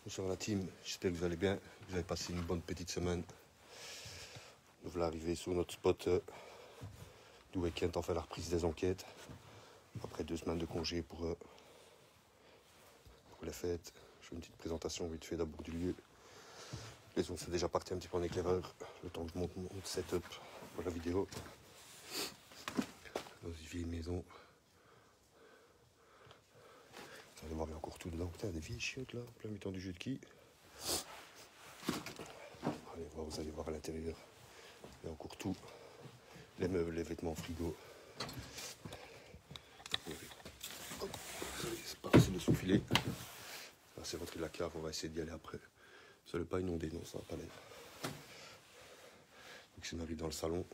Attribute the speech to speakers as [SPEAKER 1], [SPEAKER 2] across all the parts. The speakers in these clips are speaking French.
[SPEAKER 1] Bonsoir la team, j'espère que vous allez bien, vous avez passé une bonne petite semaine. Nous voilà arrivés sur notre spot du week-end en fait la reprise des enquêtes. Après 2 semaines de congé pour les fêtes. Je fais une petite présentation vite fait d'abord du lieu. Les ondes sont déjà partis un petit peu en éclaireur, le temps que je monte mon setup pour la vidéo. Dans une vieille maison. Vous allez voir, il y a encore tout dedans. Putain, des vieilles chiottes là, plein mi-temps du jeu de qui. Allez voir, vous allez voir à l'intérieur. Il y a encore tout. Les meubles, les vêtements, frigo. C'est pas assez de sous-filet. Là, c'est rentré de la cave, on va essayer d'y aller après. Ça ne pas inondé, non, ça va pas l'air. Donc, on arrive dans le salon.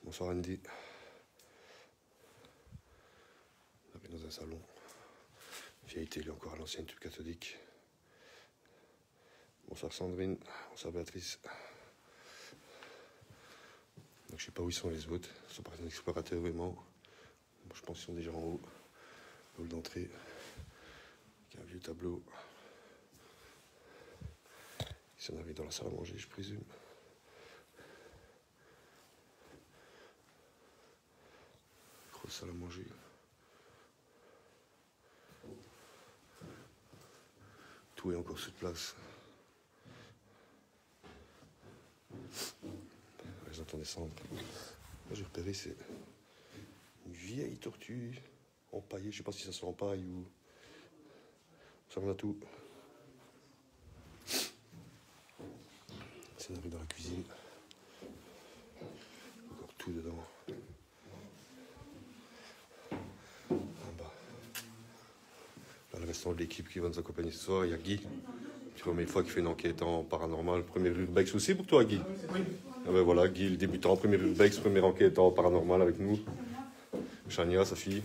[SPEAKER 1] Bonsoir Andy. On arrive dans un salon. Vieille télé encore à l'ancienne tube cathodique. Bonsoir Sandrine. Bonsoir Béatrice. Donc, je sais pas où ils sont les autres. Ils sont partis en explorateur vraiment. Bon, je pense qu'ils sont déjà en haut. Hall d'entrée. Avec un vieux tableau. Ils sont arrivés dans la salle à manger, je présume. Grosse salle à manger. Tout est encore sur place. J'entends descendre. Là, j'ai repéré, c'est une vieille tortue empaillée. Je sais pas si ça se empaille ou. Ça en a tout. C'est arrivé dans la cuisine. Encore tout dedans. En bas. Là, le restant de l'équipe qui va nous accompagner ce soir, il y a Guy. Première fois qu'il fait une enquête en paranormal. Premier urbex aussi pour toi, Guy? Oui. Ah ben voilà, Guy, le débutant, premier urbex, première enquête en paranormal avec nous. Chania, sa fille.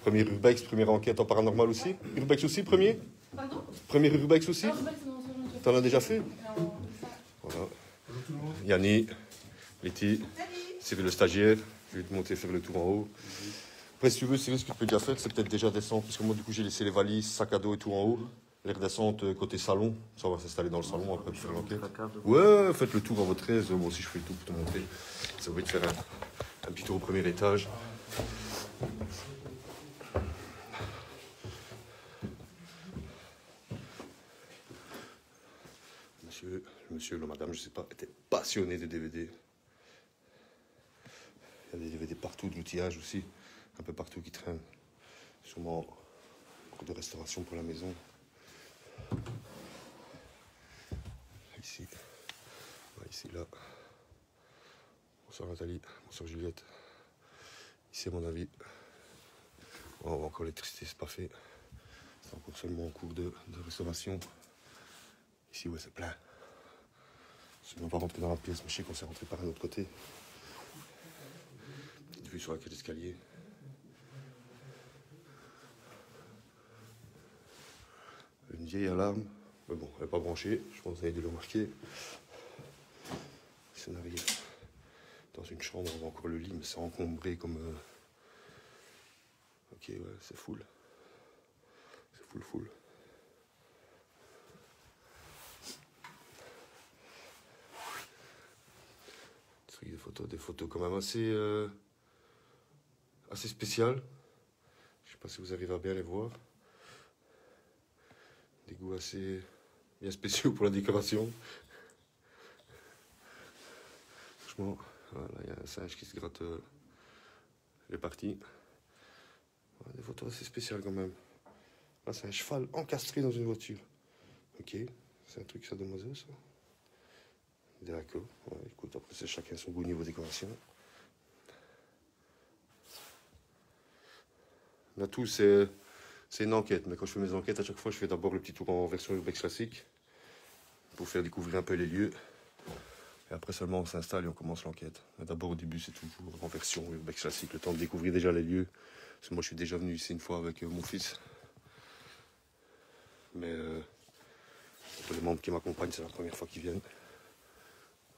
[SPEAKER 1] Premier urbex, première enquête en paranormal aussi. Urbex aussi, premier?
[SPEAKER 2] Pardon?
[SPEAKER 1] Premier urbex aussi? T'en as déjà fait?
[SPEAKER 2] Alors,
[SPEAKER 1] Voilà. Yanni, Letty, c'est le stagiaire. Je vais te monter faire le tour en haut. Après, si tu veux, c'est ce que tu peux déjà faire, c'est peut-être déjà descendre. Parce que moi, du coup, j'ai laissé les valises, sac à dos et tout en haut. Les redescentes côté salon. Ça, on va s'installer dans le salon après pour faire l'enquête. Ouais, faites le tour à votre aise. Moi aussi, je fais le tour pour te montrer. Ça va te faire un petit tour au premier étage. Monsieur, la madame, je sais pas, était passionné des DVD. Il y a des DVD partout, de l'outillage aussi, un peu partout qui traînent. Sûrement beaucoup de restauration pour la maison. Ici, ici, là. Bonsoir Nathalie, bonsoir Juliette. Ici, à mon avis, encore l'électricité, c'est pas fait. C'est encore seulement en cours de restauration. Ici, ouais, c'est plein. Je ne vais pas rentrer dans la pièce, mais je sais qu'on s'est rentré par un autre côté. Petite vue sur la cage d'escalier. Une vieille alarme. Mais bon, elle n'est pas branchée. Je pense que vous avez dû le remarquer. Si on arrive dans une chambre, on voit encore le lit, mais c'est encombré comme... Ok, ouais, c'est full. C'est full. Des photos quand même assez spéciales. Je sais pas si vous arrivez à bien les voir. Des goûts assez bien spéciaux pour la décoration. Franchement, voilà, il y a un singe qui se gratte les parties. Voilà, des photos assez spéciales quand même. Là, c'est un cheval encastré dans une voiture. Ok, c'est un truc sadomaso, ça. D'accord. Ouais, écoute, après, c'est chacun son goût niveau décoration. Là, tout, c'est une enquête. Mais quand je fais mes enquêtes, à chaque fois, je fais d'abord le petit tour en version urbex classique pour faire découvrir un peu les lieux. Et après seulement, on s'installe et on commence l'enquête. Mais d'abord, au début, c'est toujours en version urbex classique, le temps de découvrir déjà les lieux. Parce que moi, je suis déjà venu ici une fois avec mon fils. Mais pour les membres qui m'accompagnent, c'est la première fois qu'ils viennent.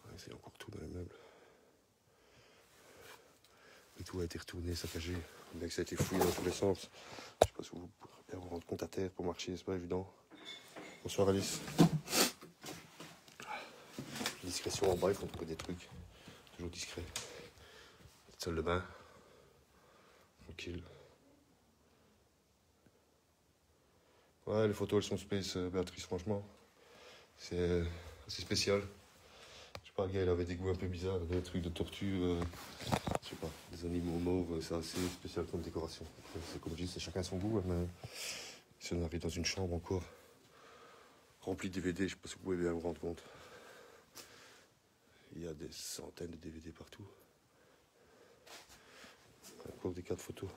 [SPEAKER 1] Ouais, c'est encore tout dans les meubles. tout a été retourné, saccagé. Bien que ça a été fouillé dans tous les sens. Je sais pas si vous pouvez vous rendre compte à terre pour marcher, c'est pas évident. Bonsoir Alice. Discrétion en bas, il faut trouver des trucs. Toujours discret. Petite salle de bain. Tranquille. Ouais, les photos elles sont space, Béatrice, franchement. C'est assez spécial. Je sais pas, le gars il avait des goûts un peu bizarres, des trucs de tortue, je sais pas, des animaux mauves, c'est assez spécial comme décoration. C'est comme je dis, c'est chacun son goût, mais si on arrive dans une chambre encore remplie de DVD, je sais pas si vous pouvez bien vous rendre compte. Il y a des centaines de DVD partout. Encore des cartes photos.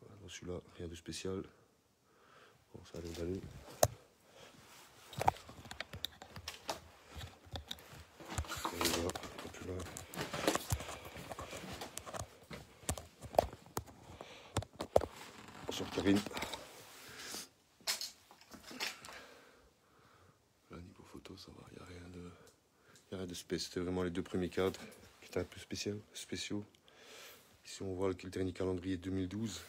[SPEAKER 1] Voilà, dans celui-là, rien de spécial. Bon, ça a l'air d'aller. Et voilà, un peu là. Bonsoir Karine. Là, niveau photo, ça va, il n'y a rien de spécial. C'était vraiment les deux premiers cadres qui étaient un peu spéciaux. Ici, on voit le dernier calendrier 2012.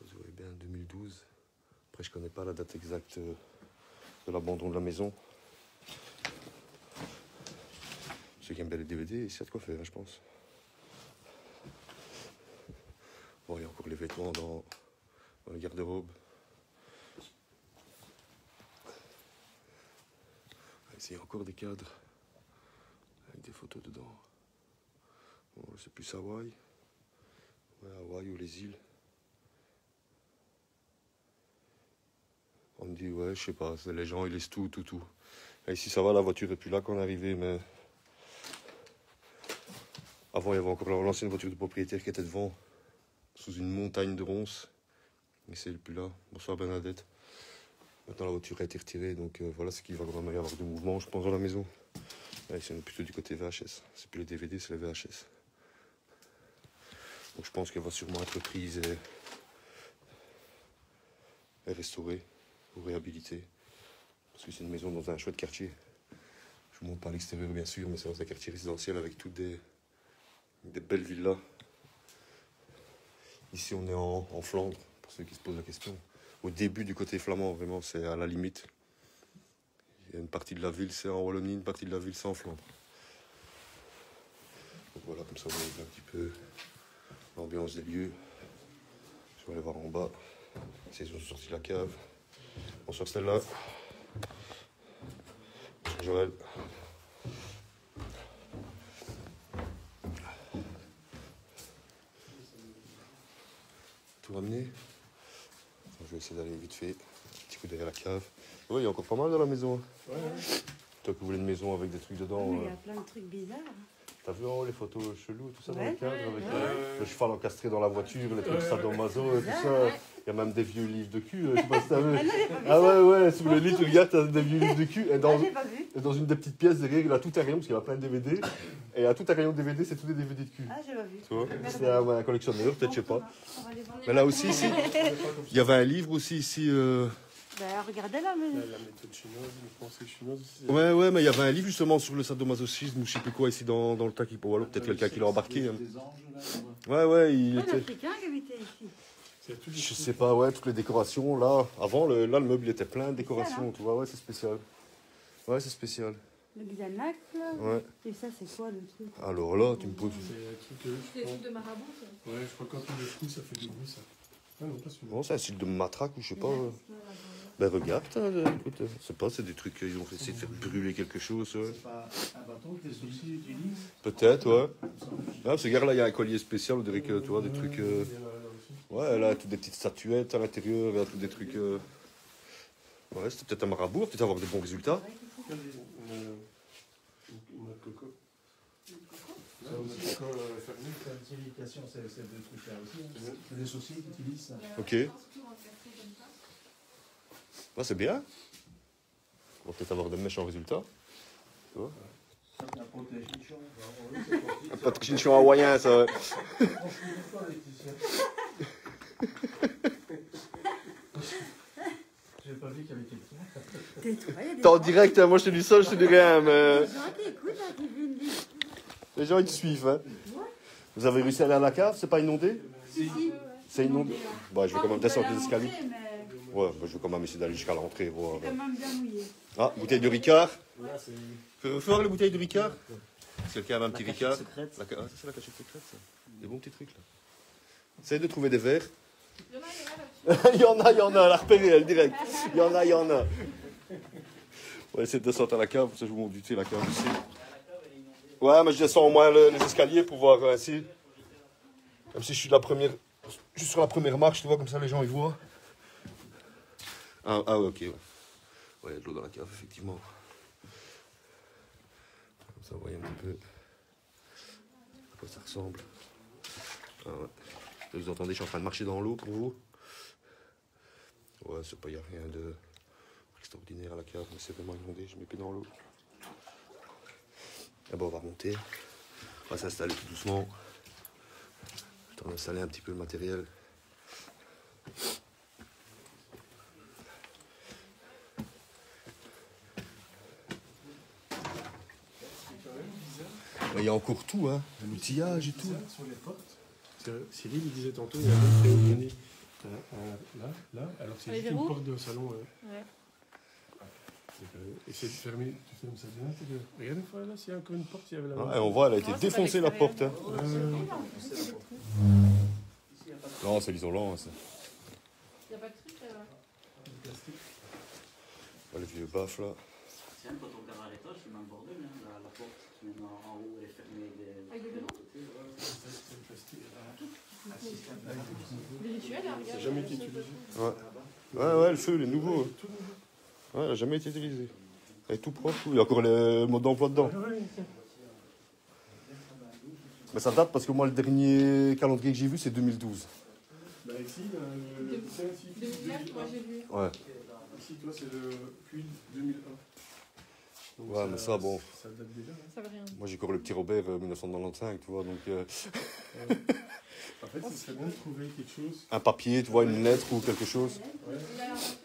[SPEAKER 1] Vous voyez bien 2012. Après, je connais pas la date exacte de l'abandon de la maison. Ceux qui aiment bien les DVD, il y a de quoi faire, je pense. Bon, il y a encore les vêtements dans le garde-robe. Ici, il y a encore des cadres avec des photos dedans. Bon, c'est plus Hawaï. Ouais, Hawaï ou les îles. On me dit, ouais, je sais pas, les gens, ils laissent tout. Et ici, ça va, la voiture est plus là quand on est arrivé, mais... Avant, il y avait encore l'ancienne voiture de propriétaire qui était devant, sous une montagne de ronces. Mais c'est plus là. Bonsoir Bernadette. Maintenant, la voiture a été retirée, donc voilà ce qu'il va vraiment y avoir de mouvement, je pense, dans la maison. Là, ici, on est plutôt du côté VHS. C'est plus les DVD, c'est les VHS. Donc je pense qu'elle va sûrement être prise et restaurée ou réhabilitée. Parce que c'est une maison dans un chouette quartier. Je vous montre pas l'extérieur bien sûr, mais c'est dans un quartier résidentiel avec toutes des belles villas. Ici on est en Flandre, pour ceux qui se posent la question. Au début du côté flamand, vraiment c'est à la limite. Il y a une partie de la ville c'est en Wallonie, une partie de la ville c'est en Flandre. Donc voilà, comme ça vous voyez un petit peu l'ambiance des lieux. Je vais aller voir en bas. Ici ils ont sorti la cave. Bonsoir Stella. Bonsoir Joël. Tout ramené. Enfin, je vais essayer d'aller vite fait. Un petit coup derrière la cave. Oui, il y a encore pas mal dans la maison.
[SPEAKER 2] Ouais.
[SPEAKER 1] Toi qui voulais une maison avec des trucs dedans.
[SPEAKER 3] Oui, il y a plein de trucs bizarres.
[SPEAKER 1] T'as vu en haut les photos chelous et tout ça dans
[SPEAKER 3] Ouais.
[SPEAKER 1] le cadre avec
[SPEAKER 2] Ouais.
[SPEAKER 1] le cheval encastré dans la voiture, les trucs sadomaso et tout ça.
[SPEAKER 3] Ouais.
[SPEAKER 1] Il y a même des vieux livres de cul, je sais pas si t'as vu.
[SPEAKER 3] Ah non, j'ai pas vu
[SPEAKER 1] Ah
[SPEAKER 3] ça.
[SPEAKER 1] ouais, sous le lit, tu regardes, t'as des vieux livres de cul. Et
[SPEAKER 3] Ah, j'ai pas vu.
[SPEAKER 1] dans une des petites pièces derrière, il y a tout un rayon, parce qu'il y a plein de DVD. Et à tout un rayon de DVD, c'est tous des DVD de cul.
[SPEAKER 3] Ah, j'ai pas vu.
[SPEAKER 1] Tu vois, c'est un collectionneur, peut-être, je sais pas.
[SPEAKER 3] On va les voir.
[SPEAKER 1] Mais là aussi, ici, il y avait un livre aussi ici.
[SPEAKER 3] Bah, regardez là, mais.
[SPEAKER 2] La méthode chinoise, une pensée chinoise aussi.
[SPEAKER 1] Ouais, mais il y avait un livre justement sur le sadomasochisme ou je sais plus quoi ici dans le Taki pour Wallo. Peut-être quelqu'un qui l'a embarqué. Hein.
[SPEAKER 4] Des anges, là,
[SPEAKER 1] Ouais, il
[SPEAKER 3] Ah,
[SPEAKER 1] était.
[SPEAKER 3] l'Africain qui habitait ici.
[SPEAKER 2] C'est tout
[SPEAKER 1] Je sais pas, ouais, toutes les décorations là. Avant, là, le meuble était plein de décorations, tu vois, ouais, c'est spécial. Ouais, c'est spécial.
[SPEAKER 3] Le Xanax, là.
[SPEAKER 1] Ouais.
[SPEAKER 3] Et ça, c'est quoi le truc?
[SPEAKER 1] Alors là, tu me poses.
[SPEAKER 2] C'est un truc,
[SPEAKER 5] C'est
[SPEAKER 2] je
[SPEAKER 5] des
[SPEAKER 2] crois.
[SPEAKER 5] trucs de marabout, ça.
[SPEAKER 2] Ouais, je crois que quand on le fout, ça fait du bruit, ça. Ah non, pas celui-là.
[SPEAKER 1] Bon, c'est un style de matraque ou je sais pas.
[SPEAKER 3] Là,
[SPEAKER 1] Ben regarde, écoute, c'est pas, c'est des trucs qu'ils ont essayé de faire brûler quelque chose. Ouais.
[SPEAKER 4] c'est pas un bâton que les sorciers utilisent.
[SPEAKER 1] Peut-être, ouais. Ah, ce gars-là, il y a un collier spécial, on dirait que tu vois, des trucs.
[SPEAKER 2] Il y en a là aussi.
[SPEAKER 1] Ouais, là, toutes des petites statuettes à l'intérieur, là, tous des trucs. Ouais, c'était peut-être un marabout, peut-être avoir des bons résultats.
[SPEAKER 2] Une noix de coco. Une noix de coco fermée.
[SPEAKER 4] C'est une petite imitation, ces deux trucs-là aussi. Hein. C'est des sorciers qui utilisent ça.
[SPEAKER 1] Ok. Ouais, c'est bien. On va peut-être avoir de méchants résultats. Tu vois.
[SPEAKER 4] Ça, c'est un protège nichon. Oui, c'est parti.
[SPEAKER 1] Un pas de chinchon hawaïen, ça. Ouais.
[SPEAKER 4] Franchement, pas, Laetitia. J'ai pavé qui avait été fait.
[SPEAKER 3] Tais-toi, il y a des
[SPEAKER 1] T'es en
[SPEAKER 3] gens-
[SPEAKER 1] direct, hein, moi je te dis ça, je te dis rien, mais...
[SPEAKER 3] des gens qui écoutent, hein, qui viennent dire.
[SPEAKER 1] Les gens ils te suivent, hein. Vous avez réussi à aller à la cave, c'est pas inondé?
[SPEAKER 3] Si, si.
[SPEAKER 1] C'est inondé. Bah je vais quand même descendre les
[SPEAKER 3] Pas
[SPEAKER 1] escaliers.
[SPEAKER 3] l'entrée, mais
[SPEAKER 1] Ouais, bah, je vais quand même essayer d'aller jusqu'à l'entrée, voir.
[SPEAKER 3] c'est quand même bien mouillé.
[SPEAKER 1] Ah, bouteille de Ricard.
[SPEAKER 4] Là, c'est.
[SPEAKER 1] Fais voir les bouteilles de Ricard. C'est quelqu'un a un petit Ricard.
[SPEAKER 5] secrète.
[SPEAKER 1] Ah, ça, c'est la cachette secrète, ça. Des bons petits trucs, là. Essayez de trouver des verres. Il y en a, elle a repéré, elle, direct. Il y en a. On va essayer de descendre à la cave, ça je vous montre du thé, la cave ici. Ouais, mais je descends au moins les escaliers pour voir ainsi. Même si je suis juste sur la première marche, tu vois, comme ça les gens ils voient. Ah ouais, ok, ouais. Ouais, il y a de l'eau dans la cave, effectivement. Comme ça, vous voyez un petit peu à quoi ça ressemble. Ah ouais. Vous entendez, je suis en train de marcher dans l'eau pour vous. Ouais, c'est pas, il n'y a rien de extraordinaire à la cave, mais c'est vraiment inondé, je mets pieds dans l'eau. D'abord, on va remonter. On va s'installer tout doucement. Le temps d'installer un petit peu le matériel. Il y a encore tout, hein, l'outillage et tout.
[SPEAKER 2] Sur les portes. Cyril il disait tantôt, il y a un théogonie là, alors c'est juste une porte de salon.
[SPEAKER 6] Ouais.
[SPEAKER 2] Essaye de fermer, tu fermes ça bien. Regarde une fois là, s'il y a encore une porte, il y avait la
[SPEAKER 1] Ouais, on voit, elle a été
[SPEAKER 6] Non, c'est
[SPEAKER 1] défoncée
[SPEAKER 6] pas
[SPEAKER 1] la porte. Hein.
[SPEAKER 6] l'extérieur.
[SPEAKER 1] Non, c'est l'isolant. Ça.
[SPEAKER 6] Il n'y a pas de truc là.
[SPEAKER 1] Le vieux baf là.
[SPEAKER 5] Tiens, quand on regarde à l'étage, c'est même bordel, hein. La porte qui est en haut, elle est fermée
[SPEAKER 6] Avec des verrous
[SPEAKER 5] côtés.
[SPEAKER 6] Des rituels, hein, regarde.
[SPEAKER 2] jamais été utilisé.
[SPEAKER 1] Ouais, le feu, il est nouveau. Ouais, il n'a jamais été utilisé. Elle est tout propre, il y a encore le mode d'emploi dedans. Mais ça date parce que moi, le dernier calendrier que j'ai vu, c'est 2012.
[SPEAKER 2] Bah ici, tiens, ici.
[SPEAKER 6] 2009, moi j'ai vu.
[SPEAKER 1] Ouais,
[SPEAKER 2] Ici, toi, c'est le puits 2001. Donc
[SPEAKER 1] ouais, mais ça, bon.
[SPEAKER 2] Ça date déjà. Hein.
[SPEAKER 6] Ça veut rien.
[SPEAKER 1] Moi, j'ai encore le petit Robert 1995, tu vois, donc
[SPEAKER 2] En fait, ce serait bien de trouver quelque chose.
[SPEAKER 1] un papier, tu vois, une lettre ou quelque chose.
[SPEAKER 2] Ouais.
[SPEAKER 6] Il a la voiture,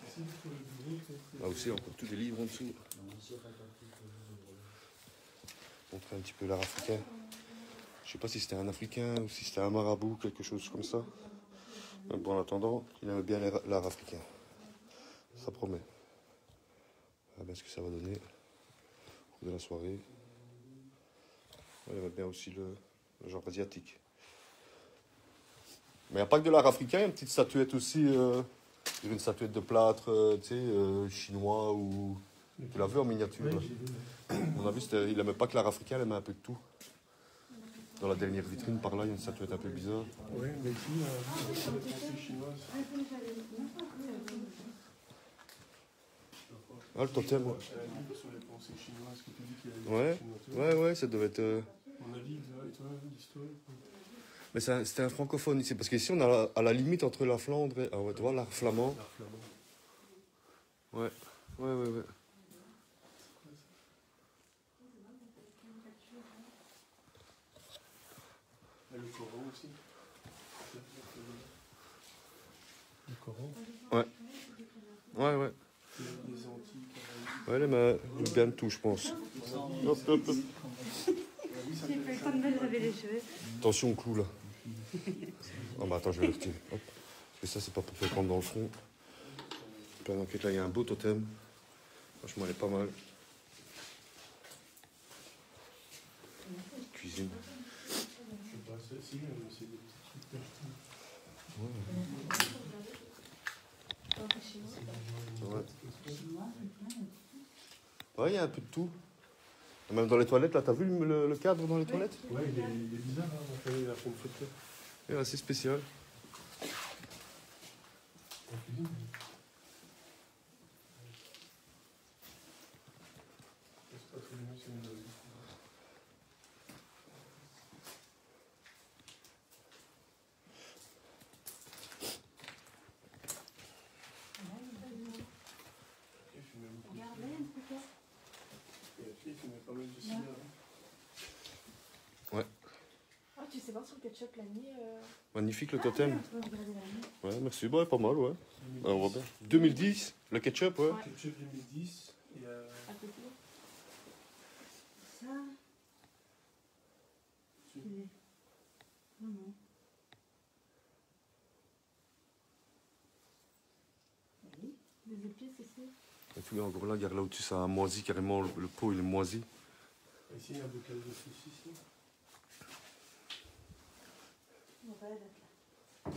[SPEAKER 6] c'est dans
[SPEAKER 1] Là aussi, encore tous des livres en dessous. Montrer un petit peu l'art africain. Je sais pas si c'était un Africain ou si c'était un marabout, quelque chose comme ça. Mais bon, en attendant, il aime bien l'art africain. Ça promet. On verra bien ce que ça va donner au cours de la soirée. Ouais, il aime bien aussi le genre asiatique. Mais il n'y a pas que de l'art africain, il y a une petite statuette aussi. Une statuette de plâtre, tu sais, chinois ou... Tu l'as vu en miniature
[SPEAKER 2] Oui,
[SPEAKER 1] là.
[SPEAKER 2] j'ai vu.
[SPEAKER 1] On a vu, il n'aimait pas que l'art africain, il aimait un peu de tout. Dans la dernière vitrine, par là, il y a une statuette un peu bizarre.
[SPEAKER 2] Oui, mais ici, sur les pensées chinoises.
[SPEAKER 1] Ah, le totem, ouais.
[SPEAKER 2] Un livre sur les pensées chinoises que tu dis qu'il y a
[SPEAKER 1] Ouais, ouais, ça devait être...
[SPEAKER 2] On a dit, toi, l'histoire.
[SPEAKER 1] Mais c'était un francophone ici, parce qu'ici, on a à la limite entre la Flandre et... Ah ouais, tu vois, l'art flamand.
[SPEAKER 2] L'art flamand.
[SPEAKER 1] Ouais, ouais.
[SPEAKER 2] Et le Coran aussi. Le Coran.
[SPEAKER 1] Ouais.
[SPEAKER 2] Les Antilles.
[SPEAKER 1] Ouais, mais bien de tout, je pense. Hop.
[SPEAKER 3] J'ai pas eu le temps de me laver les cheveux.
[SPEAKER 1] Attention au clou, là. Oh, bah attends, je vais le retirer. Hop. Parce que ça, c'est pas pour faire prendre dans le front. Puis, donc, là, il y a un beau totem. Franchement, elle est pas mal. Cuisine.
[SPEAKER 2] Je sais pas, c'est des petits trucs perchés.
[SPEAKER 1] Ouais, il y a un peu de tout. Et même dans les toilettes, là, t'as vu le cadre dans les toilettes?
[SPEAKER 2] Ouais, il est bizarre, hein, il a fait une photo.
[SPEAKER 1] Il est assez spécial.
[SPEAKER 2] En cuisine. C'est pas très bien, c'est une dose.
[SPEAKER 6] Ah, tu sais voir sur le ketchup l'année.
[SPEAKER 1] Magnifique le totem.
[SPEAKER 3] On peut regarder l'année.
[SPEAKER 1] Ouais, merci. Bah, pas mal, ouais. On voit bien. 2010, le ketchup, ouais.
[SPEAKER 6] Ouais.
[SPEAKER 2] Ketchup 2010. Et
[SPEAKER 6] À côté.
[SPEAKER 3] Ça. Stylé. Non, non. Oui. Des épices aussi.
[SPEAKER 1] Et tu vois, encore là, regarde là au-dessus, ça a moisi carrément. Le pot, il est moisi.
[SPEAKER 2] ici, il y a un bocal de saucisses. Là.
[SPEAKER 3] On va être là.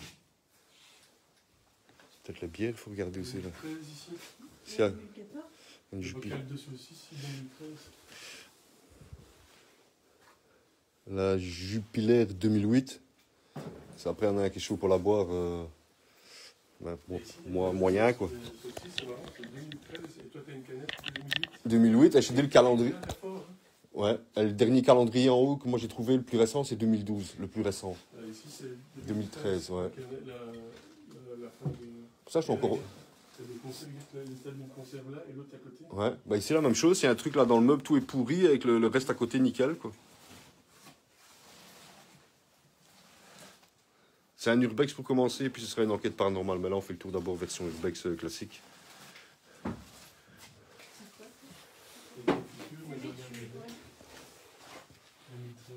[SPEAKER 1] Peut-être la bière, il faut regarder aussi là.
[SPEAKER 2] 2013 ici.
[SPEAKER 1] S'il y a
[SPEAKER 3] 2014.
[SPEAKER 1] une
[SPEAKER 2] Le
[SPEAKER 1] Jupiler.
[SPEAKER 2] bocal de saucisses 2013.
[SPEAKER 1] La Jupiler 2008. C'est après, on a quelque chose pour la boire. Ben, bon, moyen, quoi.
[SPEAKER 2] Les saucisses, c'est marrant, c'est 2013. Et toi, tu as une canette 2008.
[SPEAKER 1] 2008, et j'ai dit le calendrier.
[SPEAKER 2] Très fort, hein.
[SPEAKER 1] Ouais, et le dernier calendrier en haut que moi j'ai trouvé le plus récent, c'est 2012, le plus récent.
[SPEAKER 2] Ici, c'est
[SPEAKER 1] 2013, ouais.
[SPEAKER 2] La fin de.
[SPEAKER 1] Pour ça, je suis encore.
[SPEAKER 2] C'est des conserves, les stades d'une conserve là et l'autre à côté.
[SPEAKER 1] Ouais, bah ici la même chose, il y a un truc là dans le meuble, tout est pourri, avec le reste à côté nickel, quoi. C'est un urbex pour commencer, puis ce sera une enquête paranormale. Mais là, on fait le tour d'abord version urbex classique.
[SPEAKER 2] Et les cultures, mais je regarde les deux. 2013.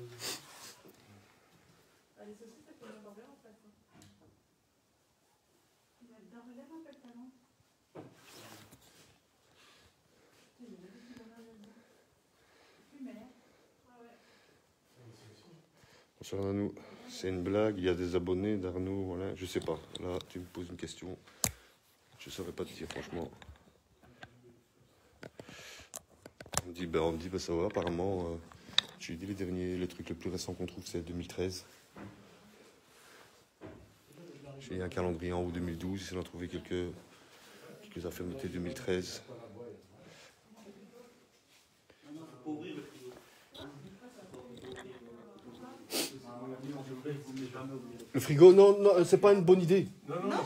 [SPEAKER 6] Ah, les saucisses, ça fait bien en fait.
[SPEAKER 3] Relève un peu le talon.
[SPEAKER 1] Bonsoir Arnaud, c'est une blague, il y a des abonnés d'Arnaud, voilà, je sais pas. Là, tu me poses une question, je saurais pas te dire franchement. On me dit, bah ça va, apparemment, j'ai dit les trucs les plus récents qu'on trouve, c'est 2013. J'ai un calendrier en haut 2012, ici on a trouvé quelques affaires notées 2013.
[SPEAKER 5] Faut ouvrir le frigo.
[SPEAKER 1] Le frigo, non, non, c'est pas une bonne idée.
[SPEAKER 2] Non, on l'a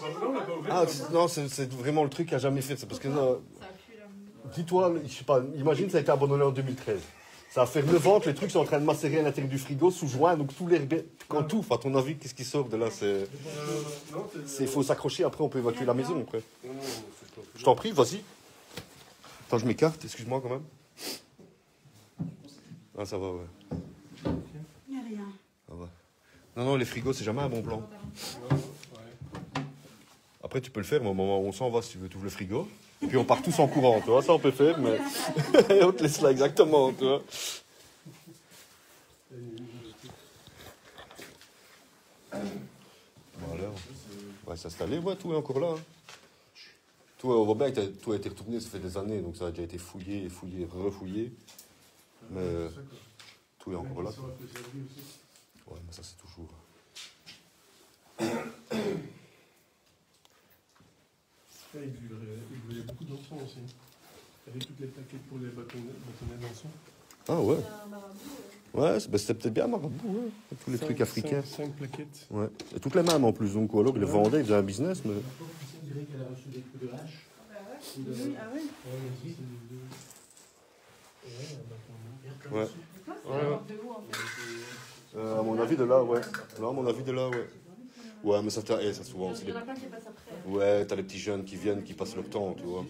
[SPEAKER 2] pas ouvert.
[SPEAKER 1] Ah, non, c'est vraiment le truc à jamais faire, c'est parce que...
[SPEAKER 6] Ça pue là.
[SPEAKER 1] Dis-toi, je sais pas, imagine ça a été abandonné en 2013. Ça va faire 9 ans que les trucs sont en train de macérer à l'intérieur du frigo, sous joint, donc tous les... Quand tout, à ton avis, qu'est-ce qui sort de là? Il faut s'accrocher, après on peut évacuer la maison. Après. Je t'en prie, vas-y. Attends, je m'écarte, excuse-moi quand même. Ah, ça va, ouais.
[SPEAKER 3] Il n'y a rien.
[SPEAKER 1] Ça va. Non, les frigos, c'est jamais un bon plan. Après, tu peux le faire, mais au moment où on s'en va, si tu veux, tu ouvres le frigo. Et puis on part tous en courant, tu vois, ça on peut faire, mais... Et on te laisse là, exactement, tu vois. Voilà. On va s'installer, ouais, tout est encore là. Hein. Tout, on voit bien que tout a été retourné, ça fait des années, donc ça a déjà été fouillé, refouillé. Mais tout est encore là. Ouais, mais ça c'est toujours...
[SPEAKER 2] Il voulait beaucoup d'enfants aussi. Avec toutes les plaquettes pour les bâtonnets d'enfants.
[SPEAKER 1] Ah ouais.
[SPEAKER 6] C'est un marabout.
[SPEAKER 1] Ouais, c'était peut-être bien marabout, ouais. Tous les trucs africains.
[SPEAKER 2] 5 plaquettes.
[SPEAKER 1] Ouais. Et toutes les mêmes en plus, donc alors ils les vendaient, ils faisaient un business, mais...
[SPEAKER 4] On dirait qu'elle a reçu des coups de hache.
[SPEAKER 6] Bah ouais.
[SPEAKER 4] Ou de...
[SPEAKER 3] Oui, ah oui.
[SPEAKER 1] Ouais.
[SPEAKER 6] Et toi, c'est
[SPEAKER 1] Ouais.
[SPEAKER 6] la porte de où en fait?
[SPEAKER 1] À mon avis de là, ouais. Non, à mon avis de là, ouais. Ouais, mais ça souvent, c'est
[SPEAKER 6] Il y
[SPEAKER 1] les...
[SPEAKER 6] en a plein qui passent après.
[SPEAKER 1] Ouais, t'as les petits jeunes qui viennent, qui passent leur temps, tu vois.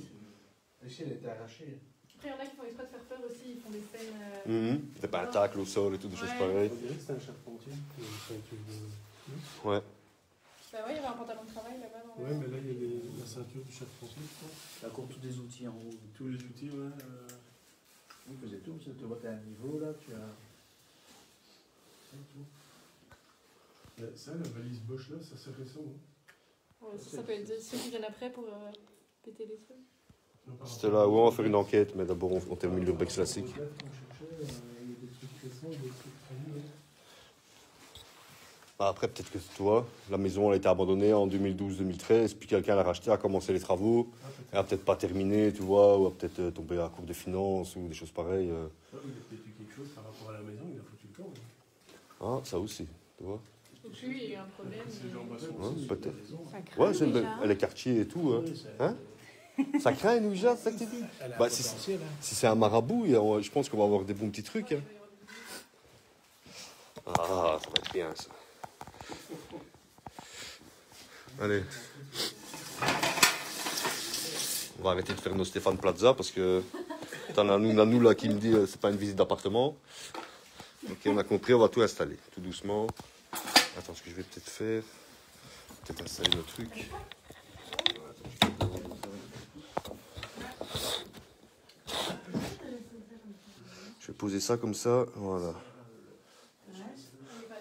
[SPEAKER 4] Ici, elle était arrachée.
[SPEAKER 6] Après, il y en a qui font exprès de faire peur aussi, ils font des scènes.
[SPEAKER 1] Des pentacles au sol et tout, des choses
[SPEAKER 6] Ouais.
[SPEAKER 1] pareilles.
[SPEAKER 2] On dirait que c'est un charpentier. Une ceinture de...
[SPEAKER 1] Ouais.
[SPEAKER 6] Bah ouais, il y avait un pantalon de travail là-bas. Dans
[SPEAKER 2] Ouais, mais là, il y a la ceinture du charpentier, je crois.
[SPEAKER 4] Elle a encore tous des outils en haut.
[SPEAKER 2] Tous les outils, ouais.
[SPEAKER 4] Oui, faisait tout. Tu vois, tu as un niveau là, tu as. C'est tout.
[SPEAKER 2] Mais ça, la valise Bosch là, ça c'est récent. Hein.
[SPEAKER 6] Ouais, ça peut être ceux qui viennent après pour péter les trucs.
[SPEAKER 2] Non, par
[SPEAKER 1] C'était
[SPEAKER 2] rapport
[SPEAKER 1] là
[SPEAKER 2] à-
[SPEAKER 1] où on va faire une enquête, mais d'abord on termine l'urbex classique.
[SPEAKER 2] Il y a des trucs récents, des trucs connus.
[SPEAKER 1] Bah, après, peut-être que toi, la maison elle a été abandonnée en 2012-2013, puis quelqu'un l'a racheté, a commencé les travaux, elle a peut-être pas terminé, tu vois, ou a peut-être tombé à court de finances, ou des choses pareilles.
[SPEAKER 2] Il a peut-être eu quelque chose par rapport à la maison, il a foutu le camp.
[SPEAKER 1] Ah, ça aussi, tu vois.
[SPEAKER 6] Donc lui, il y a eu un problème.
[SPEAKER 2] C'est Jean Basson
[SPEAKER 1] Ouais,
[SPEAKER 2] aussi,
[SPEAKER 1] peut-être.
[SPEAKER 3] Ça craint
[SPEAKER 1] Ouais, c'est une
[SPEAKER 3] déjà.
[SPEAKER 1] belle... elle est quartier et tout. Hein. Ça craint, une Ouija, c'est ça que tu dis?
[SPEAKER 4] Elle a
[SPEAKER 1] Bah,
[SPEAKER 4] un
[SPEAKER 1] si-
[SPEAKER 4] potentiel, hein.
[SPEAKER 1] Si c'est un marabout, je pense qu'on va avoir des bons petits trucs. Hein. Ah, ça va être bien ça. Allez. On va arrêter de faire nos Stéphane Plaza parce que t'en as Nanou là qui me dit c'est pas une visite d'appartement. Ok, on a compris, on va tout installer, tout doucement. Attends, ce que je vais peut-être faire, peut-être installer le truc. Je vais poser ça comme ça, voilà.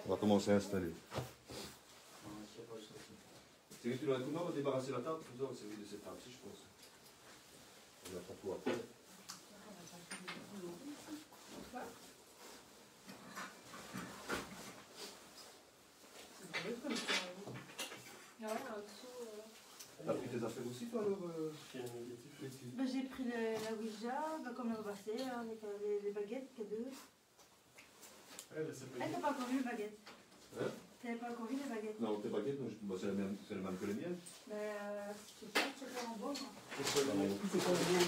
[SPEAKER 1] On va commencer à installer. C'est que tu dois on va débarrasser la table, tout ça, on va servir de cette table-ci, je pense. On a pas tout après. T'as pris tes affaires aussi, toi, alors
[SPEAKER 3] J'ai pris la Ouija, comme l'an passé, avec les baguettes, cadeaux.
[SPEAKER 2] Elle s'appelle.
[SPEAKER 3] T'as pas encore vu les baguettes?
[SPEAKER 1] Hein?
[SPEAKER 3] T'avais pas encore vu les baguettes?
[SPEAKER 1] Non, tes baguettes, non, c'est le même que les miennes.
[SPEAKER 3] Mais je sais pas, c'est pas en bon. Moi.
[SPEAKER 2] C'est pas le c'est pas le bon.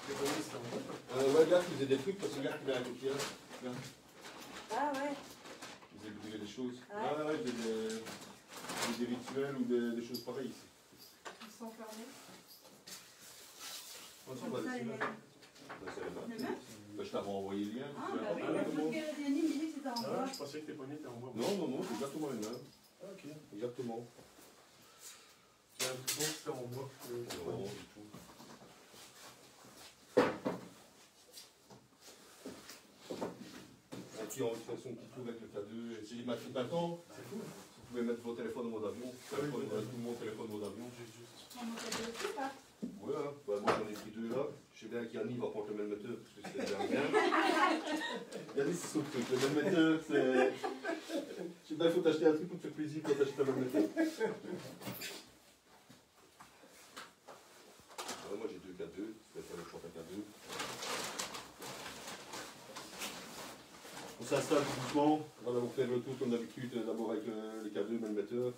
[SPEAKER 2] C'est pas le bon, c'est en bon.
[SPEAKER 1] Ouais, regarde, tu faisais des trucs, parce que regarde, tu mets un coquillage.
[SPEAKER 3] Ah ouais.
[SPEAKER 1] Tu faisais brûler des choses.
[SPEAKER 3] Ouais.
[SPEAKER 1] Ah ouais, des rituels ou des choses pareilles ici.
[SPEAKER 6] Ils sont fermés.
[SPEAKER 1] On s'en
[SPEAKER 3] Comme
[SPEAKER 1] va
[SPEAKER 3] ça,
[SPEAKER 1] dessus,
[SPEAKER 3] les-
[SPEAKER 1] là. C'est le
[SPEAKER 3] Le
[SPEAKER 1] même.
[SPEAKER 3] même?
[SPEAKER 1] Bah, je t'avais envoyé le lien.
[SPEAKER 3] Ah
[SPEAKER 1] tu
[SPEAKER 3] bah
[SPEAKER 1] l'as
[SPEAKER 3] oui,
[SPEAKER 1] pas?
[SPEAKER 3] mais parce que Yannick me dit que c'était en
[SPEAKER 2] Ah,
[SPEAKER 3] bois.
[SPEAKER 2] je pensais que tes poignets étaient en bois.
[SPEAKER 1] Non, c'est exactement le même.
[SPEAKER 2] Ah, ok.
[SPEAKER 1] Exactement.
[SPEAKER 2] J'ai l'impression que c'était en bois.
[SPEAKER 1] Non, du tout. Qui a envie de faire son petit tour avec le K2. Si ma fille t'attend,
[SPEAKER 2] C'est cool.
[SPEAKER 1] vous pouvez mettre vos téléphones en mode avion.
[SPEAKER 2] Ah oui,
[SPEAKER 1] Tout le monde téléphone en mode avion.
[SPEAKER 3] On en fait deux aussi, pas?
[SPEAKER 1] Ouais, hein. Bah, moi j'en ai pris deux là. Je sais bien qu'Yanni va prendre le même moteur parce que c'était bien bien. Yanni c'est son truc, le même moteur c'est. Je sais bien, il faut t'acheter un truc pour te faire plaisir quand t'achètes le même moteur. Ouais, moi j'ai deux K2, c'est faire le choix à K2. On s'installe tout doucement, on va d'abord faire le tour comme d'habitude, d'abord avec les K2, même moteur.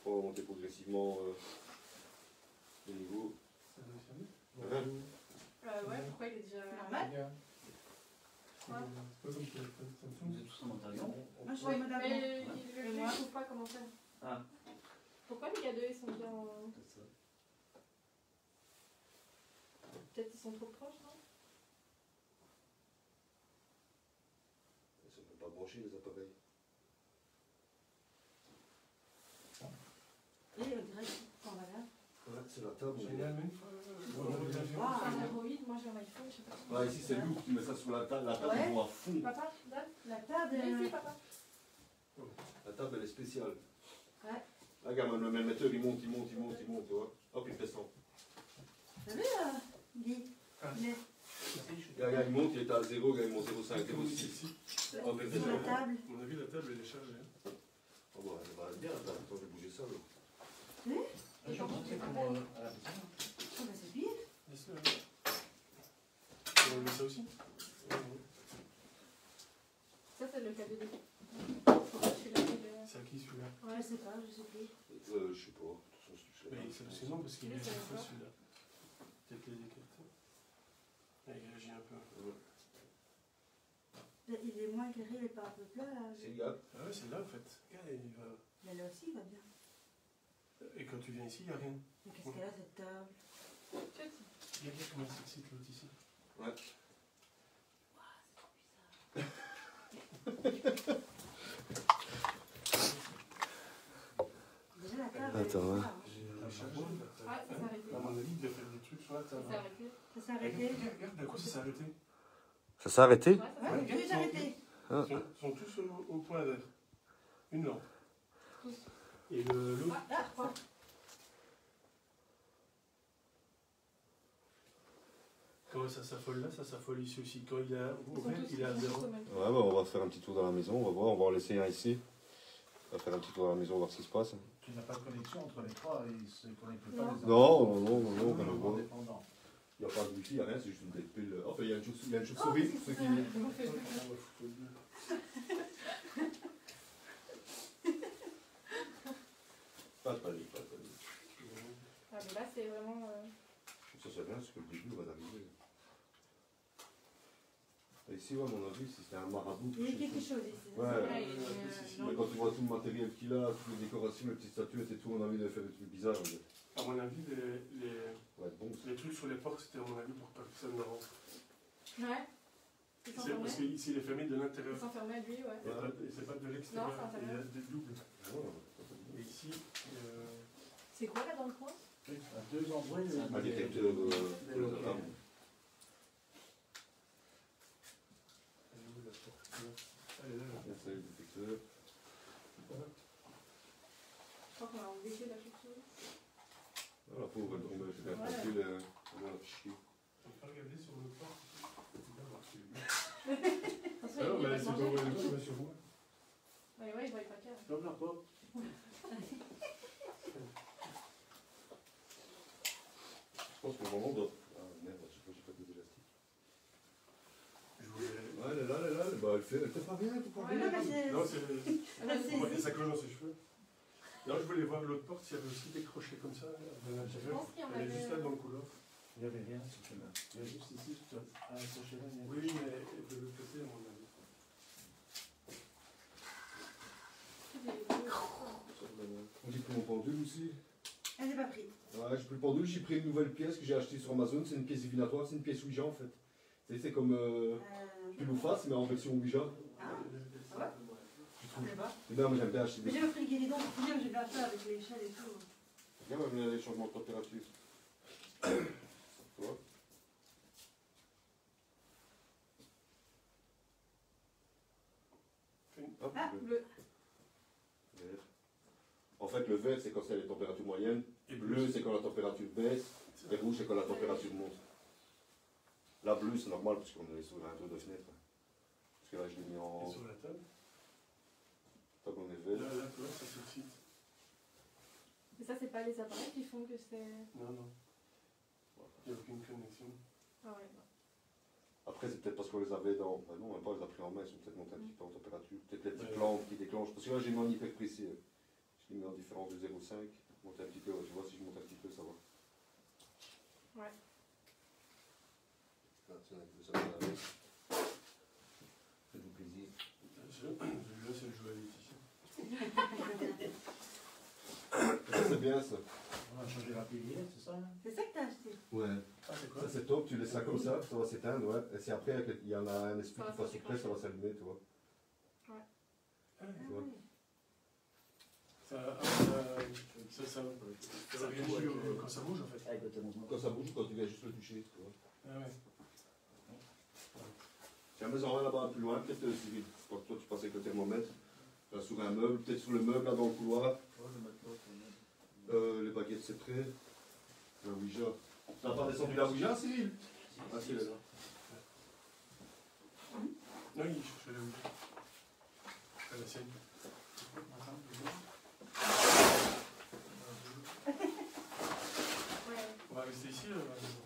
[SPEAKER 1] On va monter progressivement les niveaux.
[SPEAKER 2] Ça doit fermer.
[SPEAKER 6] Ouais, pourquoi il est déjà.
[SPEAKER 3] Normal.
[SPEAKER 2] C'est pas comme téléphone
[SPEAKER 5] Vous
[SPEAKER 2] Samsung.
[SPEAKER 5] êtes tous en Ontario?
[SPEAKER 3] Moi, je suis
[SPEAKER 6] Ouais,
[SPEAKER 3] en mode avion.
[SPEAKER 6] mais
[SPEAKER 3] Et
[SPEAKER 6] je
[SPEAKER 3] moi?
[SPEAKER 6] ne trouve pas comment faire.
[SPEAKER 5] Ah,
[SPEAKER 6] Pourquoi les cadeaux ils sont bien.
[SPEAKER 5] c'est ça.
[SPEAKER 6] Peut-être ils sont trop proches, non?
[SPEAKER 1] Ils ne sont même pas branchés les appareils.
[SPEAKER 3] Et on dirait qu'on va là.
[SPEAKER 1] Ouais, c'est la table.
[SPEAKER 2] Génial, même.
[SPEAKER 3] Ah,
[SPEAKER 6] C'est un Android, moi j'ai un iPhone, je sais pas.
[SPEAKER 1] Ah, ici c'est lourd, tu mets ça sur la table
[SPEAKER 3] Ouais.
[SPEAKER 1] ils vont à fond.
[SPEAKER 6] Papa, donne.
[SPEAKER 3] La table.
[SPEAKER 6] Viens ici, papa.
[SPEAKER 1] La table elle est spéciale.
[SPEAKER 3] Ouais.
[SPEAKER 1] Là, regarde, le même metteur il monte, tu vois. Hop, il descend.
[SPEAKER 3] T'as vu, Guy?
[SPEAKER 2] Ah.
[SPEAKER 3] Il est
[SPEAKER 1] Regarde, il monte, il est à 0, regarde, il monte 0,5, 0,6.
[SPEAKER 2] Ici.
[SPEAKER 1] Hop, il
[SPEAKER 3] sur la
[SPEAKER 1] descend.
[SPEAKER 3] table.
[SPEAKER 2] À mon avis, la table, elle est chargée.
[SPEAKER 1] Oh, bon, elle va bien, attends, je vais bouger ça. Là.
[SPEAKER 5] Je vais montrer pour à la maison.
[SPEAKER 3] Oh, bah c'est pire.
[SPEAKER 2] Laisse-le. Tu vas ça aussi?
[SPEAKER 6] Ça, c'est le cadeau de. Celui-là,
[SPEAKER 2] C'est à qui celui-là?
[SPEAKER 3] Je sais pas, je sais plus.
[SPEAKER 1] Je sais pas. De toute façon, je sais pas.
[SPEAKER 2] C'est non parce qu'il est
[SPEAKER 6] Oui, c'est
[SPEAKER 2] une fois
[SPEAKER 6] d'accord.
[SPEAKER 2] celui-là. Peut-être les écartés. Il réagit un peu.
[SPEAKER 3] Il est moins éclairé, il est pas un peu plat là.
[SPEAKER 1] C'est le gars.
[SPEAKER 2] Ah ouais, c'est là en fait. Regarde, il va...
[SPEAKER 3] Mais là aussi, il va bien.
[SPEAKER 2] Et quand tu viens ici, il n'y a rien.
[SPEAKER 3] Mais qu'est-ce qu'elle a cette table?
[SPEAKER 2] Regarde comment il s'excite l'autre ici.
[SPEAKER 1] Ouais.
[SPEAKER 3] Déjà la table.
[SPEAKER 1] Attends,
[SPEAKER 3] elle est
[SPEAKER 1] hein.
[SPEAKER 3] pas,
[SPEAKER 2] J'ai rechargé.
[SPEAKER 6] Ah, ça s'est arrêté.
[SPEAKER 2] À mon avis, il doit faire des trucs sur la
[SPEAKER 6] Ça
[SPEAKER 2] table.
[SPEAKER 6] s'est arrêté.
[SPEAKER 3] Ça s'est arrêté.
[SPEAKER 2] Regarde, d'un coup, ça s'est arrêté.
[SPEAKER 1] Ça s'est arrêté?
[SPEAKER 6] Ouais, ça s'est
[SPEAKER 3] Ouais,
[SPEAKER 6] arrêté.
[SPEAKER 3] tout est arrêté.
[SPEAKER 2] Ils sont tous au point vert. Une lampe. Et l'autre,
[SPEAKER 3] Ah, quoi?
[SPEAKER 2] quand ça s'affole là, ça s'affole ici aussi. Quand il est
[SPEAKER 6] Ils sont
[SPEAKER 2] ouvert,
[SPEAKER 6] tous-
[SPEAKER 2] il est à
[SPEAKER 6] ils sont
[SPEAKER 2] zéro.
[SPEAKER 6] tous au même.
[SPEAKER 1] Ouais, bah, on va faire un petit tour dans la maison, on va voir, on va en laisser un ici. On va faire un petit tour dans la maison, voir ce qui se passe.
[SPEAKER 4] Tu n'as pas de connexion entre les trois, ils ne se connectent pas
[SPEAKER 6] Non.
[SPEAKER 4] les uns.
[SPEAKER 1] Non, on va le voir.
[SPEAKER 4] Indépendants.
[SPEAKER 1] Il n'y a pas de wifi, il n'y a rien, c'est juste une tête pile. Enfin, il y a une
[SPEAKER 3] Oh,
[SPEAKER 1] chauve-souris,
[SPEAKER 3] c'est
[SPEAKER 1] ceux
[SPEAKER 3] ça.
[SPEAKER 1] qui.
[SPEAKER 6] Je vous fais-
[SPEAKER 2] On va foutre le bleu.
[SPEAKER 1] Pas de panique, pas de panique.
[SPEAKER 6] Ah, mais là, c'est vraiment.
[SPEAKER 1] Ça c'est bien, parce que le début va arriver. Et Ici, ouais, à mon avis, c'était un marabout.
[SPEAKER 3] Il y a quelque chose ici.
[SPEAKER 1] Ouais.
[SPEAKER 3] Ouais,
[SPEAKER 1] Mais quand tu vois tout le matériel qu'il a, toutes les décorations, les petites statuettes et tout, on a envie de faire des trucs bizarres.
[SPEAKER 2] À mon avis,
[SPEAKER 1] Ouais, bon.
[SPEAKER 2] les trucs sur les portes, c'était à mon avis pour pas que personne ne rentre.
[SPEAKER 6] Ouais. Il
[SPEAKER 2] Parce
[SPEAKER 6] s'enfermait.
[SPEAKER 2] qu'ici, il est fermé de
[SPEAKER 6] Il
[SPEAKER 2] l'intérieur.
[SPEAKER 6] s'enfermait lui, ouais.
[SPEAKER 2] Et c'est pas de l'extérieur.
[SPEAKER 6] Non, c'est
[SPEAKER 2] Il y a
[SPEAKER 6] intérieur.
[SPEAKER 2] des doubles.
[SPEAKER 1] Ouais.
[SPEAKER 2] Et ici,
[SPEAKER 6] C'est quoi là dans le coin?
[SPEAKER 4] À deux endroits, il y a
[SPEAKER 1] Un détecteur
[SPEAKER 4] des
[SPEAKER 1] de
[SPEAKER 4] locaux.
[SPEAKER 1] armes.
[SPEAKER 2] elle est où la porte? Elle est là.
[SPEAKER 1] C'est le détecteur.
[SPEAKER 6] Je crois qu'on a enlevé là quelque chose.
[SPEAKER 1] Ah, la pauvre, elle tombe, c'est bien tranquille, elle a chier.
[SPEAKER 2] On peut regarder sur le porte. C'est bien voir si
[SPEAKER 6] Attention,
[SPEAKER 2] ah non,
[SPEAKER 6] il va
[SPEAKER 2] mais c'est pas
[SPEAKER 6] manger.
[SPEAKER 2] où elle est, mais sur moi.
[SPEAKER 6] Ouais, ouais, il voit pas clair.
[SPEAKER 4] Ferme la porte.
[SPEAKER 1] Je pense que vraiment, doit... Ah merde, je sais pas, j'ai pas de élastique.
[SPEAKER 2] Je voulais.
[SPEAKER 1] Ah, elle est là, elle est là, bah, elle fait pas rien, elle fait pas
[SPEAKER 6] Ouais,
[SPEAKER 1] rien.
[SPEAKER 3] Non, mais c'est.
[SPEAKER 2] Non, c'est.
[SPEAKER 3] Ah, bah,
[SPEAKER 2] On voit
[SPEAKER 3] c'est-
[SPEAKER 2] que ça colle dans ses cheveux. Non, je voulais voir l'autre porte, s'il y avait aussi des crochets comme ça, de
[SPEAKER 6] Je
[SPEAKER 2] l'intérieur.
[SPEAKER 6] pense qu'il y en
[SPEAKER 2] Elle est
[SPEAKER 6] avait.
[SPEAKER 2] juste là dans le couloir.
[SPEAKER 4] Il n'y avait rien sur celui-là. Il y a juste ici, à ce là il y a-
[SPEAKER 2] Oui, mais de l'autre côté, à mon avis.
[SPEAKER 1] J'ai pris mon pendule aussi.
[SPEAKER 3] Elle n'est pas prise.
[SPEAKER 1] Ouais, j'ai pris le pendule, j'ai pris une nouvelle pièce que j'ai achetée sur Amazon, c'est une pièce divinatoire, c'est une pièce Ouija en fait. C'est comme pile ou face, mais en version Ouija.
[SPEAKER 3] Ah, ça va? Je sais pas.
[SPEAKER 1] Et là, moi j'aime bien acheter
[SPEAKER 3] Mais
[SPEAKER 1] des.
[SPEAKER 3] j'ai pris le guéridon pour finir, j'ai bien fait avec l'échelle et tout.
[SPEAKER 1] Regarde, même les changements de température. Tu vois? Hop,
[SPEAKER 3] Ah,
[SPEAKER 6] Bleu.
[SPEAKER 1] vert. En fait, le vert, c'est quand c'est les températures moyennes.
[SPEAKER 2] Et
[SPEAKER 1] Bleu, c'est quand la température baisse. Et rouge, c'est quand la température monte. Là, bleu, c'est normal parce qu'on est sur un tour de fenêtre. Parce que là, je l'ai mis en.
[SPEAKER 2] Et sur la table.
[SPEAKER 1] Tant qu'on est
[SPEAKER 2] Là,
[SPEAKER 1] vert.
[SPEAKER 2] là, tu vois, ça s'excite.
[SPEAKER 6] Mais ça, c'est pas les appareils qui font que c'est.
[SPEAKER 2] Non, non. Il n'y a aucune connexion.
[SPEAKER 6] Ah ouais, non.
[SPEAKER 1] Après, c'est peut-être parce qu'on les avait dans. Bah non, on n'a pas les a pris en main, ils sont peut-être montés un petit peu en température. Peut-être les petites
[SPEAKER 2] Ouais.
[SPEAKER 1] lampes qui déclenchent. Parce que là, j'ai mis en hyper précis. Je l'ai mis en différence de 0,5. Monter un petit peu, tu vois, si je monte un petit peu, ça va.
[SPEAKER 6] Ouais.
[SPEAKER 1] Ah, tiens, ça va aller. Faites-vous plaisir.
[SPEAKER 2] Celui-là, c'est le jouet à Laetitia.
[SPEAKER 1] C'est bien ça.
[SPEAKER 4] On a changé la pilier, c'est ça?
[SPEAKER 3] C'est ça que t'as acheté?
[SPEAKER 1] Ouais.
[SPEAKER 2] Ah, c'est quoi?
[SPEAKER 1] Ça c'est top, tu laisses ça comme ça va s'éteindre, ouais. Et si après il y en a un esprit
[SPEAKER 6] Ça va
[SPEAKER 1] qui passe
[SPEAKER 6] se
[SPEAKER 1] près, ça va
[SPEAKER 6] déclencher.
[SPEAKER 1] s'allumer, tu vois.
[SPEAKER 2] Ah,
[SPEAKER 3] Ah
[SPEAKER 1] Tu vois.
[SPEAKER 3] oui.
[SPEAKER 2] ça réagit quand ça bouge, en fait.
[SPEAKER 4] Avec le téléphone.
[SPEAKER 1] Quand ça bouge, quand tu viens juste le toucher, tu vois.
[SPEAKER 2] Ah ouais.
[SPEAKER 1] Tiens, mais en là-bas plus loin, peut-être Cyril. Je crois que toi tu passes avec le thermomètre. Là, sur un meuble, peut-être sur le meuble là dans le couloir.
[SPEAKER 4] Ouais, je vais mettre l'autre.
[SPEAKER 1] Les baguettes c'est prêt. La Ouija. T'as pas descendu la Ouija, Cyril? Ah, c'est là.
[SPEAKER 2] Non, il cherchait la bougie. À la sienne.
[SPEAKER 6] Ouais.
[SPEAKER 2] On va rester ici, là.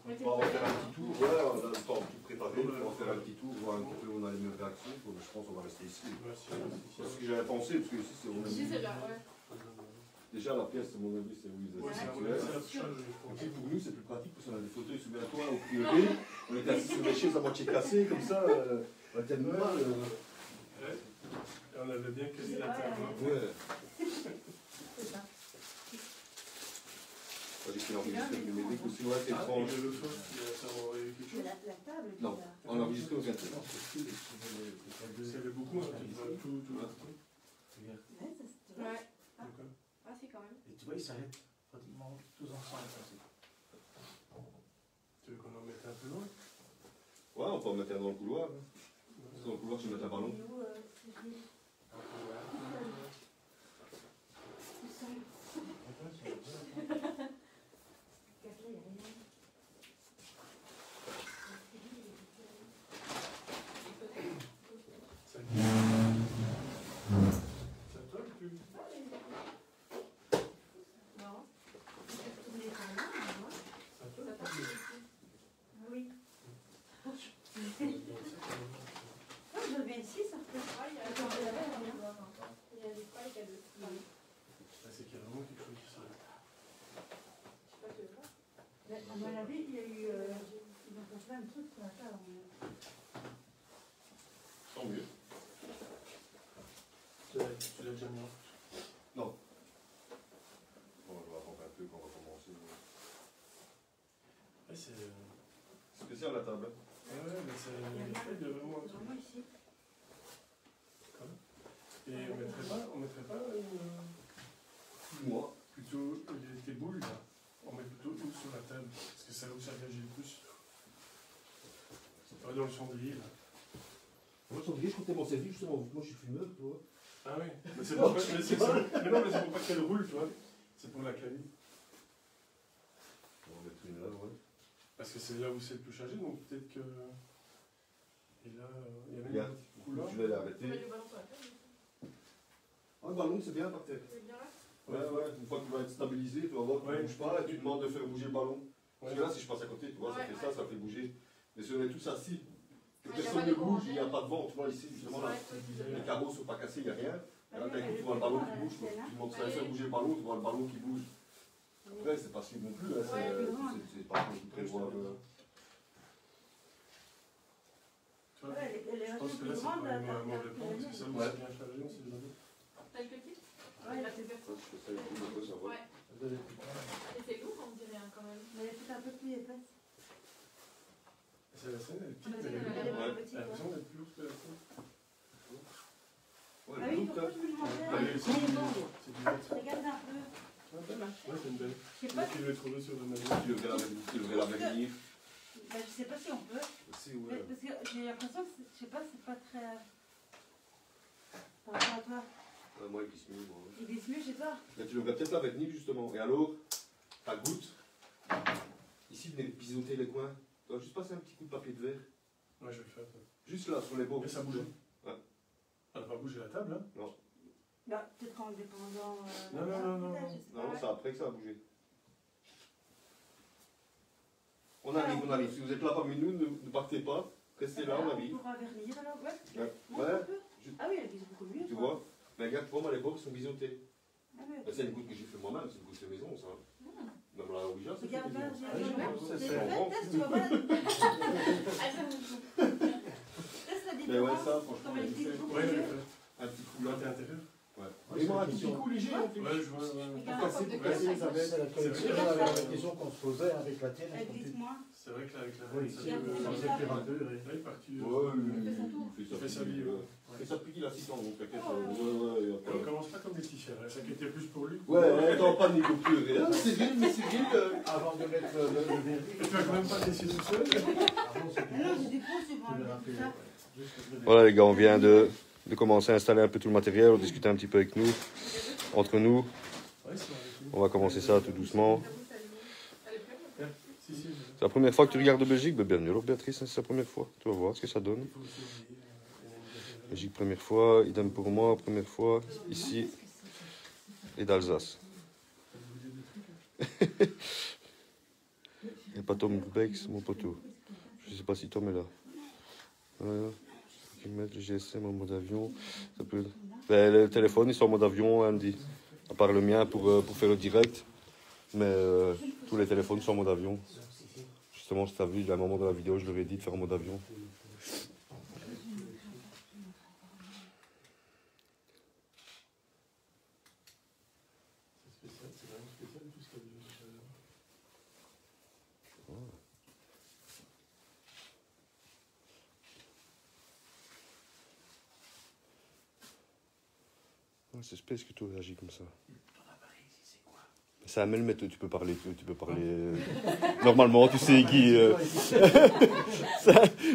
[SPEAKER 6] On était
[SPEAKER 1] On va faire un
[SPEAKER 6] prêts,
[SPEAKER 1] petit tour, ouais, on a le temps de tout préparer. On va faire un petit tour, voir un petit peu où on a les mêmes réactions. Je pense qu'on va rester ici.
[SPEAKER 2] Ouais, si,
[SPEAKER 1] C'est ce que j'avais pensé, parce que ici c'est mon
[SPEAKER 6] Ici,
[SPEAKER 1] avis.
[SPEAKER 6] c'est bien, ouais.
[SPEAKER 1] Déjà la pièce, c'est mon avis, c'est où ils
[SPEAKER 2] Ouais, c'est
[SPEAKER 1] étaient.
[SPEAKER 2] la charge, je
[SPEAKER 1] Ok,
[SPEAKER 2] crois.
[SPEAKER 1] pour nous, c'est plus pratique parce qu'on a des fauteuils, souviens-toi, au prioré. On était assis sur des chaises à moitié cassées, comme ça, on était de mal.
[SPEAKER 2] Ouais. Et on avait bien quasi la table. hein.
[SPEAKER 1] Ouais.
[SPEAKER 3] C'est ça.
[SPEAKER 1] J'ai pris l'enregistré, mais mes mecs aussi, ouais, c'est
[SPEAKER 2] Ah, et
[SPEAKER 1] étrange.
[SPEAKER 2] l'autre fois, ça aurait eu quelque
[SPEAKER 3] C'est
[SPEAKER 2] chose.
[SPEAKER 3] la table qui
[SPEAKER 1] Non,
[SPEAKER 3] l'a.
[SPEAKER 1] on a enregistré au 24.
[SPEAKER 2] Vous savez beaucoup, hein, tu vois, tout.
[SPEAKER 3] Ouais, ça, c'est vrai.
[SPEAKER 6] Ouais.
[SPEAKER 2] D'accord.
[SPEAKER 6] Ah, si, quand même.
[SPEAKER 4] Et tu vois, ils s'arrêtent pratiquement tous ensemble. Ça, c'est-
[SPEAKER 2] Tu veux qu'on en mette un peu loin?
[SPEAKER 1] Ouais, on peut en mettre un dans le couloir. Dans le couloir, tu mets un ballon.
[SPEAKER 3] Il est où, Cyril? Casse là, il y a rien.
[SPEAKER 2] Ça toi le plus?
[SPEAKER 6] Non.
[SPEAKER 3] Vous êtes en main, moi?
[SPEAKER 2] Ça toi
[SPEAKER 6] Ça
[SPEAKER 2] le
[SPEAKER 6] passe
[SPEAKER 2] plus?
[SPEAKER 6] ici.
[SPEAKER 3] Oui.
[SPEAKER 2] Ça,
[SPEAKER 3] Ah, je viens ici, ça fait.
[SPEAKER 6] Ah, il y a
[SPEAKER 3] Attends, il y a rien.
[SPEAKER 6] Il y a des pas et cadeaux.
[SPEAKER 2] c'est qu'il y a vraiment quelque chose qui s'arrête.
[SPEAKER 6] Je sais pas, tu veux pas?
[SPEAKER 3] À mon avis, il y a eu. Ils ont fait plein de trucs sur la table.
[SPEAKER 2] Tant mieux. Tu l'as déjà mis en?
[SPEAKER 1] Non. Bon, je vais attendre un peu quand on va commencer.
[SPEAKER 2] Ouais, c'est
[SPEAKER 1] Spécial la table.
[SPEAKER 2] ouais, mais c'est il y a vraiment un truc.
[SPEAKER 3] Vraiment ici.
[SPEAKER 2] Et on mettrait pas
[SPEAKER 1] Moi.
[SPEAKER 2] plutôt tes boules là. On met plutôt une sur la table. Parce que c'est là où ça réagit le plus. C'est pas dans le chandelier là.
[SPEAKER 4] Moi, je comptais m'en servir justement. Moi, je suis fumeur, tu vois.
[SPEAKER 2] Ah oui. Mais c'est pour pas qu'elle roule, tu vois. C'est pour la clavie.
[SPEAKER 1] On va mettre une là, ouais.
[SPEAKER 2] Parce que c'est là où c'est le plus chargé, donc peut-être que. Et là, il y a même
[SPEAKER 1] Bien.
[SPEAKER 2] une couleur.
[SPEAKER 1] Je vais
[SPEAKER 6] On met
[SPEAKER 1] l'arrêter.
[SPEAKER 6] le ballon sur la table.
[SPEAKER 1] Ah, le ballon, c'est bien par terre.
[SPEAKER 6] C'est bien là?
[SPEAKER 1] Ouais. Une fois qu'il va être stabilisé, tu vas voir qu'il ne bouge pas et tu demandes de faire bouger le ballon. Parce que là, si je passe à côté, tu vois, ça fait ça, ça fait bouger. Mais si on est tous assis, que personne ne bouge, il n'y a pas de vent, tu vois, ici, justement, là, les carreaux ne sont pas cassés, il n'y a rien. Et là, d'un coup, tu vois le ballon qui bouge. Tu demandes ça faire bouger le ballon, tu vois le ballon qui bouge. Après, c'est pas si non plus, hein, c'est pas comme tu prévois.
[SPEAKER 2] Tu vois,
[SPEAKER 3] Ouais, elle est
[SPEAKER 2] je pense que là, c'est pas un mauvais plan, parce que ça,
[SPEAKER 1] Ouais.
[SPEAKER 2] c'est bien chargé, c'est bien.
[SPEAKER 6] T'as le petit?
[SPEAKER 3] Ouais,
[SPEAKER 6] Là, c'est bien.
[SPEAKER 1] Ça, je fais ça avec tout le monde, ça va.
[SPEAKER 6] Ouais. Et c'est lourd, on dirait quand même.
[SPEAKER 3] Mais elle est peut-être un peu plus épaisse.
[SPEAKER 2] C'est la scène, elle est petite,
[SPEAKER 6] Ah,
[SPEAKER 2] mais
[SPEAKER 6] mais
[SPEAKER 2] elle
[SPEAKER 6] c'est
[SPEAKER 2] est
[SPEAKER 6] la-
[SPEAKER 2] lourde.
[SPEAKER 3] petite,
[SPEAKER 2] Elle a
[SPEAKER 3] ouais.
[SPEAKER 2] besoin d'être plus lourde que la scène.
[SPEAKER 1] Ouais,
[SPEAKER 3] Ah oui,
[SPEAKER 1] le
[SPEAKER 3] pourquoi
[SPEAKER 1] look,
[SPEAKER 3] je me demandais?
[SPEAKER 2] Elle est- c'est du net.
[SPEAKER 3] Regarde un peu.
[SPEAKER 2] Ouais, c'est une belle.
[SPEAKER 3] Je sais
[SPEAKER 2] Là,
[SPEAKER 3] pas,
[SPEAKER 2] tu le trouves sur le même.
[SPEAKER 1] tu devrais la venir.
[SPEAKER 3] bah, je sais pas si on peut.
[SPEAKER 1] Aussi,
[SPEAKER 3] Mais
[SPEAKER 1] ouais.
[SPEAKER 3] parce que j'ai l'impression que, je sais pas, c'est pas très. Par rapport à toi.
[SPEAKER 1] Moi, il glisse mieux. Moi.
[SPEAKER 3] Il glisse mieux chez toi.
[SPEAKER 1] Là, tu devrais peut-être la venir, justement. Et alors, ta goutte, ici, venez pisoter les coins. Tu dois juste passer un petit coup de papier de verre.
[SPEAKER 2] Ouais, je vais le faire. Ça.
[SPEAKER 1] Juste là, sur les bords.
[SPEAKER 2] Mais ça bouge.
[SPEAKER 1] Ouais.
[SPEAKER 2] Elle va pas bouger la table, hein?
[SPEAKER 3] Bah, peut-être en dépendant.
[SPEAKER 2] Non.
[SPEAKER 3] peut-être, je sais pas.
[SPEAKER 1] Non, c'est après que ça va bouger. On arrive. Si vous êtes là parmi nous, ne partez pas. Restez là, on arrive.
[SPEAKER 3] On pourra vernir alors, ouais.
[SPEAKER 1] Ouais.
[SPEAKER 3] Montre
[SPEAKER 1] Ouais.
[SPEAKER 3] un peu. Ah oui, elle glisse beaucoup mieux.
[SPEAKER 1] Tu
[SPEAKER 3] quoi.
[SPEAKER 1] vois. Mais regarde, tu vois, moi, les bords sont biseautés.
[SPEAKER 3] Ah oui.
[SPEAKER 1] C'est une goutte que j'ai fait moi-même, c'est une goutte de maison, ça. Même la Ouija, c'est fait
[SPEAKER 3] Regarde là,
[SPEAKER 1] maison.
[SPEAKER 3] j'ai
[SPEAKER 1] c'est
[SPEAKER 3] fait
[SPEAKER 1] en vente.
[SPEAKER 3] test, tu vas voir.
[SPEAKER 6] Ah, ça me
[SPEAKER 3] Teste la
[SPEAKER 1] Mais ouais,
[SPEAKER 3] différence.
[SPEAKER 1] ça, franchement,
[SPEAKER 3] Comme elle
[SPEAKER 1] il
[SPEAKER 3] glisse
[SPEAKER 1] fait.
[SPEAKER 3] beaucoup
[SPEAKER 2] Ouais,
[SPEAKER 3] mieux.
[SPEAKER 1] Un petit coup
[SPEAKER 2] là,
[SPEAKER 1] là.
[SPEAKER 2] t'es intérieur.
[SPEAKER 1] Ouais. Et moi, un petit coup léger, en fait.
[SPEAKER 2] Ouais, je vois.
[SPEAKER 3] Regarde,
[SPEAKER 6] Casser,
[SPEAKER 3] comme
[SPEAKER 6] casser,
[SPEAKER 3] de-
[SPEAKER 6] Isabelle,
[SPEAKER 4] C'est la connexion avec la question qu'on se posait avec la tienne.
[SPEAKER 3] Elle glisse moins.
[SPEAKER 2] C'est vrai que là, avec la
[SPEAKER 4] Oui,
[SPEAKER 2] ça
[SPEAKER 3] il y a
[SPEAKER 2] peut-
[SPEAKER 3] un
[SPEAKER 2] ça
[SPEAKER 3] peu
[SPEAKER 2] peut
[SPEAKER 3] de
[SPEAKER 2] faire un peu. Là, il est parti.
[SPEAKER 1] Ouais,
[SPEAKER 6] Il
[SPEAKER 2] Il fait sa vie.
[SPEAKER 1] Et ça depuis qu'il a 6 ans, donc t'inquiète.
[SPEAKER 2] On commence pas comme des t-shirts, hein. Ça qui était plus pour lui.
[SPEAKER 1] Ouais, attends, pas de niveau pleurer. Ah, c'est vrai, mais c'est vrai.
[SPEAKER 4] Avant de mettre le vernis.
[SPEAKER 2] Tu vas quand même pas te laisser tout seul.
[SPEAKER 4] Avant, c'était
[SPEAKER 3] Ah non, j'ai des pots sur
[SPEAKER 4] tu
[SPEAKER 3] moi.
[SPEAKER 4] le
[SPEAKER 3] tout
[SPEAKER 4] rappelles,
[SPEAKER 3] ça.
[SPEAKER 4] ouais. Juste le vernis.
[SPEAKER 1] Voilà les gars, on vient de commencer à installer un peu tout le matériel, on discute un petit peu avec nous, entre nous.
[SPEAKER 2] Ouais, c'est avec lui.
[SPEAKER 1] On va commencer ça tout doucement.
[SPEAKER 6] Elle est pleine.
[SPEAKER 2] Si, si.
[SPEAKER 1] C'est la première fois que tu regardes de Belgique? Ben, bienvenue alors Béatrice, hein, c'est la première fois. Tu vas voir ce que ça donne.
[SPEAKER 2] Il faut aussi oublier,
[SPEAKER 1] Belgique première fois, idem pour moi, première fois, ici, et d'Alsace. Il n'y a pas Tom Bex, mon poteau. Je ne sais pas si Tom est là. Voilà. Faut qu'il mette le GSM en mode avion. Ça peut... Ben, le téléphone, ils sont en mode avion, Andy. À part le mien pour faire le direct. Mais tous les téléphones sont en mode avion. Justement, si tu as vu, à un moment de la vidéo, je leur ai dit de faire en mode avion.
[SPEAKER 2] C'est spécial, c'est vraiment spécial tout ce qu'il y a de chaleur.
[SPEAKER 1] Ouais, c'est space que tout réagit comme ça. C'est un mail, mais tu peux parler. Normalement, tu sais, Guy.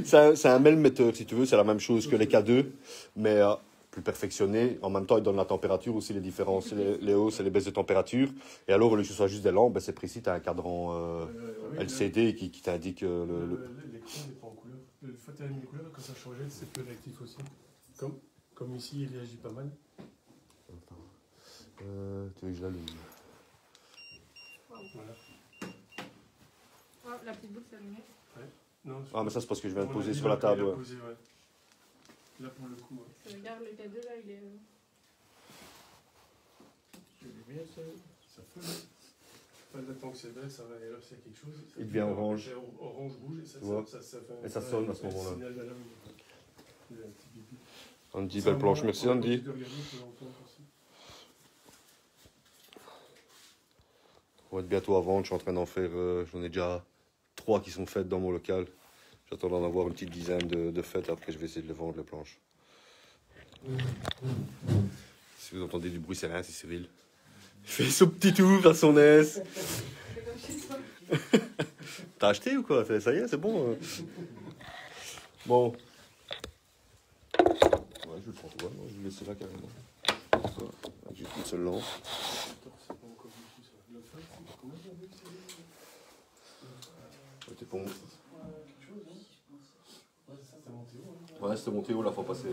[SPEAKER 1] C'est un mail metteur, si tu veux. C'est la même chose que les K2, mais plus perfectionné. En même temps, il donne la température aussi, les différences, les hausses et les baisses de température. Et alors, au lieu que ce soit juste des lampes, ben, c'est précis. Tu as un cadran LCD qui t'indique
[SPEAKER 2] L'écran n'est pas en couleur. Une fois que tu as mis les couleurs, quand ça changeait, c'est plus réactif aussi. Comme ici, il réagit pas mal.
[SPEAKER 1] tu veux que je l'allume?
[SPEAKER 2] Voilà.
[SPEAKER 6] Oh, la petite boule s'allumait.
[SPEAKER 2] Non,
[SPEAKER 1] Ah, mais ça, c'est parce que je viens de
[SPEAKER 2] à mon
[SPEAKER 1] poser
[SPEAKER 2] avis,
[SPEAKER 1] sur la table.
[SPEAKER 2] il a
[SPEAKER 1] Ouais.
[SPEAKER 2] posé, ouais. Là, pour le coup.
[SPEAKER 6] Regarde le K2 là, il est.
[SPEAKER 4] C'est lumière, ça.
[SPEAKER 2] Ça fait. Pas le temps que c'est vert, ça va. Et alors, s'il y a quelque chose.
[SPEAKER 1] Il devient orange.
[SPEAKER 2] Orange, rouge, et ça
[SPEAKER 1] Tu vois.
[SPEAKER 2] fait.
[SPEAKER 1] Et ça sonne à ce moment-là.
[SPEAKER 2] signal d'alarme. Il a un petit bibi.
[SPEAKER 1] Andy, belle planche. Merci Andy. On va être bientôt à vendre. Je suis en train d'en faire. J'en ai déjà 3 qui sont faites dans mon local. J'attends d'en avoir une petite dizaine de faites. Après, je vais essayer de les vendre, les planches. Si vous entendez du bruit, c'est rien, c'est Cyril. Il fait son petit tour à son aise. T'as acheté ou quoi? Ça y est, c'est bon. Bon. Ouais, je le prends. Ouais, non, je vais le laisser là carrément. Avec juste une seule lampe. T'es bon. Ouais, c'était monté haut la fois passée.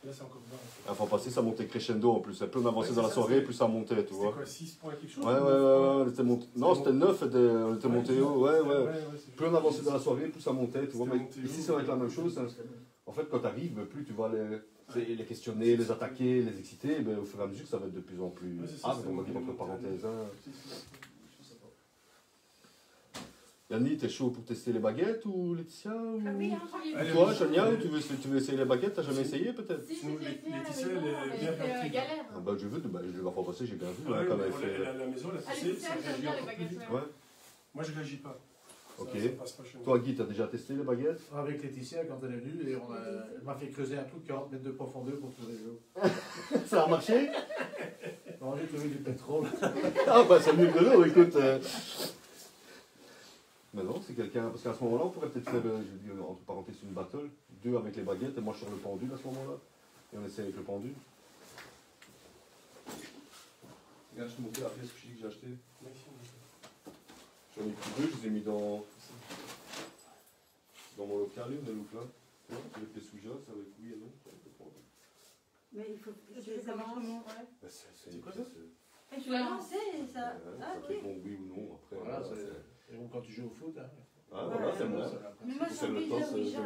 [SPEAKER 2] Là, c'est encore bas.
[SPEAKER 1] La fois passée, ça montait crescendo en plus. Plus on avançait dans la soirée, plus ça montait, tu vois.
[SPEAKER 2] C'était quoi, 6 points quelque chose?
[SPEAKER 1] Ouais, on était monté. Non, c'était 9, on était monté haut. Ouais. Plus on avançait dans la soirée, plus ça montait, tu vois. Mais ici, ça va être la même chose. En fait, quand tu arrives, plus tu vas les questionner, les attaquer, les exciter. Au fur et à mesure, ça va être de plus en plus hard, on va dire entre parenthèses. Yannick, t'es chaud pour tester les baguettes ou Laetitia ou...
[SPEAKER 6] Ah oui,
[SPEAKER 1] Et toi, Chania, tu veux essayer les baguettes? T'as jamais essayé peut-être?
[SPEAKER 6] Si,
[SPEAKER 2] Sinon,
[SPEAKER 6] j'ai fait à la
[SPEAKER 2] Laetitia,
[SPEAKER 6] maison,
[SPEAKER 2] elle est
[SPEAKER 6] mais
[SPEAKER 2] bien
[SPEAKER 6] j'ai fait
[SPEAKER 2] partie.
[SPEAKER 6] galère.
[SPEAKER 1] Ah bah, je la fois passée, j'ai bien vu
[SPEAKER 2] Ouais,
[SPEAKER 1] quand elle fait.
[SPEAKER 2] la maison, la
[SPEAKER 6] Ah,
[SPEAKER 2] tissée,
[SPEAKER 6] Laetitia,
[SPEAKER 2] ça
[SPEAKER 6] j'aime
[SPEAKER 2] réagit
[SPEAKER 6] bien les
[SPEAKER 2] encore plus
[SPEAKER 6] baguettes.
[SPEAKER 2] vite.
[SPEAKER 1] Ouais.
[SPEAKER 2] Moi, je réagis pas.
[SPEAKER 1] Ok.
[SPEAKER 2] Ça passe pas chez moi.
[SPEAKER 1] Toi, Guy, t'as déjà testé les baguettes?
[SPEAKER 4] Avec Laetitia, quand elle est venue, et elle m'a fait creuser un trou de 40 mètres de profondeur pour trouver l'eau.
[SPEAKER 1] Ça a marché?
[SPEAKER 4] Non, j'ai trouvé du pétrole.
[SPEAKER 1] Ah bah, c'est mieux que l'eau, écoute. Mais non, c'est quelqu'un. Parce qu'à ce moment-là, on pourrait peut-être faire, je veux dire, entre parenthèses, une battle. 2 avec les baguettes et moi sur le pendule à ce moment-là. Et on essaie avec le pendule. Regarde, je te montrer la pièce que j'ai acheté. J'en ai pris 2, je les ai mis dans mon local, on est là. Tu vois, les pièces Ouija, c'est avec oui et non.
[SPEAKER 3] Mais il faut.
[SPEAKER 6] Ça marche comment?
[SPEAKER 1] Bah, c'est
[SPEAKER 2] quoi
[SPEAKER 1] quoi
[SPEAKER 2] ça?
[SPEAKER 1] ça?
[SPEAKER 3] Et tu l'as lancé et ça.
[SPEAKER 1] Ça
[SPEAKER 3] Ah, ok.
[SPEAKER 1] répond oui ou non après.
[SPEAKER 4] Voilà,
[SPEAKER 1] voilà,
[SPEAKER 4] c'est bon quand tu joues au foot. Hein.
[SPEAKER 1] Ah voilà, c'est bon.
[SPEAKER 3] Mais moi,
[SPEAKER 1] C'est
[SPEAKER 3] j'ai
[SPEAKER 1] le
[SPEAKER 3] envie
[SPEAKER 1] temps,
[SPEAKER 3] de
[SPEAKER 1] c'est
[SPEAKER 3] Ouija.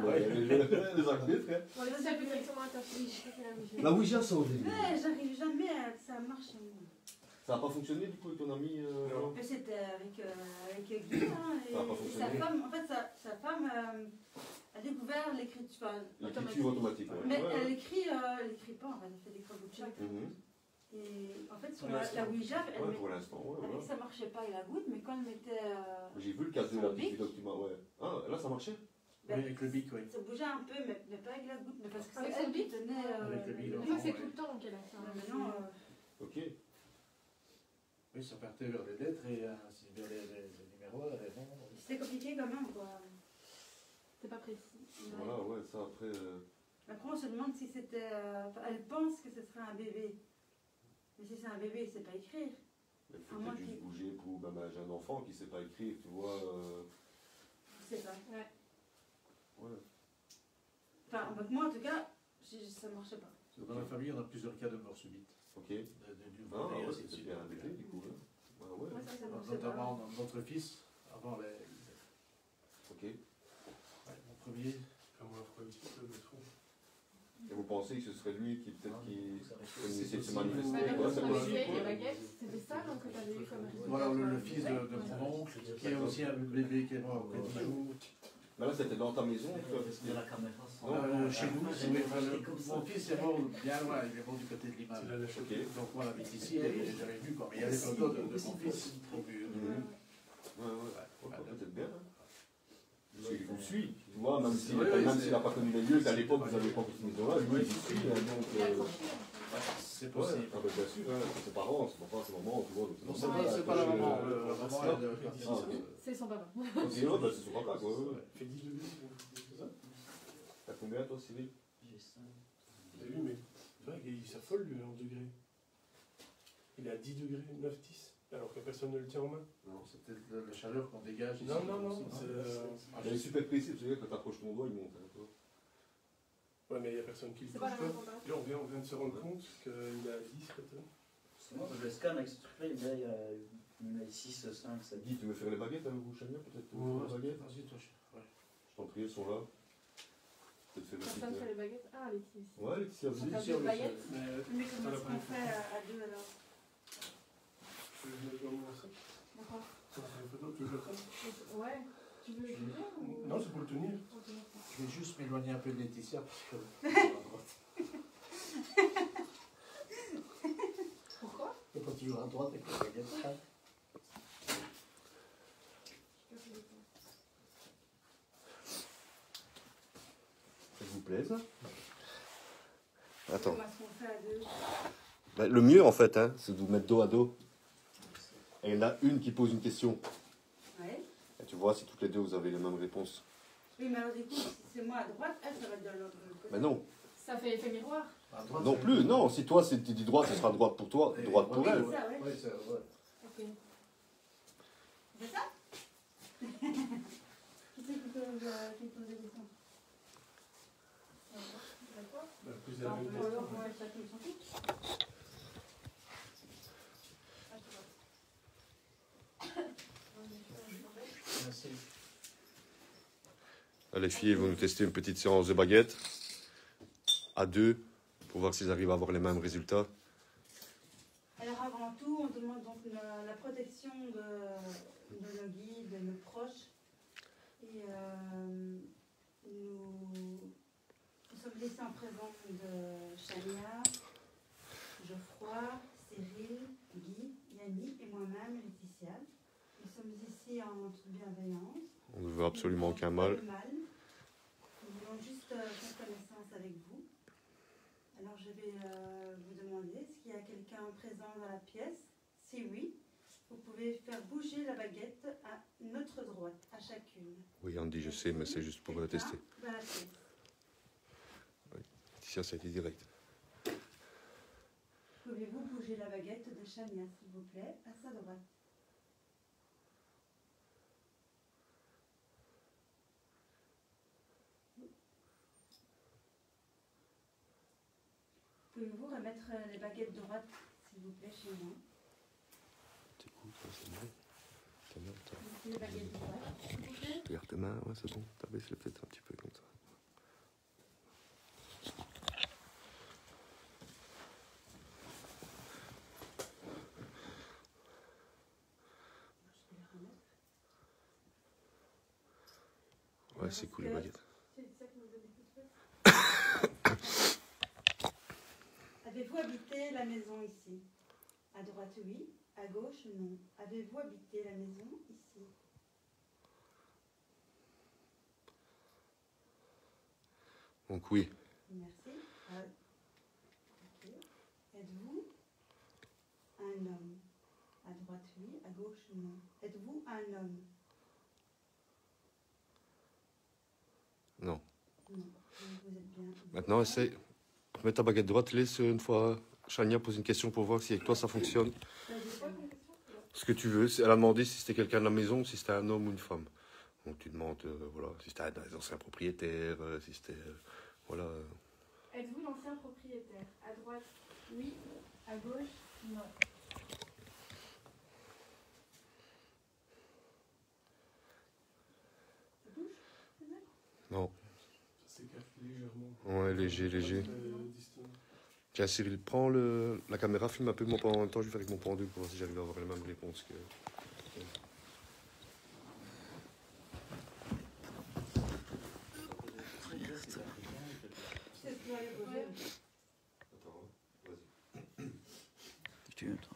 [SPEAKER 1] les arbitres, frère.
[SPEAKER 6] Bon, les ça peut directement à ta fille, je sais la Ouija.
[SPEAKER 1] La Ouija, ça aujourd'hui.
[SPEAKER 3] Mais j'arrive jamais à que ça marche.
[SPEAKER 1] Ça n'a pas fonctionné du coup avec ton ami
[SPEAKER 2] Non.
[SPEAKER 3] Mais c'était avec Guy, hein, et,
[SPEAKER 1] Ça a pas
[SPEAKER 3] et sa
[SPEAKER 1] fonctionné.
[SPEAKER 3] femme, en fait, sa femme a découvert l'écriture. Enfin,
[SPEAKER 1] l'écriture automatique. Ouais.
[SPEAKER 3] mais
[SPEAKER 1] Ouais,
[SPEAKER 3] elle
[SPEAKER 1] ouais.
[SPEAKER 3] écrit pas, en fait, elle fait des kaboutchas.
[SPEAKER 1] Mhm.
[SPEAKER 3] Et en fait, sur
[SPEAKER 2] Pour
[SPEAKER 3] la
[SPEAKER 2] l'instant.
[SPEAKER 3] Ouija, elle
[SPEAKER 1] Ouais, pour l'instant, ouais,
[SPEAKER 3] elle dit que
[SPEAKER 1] ouais.
[SPEAKER 3] ça marchait pas avec la goutte, mais quand elle mettait.
[SPEAKER 1] J'ai vu le cadeau, la petite vidéo que tu m'as. Ouais. Ah, là ça marchait?
[SPEAKER 4] Oui, avec le bic, oui.
[SPEAKER 3] Ça bougeait un peu, mais pas avec la goutte, mais parce que
[SPEAKER 6] Avec
[SPEAKER 3] c'est
[SPEAKER 6] son
[SPEAKER 3] elle qui
[SPEAKER 6] bic
[SPEAKER 3] tenait.
[SPEAKER 4] Avec le bic,
[SPEAKER 6] Mais ça, c'est tout le temps qu'elle a ça.
[SPEAKER 3] Mais maintenant,
[SPEAKER 1] Ok.
[SPEAKER 4] Oui, ça partait vers les lettres et vers les numéros, les noms.
[SPEAKER 3] c'était compliqué quand même, quoi.
[SPEAKER 6] C'est pas précis.
[SPEAKER 1] Voilà, ouais, ça après.
[SPEAKER 3] Après, on se demande si c'était. Enfin, elle pense que ce serait un bébé. Mais si c'est un bébé, il ne sait pas écrire.
[SPEAKER 1] Il faut
[SPEAKER 3] À moins
[SPEAKER 1] peut-être juste
[SPEAKER 3] qu'il-
[SPEAKER 1] bouger pour. Bah, j'ai un enfant qui ne sait pas écrire, tu vois.
[SPEAKER 3] Je sais pas.
[SPEAKER 1] Ouais.
[SPEAKER 3] Enfin, avec moi, en tout cas, ça ne marchait pas.
[SPEAKER 4] Dans la famille, on a plusieurs cas de mort subite.
[SPEAKER 1] Ok.
[SPEAKER 4] Du
[SPEAKER 1] Ah,
[SPEAKER 4] ventre et
[SPEAKER 1] ouais,
[SPEAKER 4] ainsi de
[SPEAKER 1] c'est
[SPEAKER 4] suite.
[SPEAKER 1] bien réglé du coup. Hein. Ouais, ouais.
[SPEAKER 3] Moi, ça ne marchait pas.
[SPEAKER 4] Notamment notre fils, avant
[SPEAKER 1] Ok.
[SPEAKER 4] mon premier.
[SPEAKER 2] Enfin, moi, après, ici, je le trouve.
[SPEAKER 1] Et vous pensez que ce serait lui qui peut-être qui essaie de se
[SPEAKER 6] Bah,
[SPEAKER 1] manifester?
[SPEAKER 6] la
[SPEAKER 1] Ouais, c'est
[SPEAKER 6] personne
[SPEAKER 1] possible.
[SPEAKER 6] avec les
[SPEAKER 1] Ouais.
[SPEAKER 6] baguettes, c'était ça donc que t'avais eu comme résultat.
[SPEAKER 4] Voilà le fils de mon oncle, qui a aussi un bébé qui est mort après 10 jours.
[SPEAKER 1] Mais là, c'était dans ta maison.
[SPEAKER 5] De la caméra sans.
[SPEAKER 4] Chez nous, mon fils est mort bien loin, il est mort du côté de
[SPEAKER 2] C'est
[SPEAKER 4] l'imam.
[SPEAKER 2] là, la chose.
[SPEAKER 1] Ok.
[SPEAKER 4] Donc moi, j'habite ici et j'avais vu quoi. Mais il y a des photos de mon fils.
[SPEAKER 1] Ouais, peut-être bien. Hein. Il vous suit, tu vois, même s'il
[SPEAKER 4] Oui,
[SPEAKER 1] n'a
[SPEAKER 4] c'est-
[SPEAKER 1] pas connu les lieux, qu'à l'époque vous n'avez pas connu ces maisons-là, lui il suit, hein, donc.
[SPEAKER 6] Il a accroché.
[SPEAKER 4] C'est
[SPEAKER 1] Ouais,
[SPEAKER 4] possible.
[SPEAKER 1] ah, ben, bien sûr, hein, c'est ses parents, c'est papa, c'est maman, tu vois. Donc,
[SPEAKER 4] Non,
[SPEAKER 1] normal,
[SPEAKER 4] c'est pas la
[SPEAKER 1] accroché,
[SPEAKER 4] maman.
[SPEAKER 1] euh,
[SPEAKER 4] La maman, elle est partie.
[SPEAKER 1] Ah, ok.
[SPEAKER 6] C'est son papa.
[SPEAKER 1] Ok, ouais, bah, c'est son papa, quoi. Ouais.
[SPEAKER 2] Il fait 10 degrés, c'est ça?
[SPEAKER 1] T'as combien, toi, Cyril?
[SPEAKER 5] J'ai 5.
[SPEAKER 2] T'as vu, mais c'est vrai qu'il s'affole lui en degrés. Il est à 10 degrés, 9, 10, alors que personne ne le tient en main.
[SPEAKER 4] Non, c'est peut-être la chaleur qu'on dégage ici.
[SPEAKER 2] Non, non, non,
[SPEAKER 4] aussi.
[SPEAKER 2] c'est.
[SPEAKER 1] Il est super précis, tu sais, quand t'approches ton doigt, il monte. Hein, toi.
[SPEAKER 2] Ouais, mais il n'y a personne qui le
[SPEAKER 6] C'est
[SPEAKER 2] touche.
[SPEAKER 6] pas la
[SPEAKER 2] Quoi.
[SPEAKER 6] même comparaison.
[SPEAKER 2] Là, on vient de se rendre compte qu'il a 10 peut-être.
[SPEAKER 5] Moi, je le scanne avec ce truc-là, il y a 6, 5, 7.
[SPEAKER 1] Guy, tu veux faire les baguettes avec vous, Chania, peut-être? Tu veux
[SPEAKER 2] Ouais.
[SPEAKER 1] faire les baguettes?
[SPEAKER 4] Vas-y, toi. Ouais.
[SPEAKER 1] Je t'en prie, elles sont là. Peut-être faire le
[SPEAKER 6] Personne fait
[SPEAKER 1] site.
[SPEAKER 6] les baguettes. Ah, les petits.
[SPEAKER 1] Ouais, Laetitia,
[SPEAKER 6] On
[SPEAKER 1] vas-y.
[SPEAKER 6] fait des baguettes.
[SPEAKER 2] Mais
[SPEAKER 3] Mais comment est-ce qu'on fait à deux alors?
[SPEAKER 2] je vais vous montrer.
[SPEAKER 6] D'accord.
[SPEAKER 2] Ça, c'est une photo, tu veux que je le prenne?
[SPEAKER 6] Ouais. Tu veux écrire ou...
[SPEAKER 2] Non, c'est pour le tenir.
[SPEAKER 6] Ok, d'accord.
[SPEAKER 4] Je vais juste m'éloigner un peu de Laetitia parce que. À droite.
[SPEAKER 6] Pourquoi?
[SPEAKER 4] Je peux pas toujours à droite avec la baguette. Hein.
[SPEAKER 1] Ça vous plaît, ça? Attends.
[SPEAKER 3] Comment est-ce qu'on fait à deux?
[SPEAKER 1] Bah, le mieux, en fait, hein, c'est de vous mettre dos à dos. Et il y en a une qui pose une question.
[SPEAKER 3] Ouais.
[SPEAKER 1] Et tu vois si toutes les deux, vous avez les mêmes réponses.
[SPEAKER 3] Oui, mais alors du coup, si c'est moi à droite, elle, ça va être de l'autre côté.
[SPEAKER 1] Mais non.
[SPEAKER 6] Ça fait effet miroir.
[SPEAKER 4] À droite,
[SPEAKER 1] Non
[SPEAKER 4] c'est-
[SPEAKER 1] plus, non. Si toi, tu dis droite, ce sera droite pour toi,
[SPEAKER 4] Et-
[SPEAKER 1] droite pour
[SPEAKER 4] ouais,
[SPEAKER 1] elle.
[SPEAKER 4] ouais,
[SPEAKER 3] Ça, ouais.
[SPEAKER 4] ouais, c'est ouais.
[SPEAKER 6] Ok.
[SPEAKER 3] C'est ça? Qui c'est qui pose des questions?
[SPEAKER 6] D'accord.
[SPEAKER 2] Bah, plus
[SPEAKER 3] Bah,
[SPEAKER 2] la
[SPEAKER 3] on
[SPEAKER 2] même
[SPEAKER 3] peut alors,
[SPEAKER 2] question.
[SPEAKER 3] ouais, chacun son tour.
[SPEAKER 4] Merci.
[SPEAKER 1] Là, les filles vont nous tester une petite séance de baguette à deux pour voir s'ils arrivent à avoir les mêmes résultats.
[SPEAKER 3] Alors avant tout, on demande donc la protection de nos guides, de nos proches. Et nous sommes laissés en présence de Chania, Geoffroy, Cyril, Guy, Yannick et moi-même, Laetitia. Nous sommes ici en toute bienveillance.
[SPEAKER 1] On ne veut absolument
[SPEAKER 3] Nous
[SPEAKER 1] aucun
[SPEAKER 3] voulons
[SPEAKER 1] mal.
[SPEAKER 3] pas le mal. Nous voulons juste faire connaissance avec vous. Alors je vais vous demander, est-ce qu'il y a quelqu'un présent dans la pièce? Si oui, vous pouvez faire bouger la baguette à notre droite, à chacune.
[SPEAKER 1] Oui, Andy, je sais, mais c'est juste pour tester.
[SPEAKER 3] Dans la pièce.
[SPEAKER 1] Ici, ça a été direct.
[SPEAKER 3] Pouvez-vous bouger la baguette de Chania, s'il vous plaît, à sa droite? Pouvez-vous remettre les baguettes droites, s'il vous plaît, chez moi?
[SPEAKER 1] T'écoutes, c'est bon. Ta main,
[SPEAKER 3] Les baguettes droites, s'il vous plaît.
[SPEAKER 1] regarde tes mains, ouais, c'est bon. T'as baissé peut-être un petit peu comme ça.
[SPEAKER 3] Je vais les remettre.
[SPEAKER 1] Ouais, c'est cool les baguettes.
[SPEAKER 6] C'est ça que vous avez tout fait.
[SPEAKER 3] Avez-vous habité la maison ici? À droite, oui. À gauche, non. Avez-vous habité la maison ici?
[SPEAKER 1] Donc oui,
[SPEAKER 3] Merci. Ok. Êtes-vous un homme? À droite, oui. À gauche, non. Êtes-vous un homme?
[SPEAKER 1] non.
[SPEAKER 3] Non. Donc, vous êtes bien.
[SPEAKER 1] Maintenant, essaye. Mets ta baguette droite, laisse une fois Chania pose une question pour voir si avec toi ça fonctionne.
[SPEAKER 6] C'est quoi comme question?
[SPEAKER 1] Ce que tu veux. Elle a demandé si c'était quelqu'un de la maison, si c'était un homme ou une femme. Donc tu demandes, voilà, si c'était un ancien propriétaire, si c'était, voilà.
[SPEAKER 6] Êtes-vous l'ancien propriétaire? À droite, oui. À gauche, non.
[SPEAKER 3] Ça bouge?
[SPEAKER 1] Non.
[SPEAKER 2] Ça s'écarte légèrement.
[SPEAKER 1] Ouais, léger, léger.
[SPEAKER 2] Distant.
[SPEAKER 1] Tiens, Cyril, prends la caméra, filme un peu mon pendule en même temps, je vais faire avec mon pendule pour voir si j'arrive à avoir les mêmes réponses que.
[SPEAKER 3] C'est ce que j'allais poser.
[SPEAKER 1] Attends, vas-y.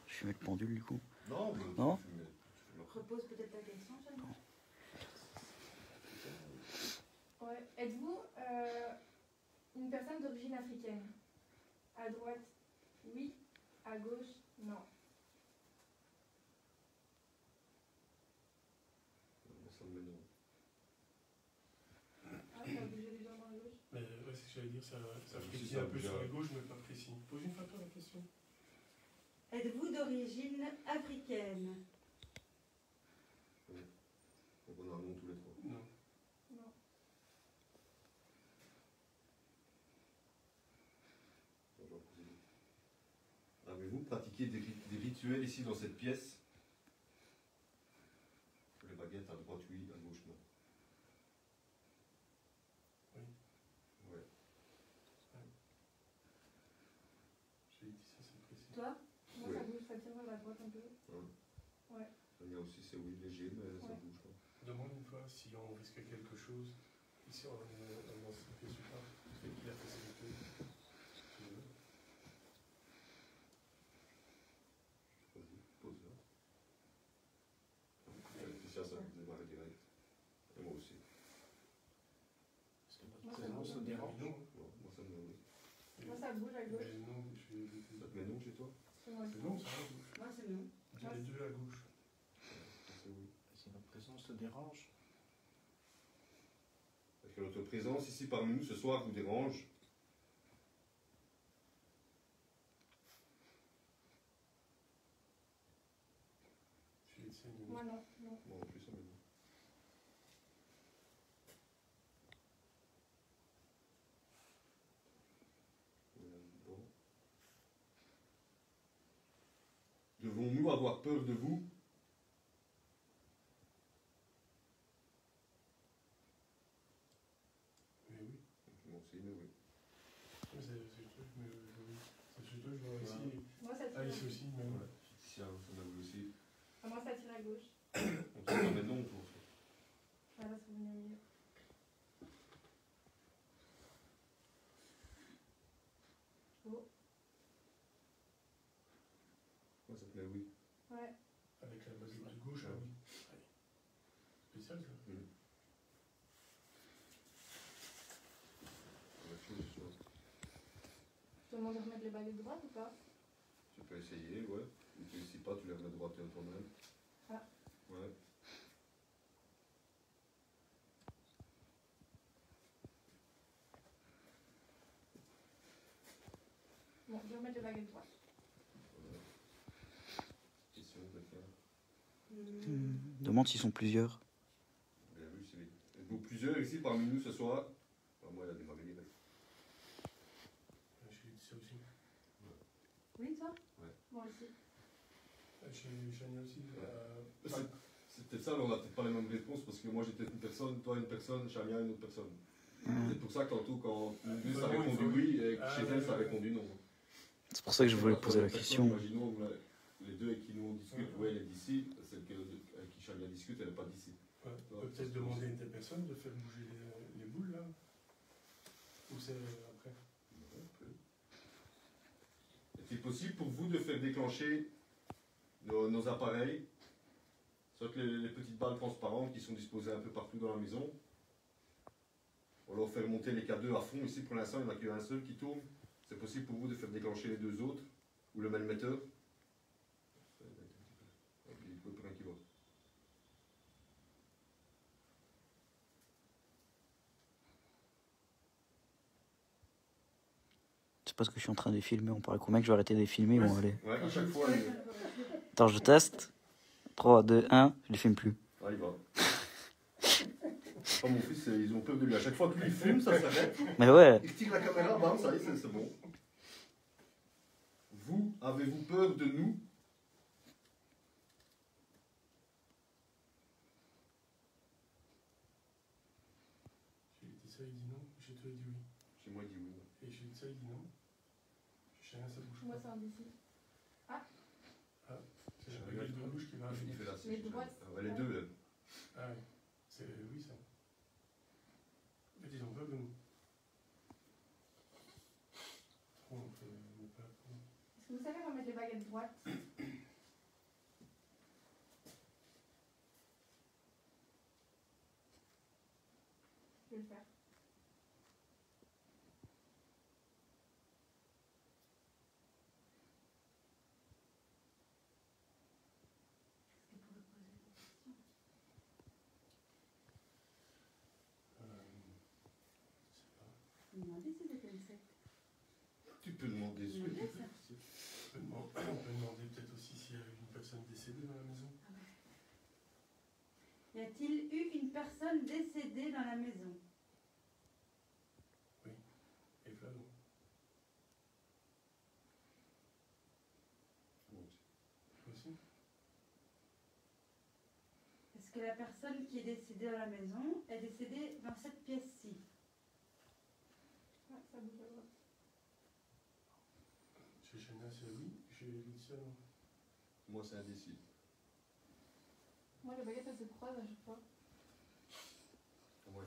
[SPEAKER 5] Je suis avec le pendule du coup.
[SPEAKER 1] Non,
[SPEAKER 5] Non.
[SPEAKER 3] Repose peut-être la question, Chania.
[SPEAKER 6] Ouais. Êtes-vous une personne d'origine africaine? À droite, oui. À gauche, non. Ah, ça a bougé déjà dans la gauche.
[SPEAKER 2] Mais ouais, c'est ce que j'allais dire, ça
[SPEAKER 1] Si
[SPEAKER 2] frétille
[SPEAKER 1] ça
[SPEAKER 2] un peu
[SPEAKER 1] bouge,
[SPEAKER 2] sur la gauche, mais pas précis. Pose une fois toi la question.
[SPEAKER 3] Êtes-vous d'origine africaine?
[SPEAKER 1] Donc on a un nom tous les trois.
[SPEAKER 2] Non.
[SPEAKER 6] Non.
[SPEAKER 1] Avez-vous pratiqué des rituels ici dans cette pièce? Les baguettes à droite, oui, à gauche, non.
[SPEAKER 2] Oui.
[SPEAKER 1] Ouais.
[SPEAKER 2] J'ai dit ça, c'est précis.
[SPEAKER 3] Toi?
[SPEAKER 6] Moi,
[SPEAKER 1] Oui.
[SPEAKER 6] ça bouge, ça tire vers la droite un peu.
[SPEAKER 1] Il y a aussi, c'est oui, léger, mais ça
[SPEAKER 6] Ouais.
[SPEAKER 1] bouge pas.
[SPEAKER 2] Demande une fois si on risque quelque chose. Ici, on est dans cette pièce ou pas. Le fait qu'il a fait ses études. Si tu veux.
[SPEAKER 1] Vas-y, pose-la. Laetitia, ça démarre direct. Et moi aussi.
[SPEAKER 4] Est-ce que
[SPEAKER 6] Moi,
[SPEAKER 4] votre
[SPEAKER 6] ça
[SPEAKER 4] présence
[SPEAKER 6] me
[SPEAKER 4] te dérange?
[SPEAKER 2] Non.
[SPEAKER 1] Bon, moi, ça me met oui.
[SPEAKER 6] Moi, ça bouge à gauche.
[SPEAKER 2] Mais non, je vais éviter.
[SPEAKER 1] Ça te met non chez toi?
[SPEAKER 6] C'est moi aussi.
[SPEAKER 2] Non, ça va à gauche.
[SPEAKER 3] Moi, c'est non.
[SPEAKER 2] Il y a les deux à gauche.
[SPEAKER 1] C'est oui.
[SPEAKER 4] Si notre présence te dérange?
[SPEAKER 1] Est-ce que notre présence ici parmi nous ce soir vous dérange?
[SPEAKER 2] Je vais essayer de...
[SPEAKER 6] Moi, non. Non.
[SPEAKER 1] Moi non plus, ça me met non. Bon. Devons-nous avoir peur de vous?
[SPEAKER 2] Mais oui.
[SPEAKER 1] Moi aussi, mais oui.
[SPEAKER 2] Mais c'est le truc, mais oui. C'est le truc, je vois ici.
[SPEAKER 6] Moi, ça tire
[SPEAKER 2] Ah,
[SPEAKER 6] à
[SPEAKER 2] ici
[SPEAKER 6] gauche.
[SPEAKER 2] aussi, mais oui.
[SPEAKER 1] Ouais. Laetitia, ça m'a vu aussi.
[SPEAKER 6] Ah, moi, ça tire à gauche.
[SPEAKER 1] On se met non pour ça.
[SPEAKER 6] Ah, là, ça va venir mieux. Oh.
[SPEAKER 1] Moi, ça te met oui.
[SPEAKER 6] Ouais.
[SPEAKER 2] Avec la base de gauche, ah oui. Ouais. Spécial, ça.
[SPEAKER 1] La chose, tu vois.
[SPEAKER 6] Je te demande de remettre les baguettes droites ou pas?
[SPEAKER 1] Tu peux essayer, ouais. Et tu si pas, tu lèves la droite toi-même.
[SPEAKER 6] Ah.
[SPEAKER 1] Ouais.
[SPEAKER 6] Bon, je vais remettre les baguettes droites.
[SPEAKER 1] Voilà. Question, quelqu'un.
[SPEAKER 7] Demande s'ils sont plusieurs.
[SPEAKER 1] Bien vu, c'est vite. Êtes-vous plusieurs ici parmi nous ce soir? Enfin, moi, il a démarré direct.
[SPEAKER 2] Chez Laetitia aussi.
[SPEAKER 6] Oui, toi?
[SPEAKER 1] Ouais.
[SPEAKER 6] Moi aussi.
[SPEAKER 2] Chez Chania aussi.
[SPEAKER 1] C'est peut-être ça, mais on n'a peut-être pas les mêmes réponses parce que moi j'étais une personne, toi une personne, Chania une autre personne. C'est pour ça que tantôt, quand nous deux ça a répondu oui, et chez elle ça a répondu non.
[SPEAKER 7] C'est pour ça que je voulais poser la question.
[SPEAKER 1] Imaginons les deux avec qui nous on discute, ouais, elle est d'ici, celle avec qui Chania discute, elle n'est pas d'ici.
[SPEAKER 2] Ouais. On peut peut-être demander à une des personnes de faire bouger les boules là. Ou c'est après.
[SPEAKER 1] Est-il possible pour vous de faire déclencher nos appareils, soit les petites balles transparentes qui sont disposées un peu partout dans la maison? On leur fait monter les K2 à fond. Ici, pour l'instant, il n'y en a qu'un seul qui tourne. C'est possible pour vous de faire déclencher les deux autres, ou le malmetteur. Et puis, il faut plus rien qui va.
[SPEAKER 7] C'est parce que je suis en train de les filmer. On parle combien que je vais arrêter de les filmer? Bon, allez.
[SPEAKER 1] Ouais, à chaque fois,
[SPEAKER 7] Attends, je teste. 3, 2, 1. Je les filme plus.
[SPEAKER 1] ah, il va. Oh, mon fils, ils ont peur de lui. À chaque fois que lui filme, ça s'arrête.
[SPEAKER 7] Mais ouais.
[SPEAKER 1] Il tire la caméra, bam, ça y est, c'est bon. Vous, avez-vous peur de nous?
[SPEAKER 2] Chez Laetitia, il dit non. Chez toi, il dit oui.
[SPEAKER 1] Chez moi, il dit oui.
[SPEAKER 2] Et chez Laetitia, il dit non. Chez Chania, ça bouge
[SPEAKER 6] Moi,
[SPEAKER 2] pas.
[SPEAKER 6] c'est indécis.
[SPEAKER 2] C'est la baguette de gauche qui va
[SPEAKER 1] Il
[SPEAKER 2] arriver.
[SPEAKER 1] fait la
[SPEAKER 6] Les droites.
[SPEAKER 1] Ah ouais, les deux, là.
[SPEAKER 2] Ah oui. C'est oui, ça. En fait, ils ont peur de nous. Trop, on fait ne pas.
[SPEAKER 6] Est-ce que vous savez remettre les baguettes droites? Je vais le faire.
[SPEAKER 3] Est-ce que vous pouvez poser des questions?
[SPEAKER 2] Je sais pas.
[SPEAKER 3] Vous me demandez si c'était une secte.
[SPEAKER 1] Tu peux demander ce que tu veux.
[SPEAKER 2] On peut demander peut-être aussi s'il y a une personne décédée dans la maison.
[SPEAKER 3] Y a-t-il eu une personne décédée dans la maison?
[SPEAKER 2] Et Flavon. Toi aussi.
[SPEAKER 3] Est-ce que la personne qui est décédée dans la maison est décédée dans cette pièce-ci?
[SPEAKER 6] Ouais, ça bouge à droite.
[SPEAKER 2] Chez Chania, c'est oui. Chez Laetitia, non.
[SPEAKER 1] Moi, c'est indécis.
[SPEAKER 6] Moi, les baguettes, elles se croisent à chaque fois.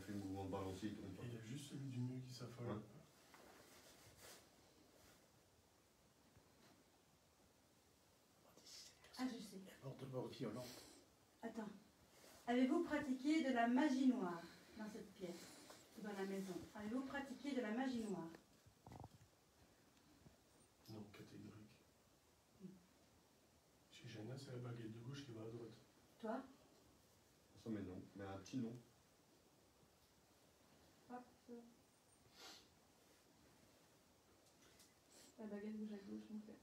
[SPEAKER 1] fait le mouvement de balancier, il tourne pas.
[SPEAKER 2] Il y a juste celui du milieu qui s'affole.
[SPEAKER 1] Ouais.
[SPEAKER 3] Ah, je sais.
[SPEAKER 4] Bord violente.
[SPEAKER 3] Attends. Avez-vous pratiqué de la magie noire dans cette pièce ou dans la maison? Avez-vous pratiqué de la magie noire?
[SPEAKER 2] Non, catégorique. Chez Jana, c'est la baguette de gauche qui va à droite.
[SPEAKER 3] Toi?
[SPEAKER 1] Ça, mais non. Mais un petit non.
[SPEAKER 6] Ah, ça. La baguette bouge à gauche, mon frère.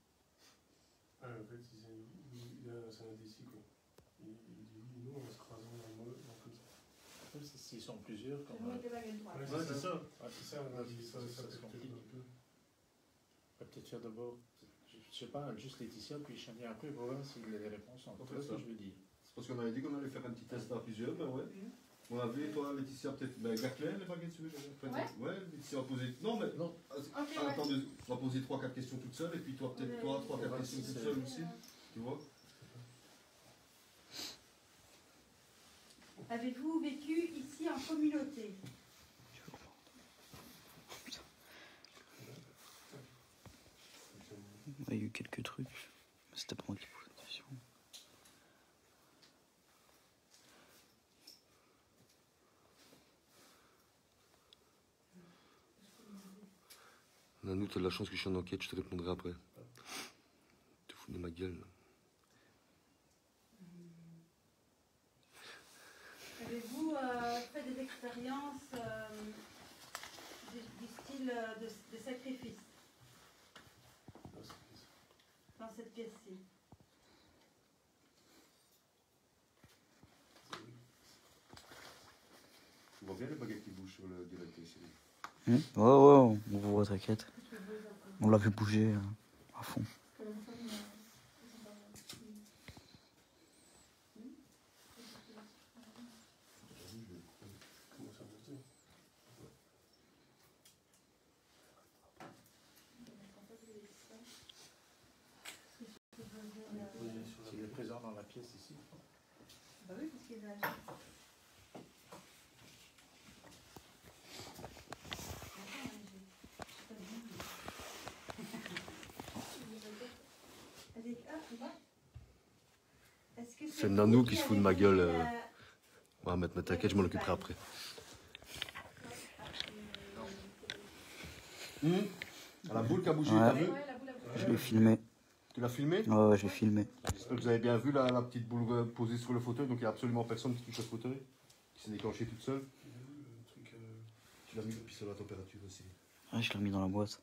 [SPEAKER 2] Ah, en fait, c'est un indécis, quoi. Il dit oui, non, en se croisant dans le mot, comme ça.
[SPEAKER 4] Après, s'ils sont plusieurs,
[SPEAKER 6] Je
[SPEAKER 4] comme
[SPEAKER 6] vais mettre la baguette droite.
[SPEAKER 2] Ouais,
[SPEAKER 1] Ouais, c'est ça.
[SPEAKER 2] Ah, c'est ça, on a dit ça,
[SPEAKER 4] Ça
[SPEAKER 2] ça
[SPEAKER 4] se
[SPEAKER 2] fait
[SPEAKER 4] complique.
[SPEAKER 2] un peu.
[SPEAKER 4] on va peut-être faire d'abord, je sais pas, juste Laetitia, puis Chania après, pour voir si les réponses sont
[SPEAKER 1] On
[SPEAKER 4] claires,
[SPEAKER 1] fait
[SPEAKER 4] ce que
[SPEAKER 1] ça.
[SPEAKER 4] je veux dire.
[SPEAKER 1] C'est parce qu'on avait dit qu'on allait faire un petit test à plusieurs, ben ouais. On avait, toi, Laetitia, peut-être. Ben, Gaclin, les baguettes, tu veux? Ouais, Laetitia va poser. Non, mais.
[SPEAKER 4] Non.
[SPEAKER 6] Ok,
[SPEAKER 1] Attends, on va poser 3-4 questions toutes seules, et puis toi, peut-être, toi, 3-4 questions toutes seules aussi. Tu vois?
[SPEAKER 3] Avez-vous vécu ici en communauté?
[SPEAKER 7] Il y a eu quelques trucs, mais c'était pas moi qui posais la question.
[SPEAKER 1] Nanou, t'as de la chance que je suis en enquête, je te répondrai après. Tu fous de ma gueule. Là.
[SPEAKER 3] Avez-vous fait des expériences du style de sacrifice dans cette pièce-ci?
[SPEAKER 1] Tu vois bien les baguettes qui bougent sur le direct ici.
[SPEAKER 7] Ouais, on voit, t'inquiète. On l'a vu bouger à fond.
[SPEAKER 6] Comment ça, mais,
[SPEAKER 2] Comment ça monter?
[SPEAKER 4] S'il est présent dans la pièce ici.
[SPEAKER 3] Bah oui, parce qu'il a...
[SPEAKER 1] C'est Nanou qui se fout de ma gueule. Ouais, mais t'inquiète, je m'en occuperai après. La boule qui a bougé,
[SPEAKER 7] Ouais.
[SPEAKER 1] t'as vu?
[SPEAKER 6] ouais, la boule a bougé.
[SPEAKER 7] Je l'ai filmé.
[SPEAKER 1] Tu l'as filmé?
[SPEAKER 7] Ouais, je l'ai filmé.
[SPEAKER 1] J'espère que vous avez bien vu la petite boule posée sur le fauteuil, donc il n'y a absolument personne qui touche au fauteuil, qui s'est déclenché toute seule.
[SPEAKER 2] Le truc.
[SPEAKER 1] Tu l'as mis puis sur la température aussi.
[SPEAKER 7] Ouais, je l'ai mis dans la boîte.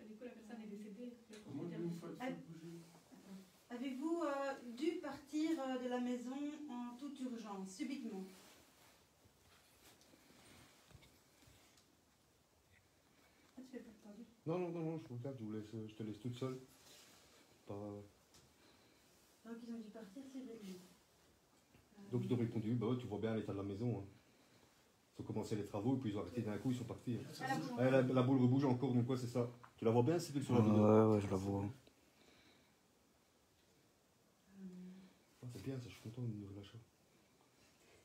[SPEAKER 6] Du coup, la personne est décédée. Le
[SPEAKER 2] Comment
[SPEAKER 6] propriétaire
[SPEAKER 2] une fois de
[SPEAKER 3] Ah.
[SPEAKER 2] bouger?
[SPEAKER 3] Avez-vous dû partir de la maison en toute urgence, subitement? Ah, tu fais pas entendu.
[SPEAKER 1] Non, je regarde, je te laisse toute seule. Pas...
[SPEAKER 3] Donc ils ont dû partir subitement.
[SPEAKER 1] Donc ils ont répondu, bah ouais, tu vois bien l'état de la maison. Hein. Ils ont commencé les travaux, et puis ils ont arrêté d'un coup, ils sont partis. Hein.
[SPEAKER 3] Ah, la boule.
[SPEAKER 1] Ouais, la boule rebouge encore, donc ouais, c'est ça. Tu la vois bien, c'est sur la vidéo?
[SPEAKER 7] Ouais, je la vois.
[SPEAKER 1] Ah, c'est bien, ça, je suis content de nous lâcher.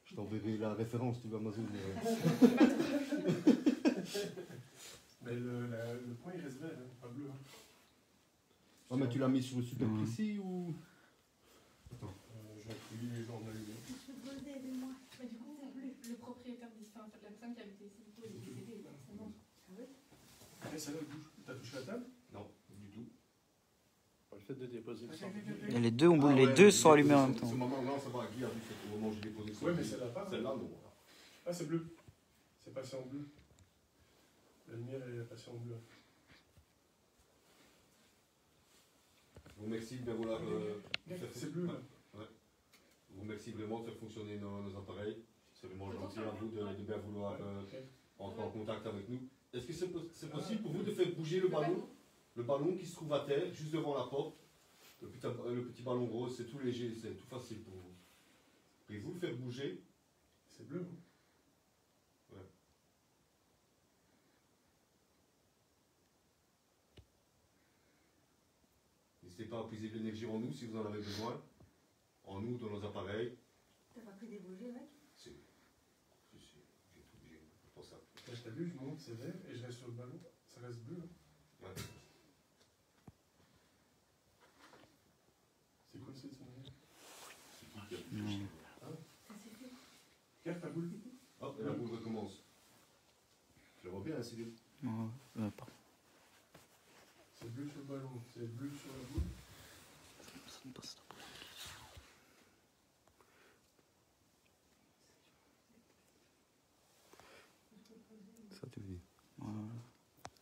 [SPEAKER 1] Je t'enverrai la référence, tu vas Amazon.
[SPEAKER 2] Mais le point il reste vert, hein, pas bleu. Hein.
[SPEAKER 1] Ah, mais tu l'as mis sur le super précis ou? Attends.
[SPEAKER 2] J'ai appuyé les gens en allumé.
[SPEAKER 3] Je peux poser, aidez-moi.
[SPEAKER 6] Mais du coup, le propriétaire dit, enfin, la personne qui habitait ici, du coup, elle est décédée, forcément.
[SPEAKER 2] Et celle-là elle bouge. T'as touché la table?
[SPEAKER 1] Non, du tout.
[SPEAKER 4] Pas le fait de déposer le sang.
[SPEAKER 7] Et les deux, les deux sont allumés en même temps.
[SPEAKER 1] Ce moment-là, ça va, Guy a vu c'est au moment où j'ai déposé ça.
[SPEAKER 2] Ouais, mais celle-là pas.
[SPEAKER 1] Celle-là, non.
[SPEAKER 2] Ah, c'est bleu. C'est passé en bleu. La lumière est passée en bleu.
[SPEAKER 1] Je vous remercie de bien vouloir.
[SPEAKER 2] C'est bleu, là.
[SPEAKER 1] Ouais. Je vous remercie vraiment de faire fonctionner nos appareils. C'est vraiment gentil à vous de bien vouloir
[SPEAKER 2] Ok.
[SPEAKER 1] entrer en contact avec nous. Est-ce que c'est possible pour vous de faire bouger le ballon? Le ballon qui se trouve à terre, juste devant la porte. Le petit ballon rose, c'est tout léger, c'est tout facile pour vous. Pouvez-vous le faire bouger?
[SPEAKER 2] C'est bleu, hein.
[SPEAKER 1] N'hésitez pas à puiser de l'énergie en nous si vous en avez besoin. En nous, dans nos appareils.
[SPEAKER 3] T'as pas pris des bougies, mec?
[SPEAKER 1] Si, j'ai tout, j'ai pour ça.
[SPEAKER 2] Là, t'as vu, je monte, c'est vert, et je reste sur le ballon. Ça reste bleu. Hein.
[SPEAKER 1] Ouais.
[SPEAKER 2] C'est quoi cette sonnerie?
[SPEAKER 3] Ça suffit.
[SPEAKER 2] Regarde ta boule.
[SPEAKER 1] Hop, et la boule recommence. Je la vois bien, Cyril.
[SPEAKER 7] Non, pas.
[SPEAKER 2] C'est bleu sur le ballon, c'est bleu sur la boule.
[SPEAKER 7] Ça me passe.
[SPEAKER 1] Ça, tu dis.
[SPEAKER 7] Ouais.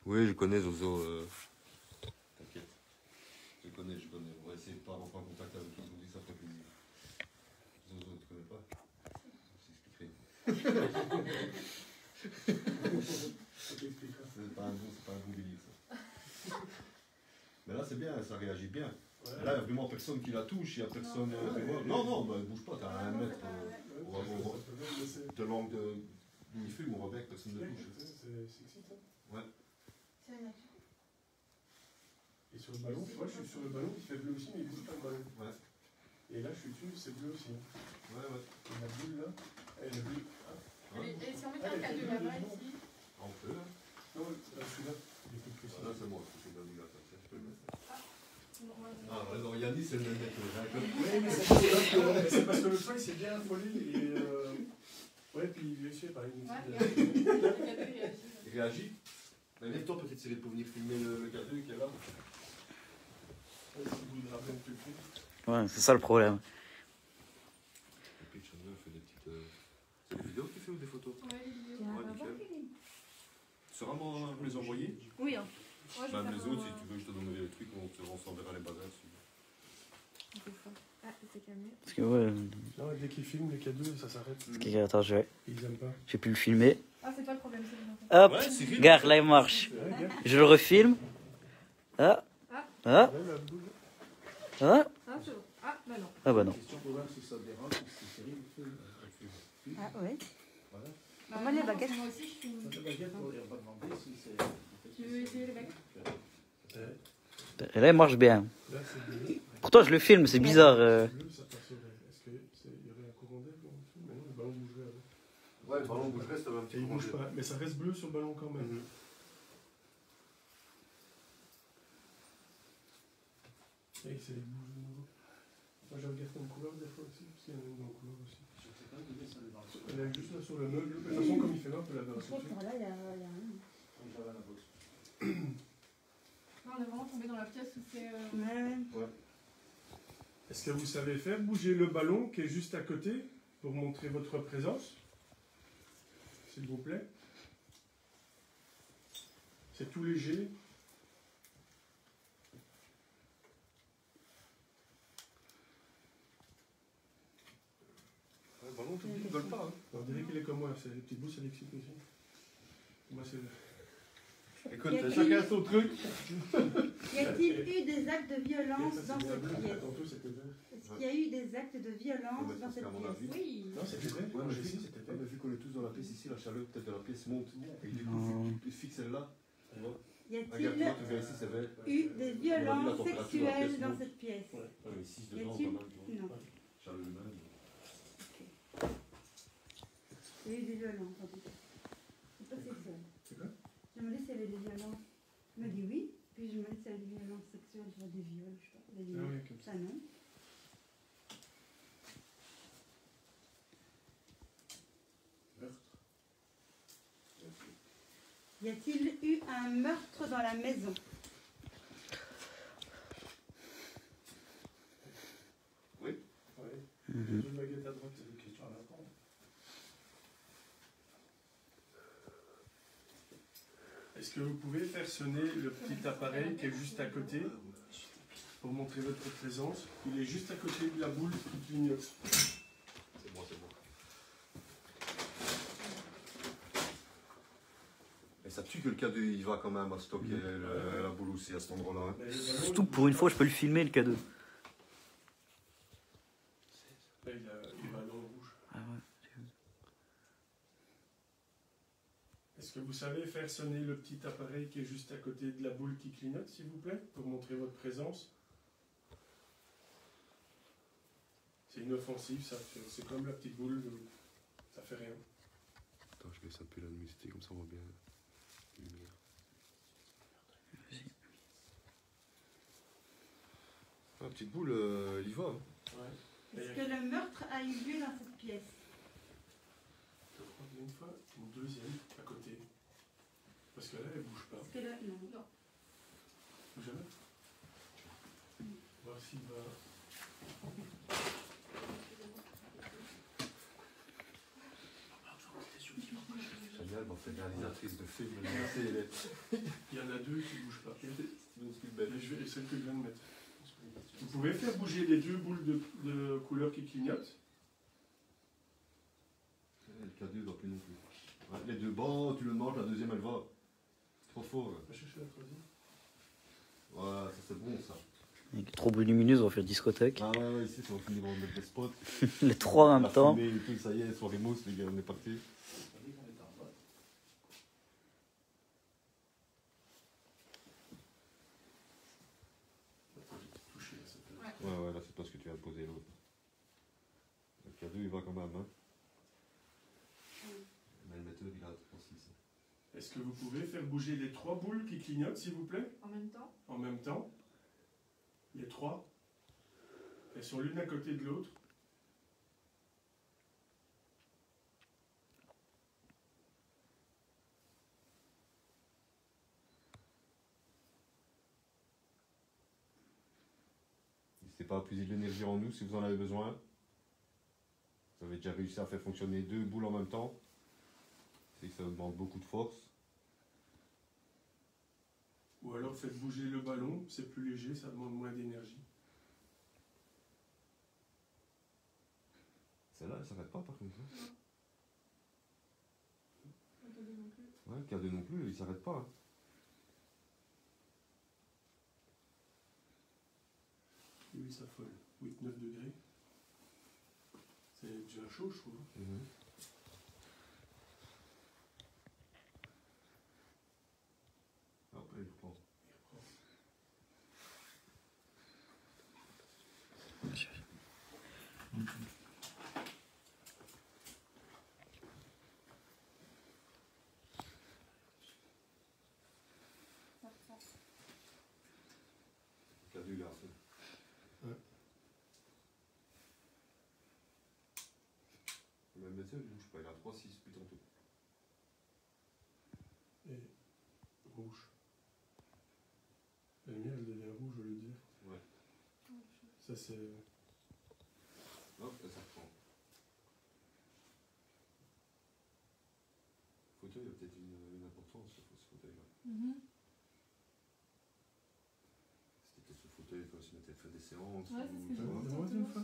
[SPEAKER 1] Oui, je connais Zozo. T'inquiète. Je connais. On va essayer de pas rentrer en contact avec lui aujourd'hui, ça ferait plaisir. Zozo, tu connais pas?
[SPEAKER 2] Ça t'expliquera.
[SPEAKER 1] C'est pas un bon délire, ça. Mais là, c'est bien, ça réagit bien.
[SPEAKER 2] Ouais.
[SPEAKER 1] Là, il n'y a vraiment personne qui la touche, il n'y a personne. Non, bah, bouge pas, t'as à 1 mètre. De l'angle d'où il fume, on voit bien que personne ne touche.
[SPEAKER 2] C'est sexy, ça.
[SPEAKER 1] Ouais.
[SPEAKER 3] C'est un actu.
[SPEAKER 2] Et sur le ballon, moi je suis sur le ballon qui fait bleu aussi, mais il bouge pas le ballon.
[SPEAKER 1] Ouais.
[SPEAKER 2] Et là, je suis dessus, c'est bleu aussi.
[SPEAKER 1] Ouais.
[SPEAKER 2] Et la boule là, elle est bleue. Ah.
[SPEAKER 6] Et si on mettait un cadeau là-bas ici?
[SPEAKER 1] On peut, hein.
[SPEAKER 2] Non, celui-là, il est plus précis.
[SPEAKER 1] Là, c'est moi, c'est le navigateur. Je peux le mettre.
[SPEAKER 6] Normalement.
[SPEAKER 1] Ah, ouais, non, Yannis, c'est le même mec.
[SPEAKER 2] Oui, mais c'est parce que le feu, il s'est bien affolé. Et ouais, puis je sais pas, il
[SPEAKER 6] Ouais,
[SPEAKER 2] me
[SPEAKER 6] regarde.
[SPEAKER 2] dit.
[SPEAKER 6] Le cadeau, il réagit.
[SPEAKER 1] Il réagit. Mais lève-toi peut-être, Cyril, pour venir filmer le cadeau qui est là.
[SPEAKER 2] Si vous le rappelez tout de suite.
[SPEAKER 7] Ouais, c'est ça le problème.
[SPEAKER 1] Et puis, Chandler fait des petites. C'est des vidéos que tu fais ou des photos?
[SPEAKER 6] Ouais, les vidéos.
[SPEAKER 1] Ouais, nickel. Tu sauras me les envoyer?
[SPEAKER 6] Oui, hein. Ouais, je vais
[SPEAKER 1] Même
[SPEAKER 6] faire
[SPEAKER 1] les autres,
[SPEAKER 6] un-
[SPEAKER 1] si tu veux que je te donne les trucs, on s'enverra les bazars.
[SPEAKER 6] Ah, c'est calmé.
[SPEAKER 7] Parce que ouais,
[SPEAKER 2] Non, dès qu'ils filment les cadeaux, ça s'arrête.
[SPEAKER 7] attends,
[SPEAKER 2] Ils aiment pas.
[SPEAKER 7] j'ai pu le filmer.
[SPEAKER 6] Ah, c'est pas le problème, c'est bien.
[SPEAKER 7] Hop,
[SPEAKER 1] Ouais, Cyril.
[SPEAKER 7] regarde, là il marche.
[SPEAKER 2] Ouais, regarde.
[SPEAKER 7] Je le refilme. Ah, ah,
[SPEAKER 2] Ouais, la boule.
[SPEAKER 7] ah.
[SPEAKER 6] Ah, c'est bon. Ah, bah non.
[SPEAKER 7] Ah bah non.
[SPEAKER 4] Question pour voir si ça te dérange, si Cyril fait.
[SPEAKER 3] Ah ouais.
[SPEAKER 4] Voilà.
[SPEAKER 6] Bah,
[SPEAKER 3] Moi, les
[SPEAKER 6] non,
[SPEAKER 3] baguettes.
[SPEAKER 6] Moi aussi, je suis.
[SPEAKER 4] Ça te baguette, on va demander si c'est.
[SPEAKER 6] Tu veux essayer les baguettes?
[SPEAKER 7] Et là il marche bien.
[SPEAKER 2] Là, c'est bleu.
[SPEAKER 7] Pourtant je le filme, c'est bizarre.
[SPEAKER 2] Bleu, ça passerait. Est-ce qu'il y aurait un courant d'air en dessous? Mais non, le ballon bougerait.
[SPEAKER 1] Ouais, le ballon bougerait, ça va un
[SPEAKER 2] Et
[SPEAKER 1] petit
[SPEAKER 2] il
[SPEAKER 1] peu
[SPEAKER 2] bouge
[SPEAKER 1] bouger.
[SPEAKER 2] pas. Mais ça reste bleu sur le ballon quand même. Et c'est les bouges de nouveau. Moi, je regarde une couleur des fois aussi, parce qu'il y en a une dans la couleur aussi.
[SPEAKER 4] Je sais pas où ça dans le
[SPEAKER 2] Elle est juste là sur le meuble. De toute façon, comme il fait là, on peut la
[SPEAKER 3] Je
[SPEAKER 2] verser
[SPEAKER 3] pense
[SPEAKER 2] dessus.
[SPEAKER 3] que là, il y a rien.
[SPEAKER 4] Comme j'avais la boxe.
[SPEAKER 6] Là, on est vraiment tombé dans la pièce où c'est.
[SPEAKER 3] Ouais.
[SPEAKER 2] Est-ce que vous savez faire bouger le ballon qui est juste à côté pour montrer votre présence? S'il vous plaît. C'est tout léger.
[SPEAKER 1] Le ballon, tu ne veulent pas. Hein.
[SPEAKER 2] On dirait qu'il est comme moi, c'est les petits bouts, ça l'excite aussi. Moi, c'est...
[SPEAKER 1] Écoute,
[SPEAKER 3] Y a-t-il-
[SPEAKER 1] chacun son truc.
[SPEAKER 3] Y a-t-il eu des actes de violence dans cette pièce?
[SPEAKER 2] Tantôt, c'était vert.
[SPEAKER 3] Est-ce qu'il y a eu des actes de violence dans cette
[SPEAKER 1] À mon avis.
[SPEAKER 3] pièce?
[SPEAKER 6] Oui.
[SPEAKER 2] Non, c'était vert.
[SPEAKER 1] Ouais,
[SPEAKER 2] Moi,
[SPEAKER 1] mais
[SPEAKER 2] j'ai
[SPEAKER 1] vu,
[SPEAKER 2] dit, c'était
[SPEAKER 1] ouais,
[SPEAKER 2] vert.
[SPEAKER 1] mais vu qu'on est tous dans la pièce ici, la chaleur peut-être de la pièce monte. Et du coup,
[SPEAKER 7] Non.
[SPEAKER 1] tu fixes celle-là. Tu vois.
[SPEAKER 3] Y
[SPEAKER 1] Regarde,
[SPEAKER 3] a-t-il
[SPEAKER 1] toi, tu viens ici, c'est vert.
[SPEAKER 3] eu des violences
[SPEAKER 1] température de la
[SPEAKER 3] sexuelles
[SPEAKER 1] pièce
[SPEAKER 3] dans
[SPEAKER 1] monte.
[SPEAKER 3] cette pièce?
[SPEAKER 1] Ouais, ici,
[SPEAKER 3] Y
[SPEAKER 1] dedans,
[SPEAKER 3] a-t-il?
[SPEAKER 1] pas mal. tu vois.
[SPEAKER 3] Non.
[SPEAKER 1] Chaleur humaine.
[SPEAKER 3] Il y a eu des violences en tout cas. C'est pas sexuel.
[SPEAKER 2] C'est quoi?
[SPEAKER 3] Je me demandais s'il y avait des violences. Il m'a dit oui. Puis je me demandais s'il y avait des violences sexuelles, genre des viols, je sais pas. Des
[SPEAKER 2] Ah
[SPEAKER 3] viols.
[SPEAKER 2] oui, comme ça.
[SPEAKER 3] Ça non. Y a-t-il eu un meurtre dans la maison?
[SPEAKER 2] Ouais.
[SPEAKER 7] Mhm.
[SPEAKER 2] Deux baguettes à droite, c'est des questions à répondre. Est-ce que vous pouvez faire sonner le petit appareil qui est juste à côté pour montrer votre présence? Il est juste à côté de la boule qui clignote.
[SPEAKER 1] C'est moi, c'est moi. Et ça tue que le cadeau il va quand même à stocker la boule aussi à cet endroit-là. Hein.
[SPEAKER 2] Mais le ballon,
[SPEAKER 7] Surtout pour une fois, je peux le filmer le cadeau.
[SPEAKER 2] là, il va dans le rouge.
[SPEAKER 7] Ah ouais.
[SPEAKER 2] Est-ce que vous savez faire sonner le petit appareil qui est juste à côté de la boule qui clignote, s'il vous plaît, pour montrer votre présence? C'est inoffensif, ça fait. C'est comme la petite boule, ça fait rien.
[SPEAKER 1] Attends, je laisse un peu la luminosité, comme ça on voit bien la lumière. La petite boule, elle y va. Hein.
[SPEAKER 2] Ouais.
[SPEAKER 3] Est-ce que le meurtre a eu lieu dans cette pièce?
[SPEAKER 2] Je crois qu'il y a une fois, une deuxième à côté. Parce que là, elle bouge pas.
[SPEAKER 3] Est-ce que là, non.
[SPEAKER 2] Bouge jamais. Voir s'il va.
[SPEAKER 1] Génial, bon, c'est réalisatrice de films.
[SPEAKER 2] Il y en a deux qui ne bougent pas. Mais je vais essayer que je viens de mettre. Vous pouvez faire bouger les deux boules de couleur qui clignotent.
[SPEAKER 1] Le K2 ne doit plus non plus. Ouais, les deux bas, tu le manges, la deuxième elle va. Trop fort.
[SPEAKER 2] On va chercher la troisième.
[SPEAKER 1] Ouais, ça c'est bon ça.
[SPEAKER 7] Avec trop lumineuse, on va faire discothèque.
[SPEAKER 1] Ah ouais, ici ça va finir en mettre des spots.
[SPEAKER 7] Les trois en
[SPEAKER 1] La
[SPEAKER 7] même temps.
[SPEAKER 1] fumée et tout, ça y est, soirée mousse, les gars, on est parti.
[SPEAKER 2] Touché, là, ça fait.
[SPEAKER 1] Ouais, là c'est pas ce que tu viens de poser l'autre. Le K2 il va quand même, hein. Mais le metteur il a 3,6.
[SPEAKER 2] Est-ce que vous pouvez faire bouger les trois boules qui clignotent, s'il vous plaît?
[SPEAKER 6] En même temps.
[SPEAKER 2] En même temps. Les trois. Elles sont l'une à côté de l'autre.
[SPEAKER 1] N'hésitez pas à puiser de l'énergie en nous si vous en avez besoin. Vous avez déjà réussi à faire fonctionner deux boules en même temps. C'est que ça demande beaucoup de force.
[SPEAKER 2] Ou alors faites bouger le ballon, c'est plus léger, ça demande moins d'énergie.
[SPEAKER 1] Celle-là, elle s'arrête pas par contre. Hein.
[SPEAKER 6] Attendez non plus.
[SPEAKER 1] Ouais, le K2 non plus, il s'arrête pas. Hein.
[SPEAKER 2] Oui, ça folle. 8-9 degrés. C'est déjà chaud, je trouve.
[SPEAKER 1] Hop, il reprend. K2 il a fait.
[SPEAKER 2] Ouais.
[SPEAKER 1] Le metteur il bouge pas, il a 3,6 plus tantôt.
[SPEAKER 2] Et rouge. La lumière, elle devient rouge au lieu de vert.
[SPEAKER 1] Ouais.
[SPEAKER 2] Ça, c'est.
[SPEAKER 1] Hop, et ça reprend. Le fauteuil a peut-être une importance, ce fauteuil-là. C'était peut-être ce fauteuil quand il mettait faire des séances.
[SPEAKER 6] Ouais, c'est ce que je
[SPEAKER 1] vois.
[SPEAKER 6] vois.
[SPEAKER 2] Demande une fois.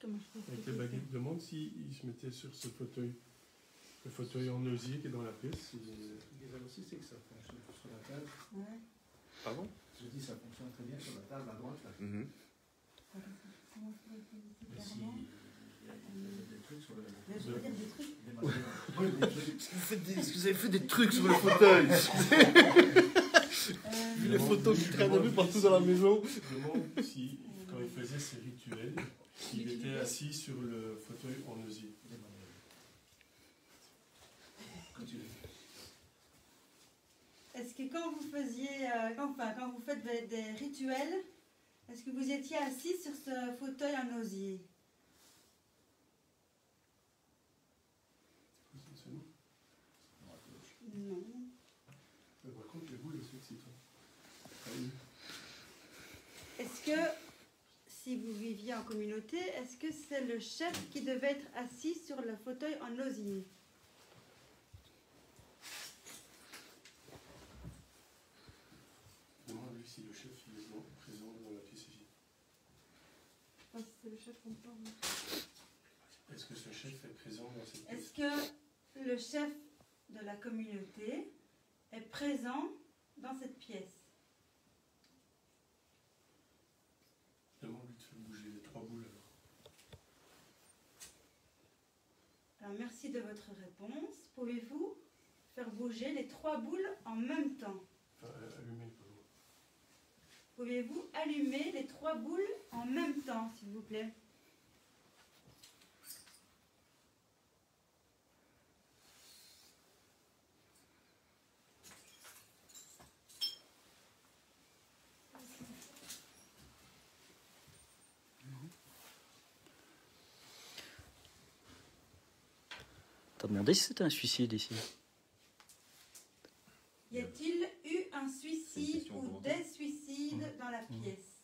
[SPEAKER 3] Comment je peux
[SPEAKER 2] Avec les baguettes, demande s'il se mettait sur ce fauteuil. Le fauteuil en osier qui est dans la pièce.
[SPEAKER 4] Ce qui est aussi, c'est que ça fonctionne sur la table.
[SPEAKER 3] Ouais.
[SPEAKER 1] Pardon?
[SPEAKER 4] Je dis, ça fonctionne très bien sur la table à droite. Là.
[SPEAKER 3] Comment je peux
[SPEAKER 4] Mais si il y a des trucs sur le.
[SPEAKER 3] Mais je veux dire des trucs.
[SPEAKER 4] Des matériaux. Des trucs.
[SPEAKER 1] Est-ce que vous avez fait des trucs sur le fauteuil? Vu les photos qui traînent un peu partout dans la maison.
[SPEAKER 2] Demande si, quand il faisait ses rituels, il était assis sur le fauteuil en osier.
[SPEAKER 4] Des matériaux. Continue.
[SPEAKER 3] Est-ce que quand vous faisiez, quand vous faites des rituels, est-ce que vous étiez assis sur ce fauteuil en osier?
[SPEAKER 2] C'est nous.
[SPEAKER 3] Non.
[SPEAKER 2] Mais par contre, les boules, elles sont excitantes. Ah oui.
[SPEAKER 3] Est-ce que, si vous viviez en communauté, est-ce que c'est le chef qui devait être assis sur le fauteuil en osier?
[SPEAKER 2] Demande-lui si le chef il est présent dans la pièce ici.
[SPEAKER 6] Ah, si c'est le chef qu'on parle.
[SPEAKER 2] Est-ce que ce chef est présent dans cette pièce?
[SPEAKER 3] Est-ce que le chef de la communauté est présent dans cette pièce?
[SPEAKER 2] Demande-lui de faire bouger les trois boules alors.
[SPEAKER 3] Alors merci de votre réponse. Pouvez-vous faire bouger les trois boules en même temps?
[SPEAKER 2] Enfin, allumer, pardon.
[SPEAKER 3] Pouvez-vous allumer les trois boules en même temps, s'il vous plaît?
[SPEAKER 7] T'as demandé si c'était un suicide ici?
[SPEAKER 3] Y a-t-il eu un
[SPEAKER 1] C'est une
[SPEAKER 3] suicide
[SPEAKER 1] question
[SPEAKER 3] ou
[SPEAKER 1] commentaire.
[SPEAKER 3] des suicides dans la pièce?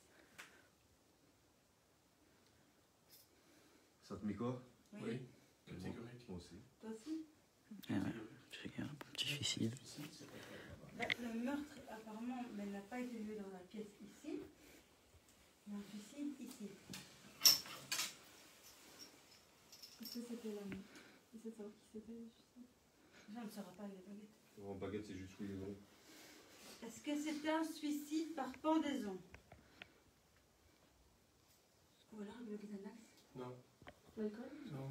[SPEAKER 1] Ça te met quoi?
[SPEAKER 2] Oui, catégorique.
[SPEAKER 1] Moi aussi.
[SPEAKER 3] Toi aussi?
[SPEAKER 7] Ah ouais, j'ai un petit suicide.
[SPEAKER 3] Bah, le meurtre, apparemment, mais n'a pas été lieu dans la pièce ici. Il y a un suicide ici.
[SPEAKER 6] Est-ce que c'était l'homme? Essaie de savoir qui c'était.
[SPEAKER 3] Je ne saurais pas les baguettes.
[SPEAKER 1] En baguette, c'est juste oui ou non.
[SPEAKER 3] Est-ce que c'était un suicide par pendaison? Ou alors le Xanax?
[SPEAKER 2] Non,
[SPEAKER 6] L'alcool?
[SPEAKER 2] non,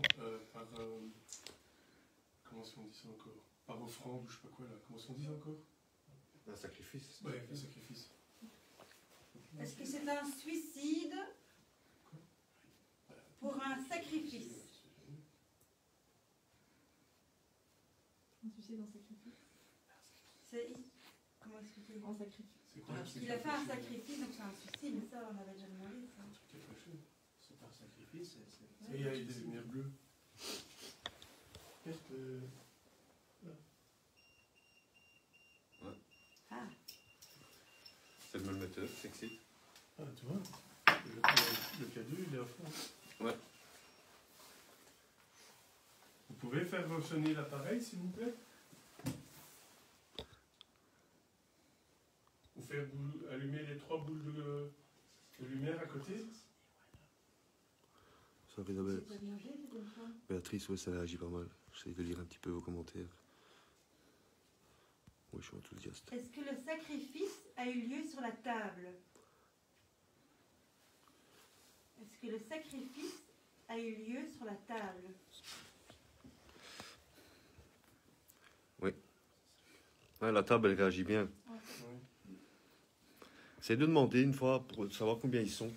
[SPEAKER 2] par. Comment est-ce qu'on dit ça encore? Par offrande ou je sais pas quoi là. Comment est-ce qu'on dit ça encore?
[SPEAKER 1] Un sacrifice.
[SPEAKER 2] Ouais, le sacrifice.
[SPEAKER 3] Est-ce que c'est un suicide pour un sacrifice?
[SPEAKER 6] Un suicide en sacrifice.
[SPEAKER 3] C'est... Comment expliquer?
[SPEAKER 6] En sacrifice.
[SPEAKER 2] C'est quoi un truc
[SPEAKER 3] Il a fait un
[SPEAKER 2] fâcheux?
[SPEAKER 3] sacrifice, donc c'est un suicide, mais ça, on avait déjà demandé ça.
[SPEAKER 2] Un truc qui est fâcheux.
[SPEAKER 4] C'est un sacrifice.
[SPEAKER 2] Ça y est, il y a des lumières bleues. Qu'est-ce que.
[SPEAKER 3] Ah,
[SPEAKER 1] C'est le même metteur, s'excite.
[SPEAKER 2] Ah, tu vois, le cadeau, il est à fond.
[SPEAKER 1] Ouais.
[SPEAKER 2] Vous pouvez faire sonner l'appareil, s'il vous plaît? Ou faire allumer les 3 boules de lumière à côté?
[SPEAKER 1] Ça fait d'abord.
[SPEAKER 3] tu as mangé, tu donnes quoi?
[SPEAKER 1] Béatrice, ouais, ça réagit pas mal. J'essaie de lire un petit peu vos commentaires. Oui, je suis enthousiaste.
[SPEAKER 3] Est-ce que le sacrifice a eu lieu sur la table? Est-ce que le sacrifice a eu lieu sur la table?
[SPEAKER 1] Ouais, la table, elle réagit bien.
[SPEAKER 2] Oui.
[SPEAKER 1] Essayez de demander une fois pour savoir combien ils sont.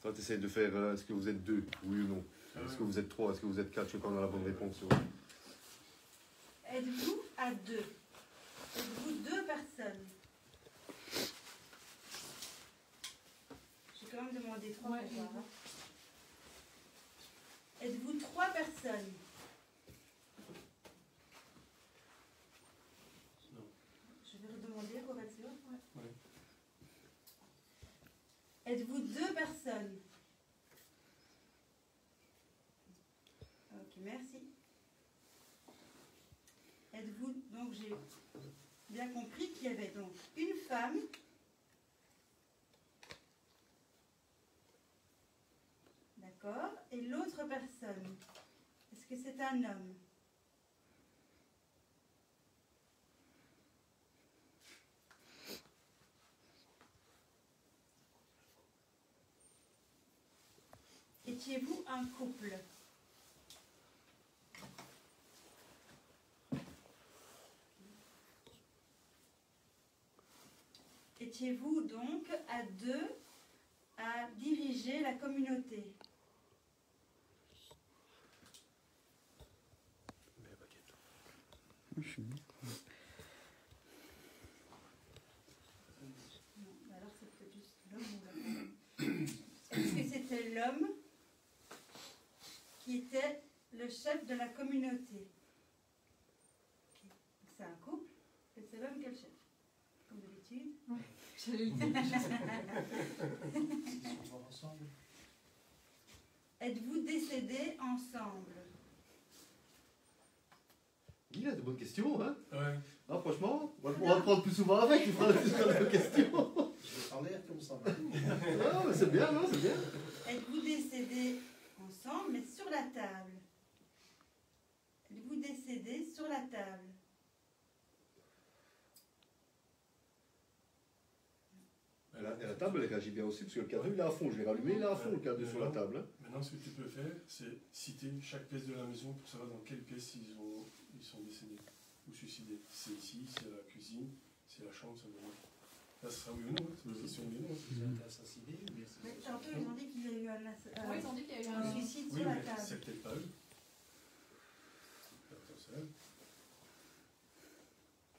[SPEAKER 1] Toi, tu essaies de faire est-ce que vous êtes 2, oui ou non? Est-ce que vous êtes 3? Est-ce que vous êtes 4? Je sais pas, on a la bonne réponse.
[SPEAKER 3] Êtes-vous à 2? Êtes-vous 2 personnes? J'ai quand même demandé 3
[SPEAKER 6] Ouais,
[SPEAKER 3] pour voir, hein. Êtes-vous 3 personnes?
[SPEAKER 2] Non.
[SPEAKER 3] Je vais redemander pour être sûr.
[SPEAKER 2] Ouais.
[SPEAKER 3] Êtes-vous 2 personnes? Ok, merci. Êtes-vous, donc j'ai bien compris qu'il y avait donc une femme, d'accord, et l'autre personne. Est-ce que c'est un homme? Étiez-vous un couple? Étiez-vous donc à 2 à diriger la communauté? Non, alors c'est peut-être juste l'homme ou la femme. Est-ce que c'était l'homme qui était le chef de la communauté? Ok. C'est un couple et c'est l'homme qui est le chef, comme d'habitude.
[SPEAKER 6] J'allais le dire.
[SPEAKER 4] Ils sont ensemble.
[SPEAKER 3] Êtes-vous décédés ensemble?
[SPEAKER 1] Il a de bonnes questions, hein?
[SPEAKER 2] Ouais.
[SPEAKER 1] Ah, franchement, on va le prendre plus souvent avec, il fera plus de questions.
[SPEAKER 4] Je vais parler comme ça.
[SPEAKER 1] Ah, mais c'est bien, non? C'est bien.
[SPEAKER 3] Êtes-vous décédés ensemble, mais sur la table? Êtes-vous décédés sur la table?
[SPEAKER 1] Et la table, elle réagit bien aussi, parce que le cadre, il est à fond. Je l'ai rallumé, il est à fond, le cadre sur la table. Hein.
[SPEAKER 2] Maintenant, ce que tu peux faire, c'est citer chaque pièce de la maison pour savoir dans quelle pièce ils sont décédés ou suicidés. C'est ici, c'est la cuisine, c'est la chambre, c'est le moment. Là, ce sera oui ou non, hein, c'est une question oui ou non.
[SPEAKER 4] Ils ont été assassinés ou bien
[SPEAKER 3] Mais tantôt, ils ont dit qu'il y a eu
[SPEAKER 6] Oui, ils ont dit qu'il y a eu
[SPEAKER 3] un
[SPEAKER 6] un
[SPEAKER 3] suicide
[SPEAKER 2] Oui,
[SPEAKER 3] sur la
[SPEAKER 2] mais
[SPEAKER 3] table.
[SPEAKER 2] c'est peut-être pas eux. C'est pas ça.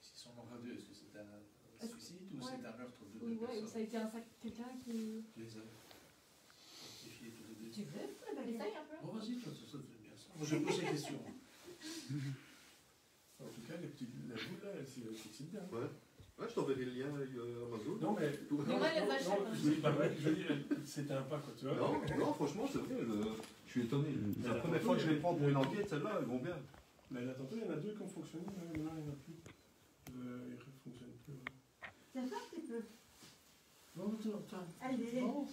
[SPEAKER 4] S'ils sont morts à 2, est-ce que c'est un suicide ou
[SPEAKER 6] Ouais.
[SPEAKER 4] c'est un meurtre de 2
[SPEAKER 6] Oui, ouais,
[SPEAKER 4] personnes?
[SPEAKER 6] ça a été quelqu'un qui.
[SPEAKER 4] Les hommes. Identifiés tous les deux.
[SPEAKER 3] Tu veux la baguette?
[SPEAKER 6] Essaye un peu.
[SPEAKER 4] Bon, vas-y, toi, ça te fait bien ça. Moi, je pose ces questions.
[SPEAKER 2] En tout cas, la boule là, elle s'excite bien.
[SPEAKER 1] Ouais. Ouais, je t'enverrai le lien Amazon.
[SPEAKER 2] Non, mais.
[SPEAKER 6] Mais moi, les achète, hein.
[SPEAKER 2] Je dis, bah ouais, je dis, c'était un pas, quoi, tu vois.
[SPEAKER 1] Non, non, franchement, c'est vrai, je suis étonné. C'est la première fois que je les prends pour une enquête, celles-là, elles vont bien.
[SPEAKER 2] Mais là, tantôt, il y en a deux qui ont fonctionné, mais maintenant, il n'y en a plus. Ils ne fonctionnent plus.
[SPEAKER 3] Tiens, fais un petit peu.
[SPEAKER 4] Non, attends.
[SPEAKER 3] Allez.
[SPEAKER 4] Non,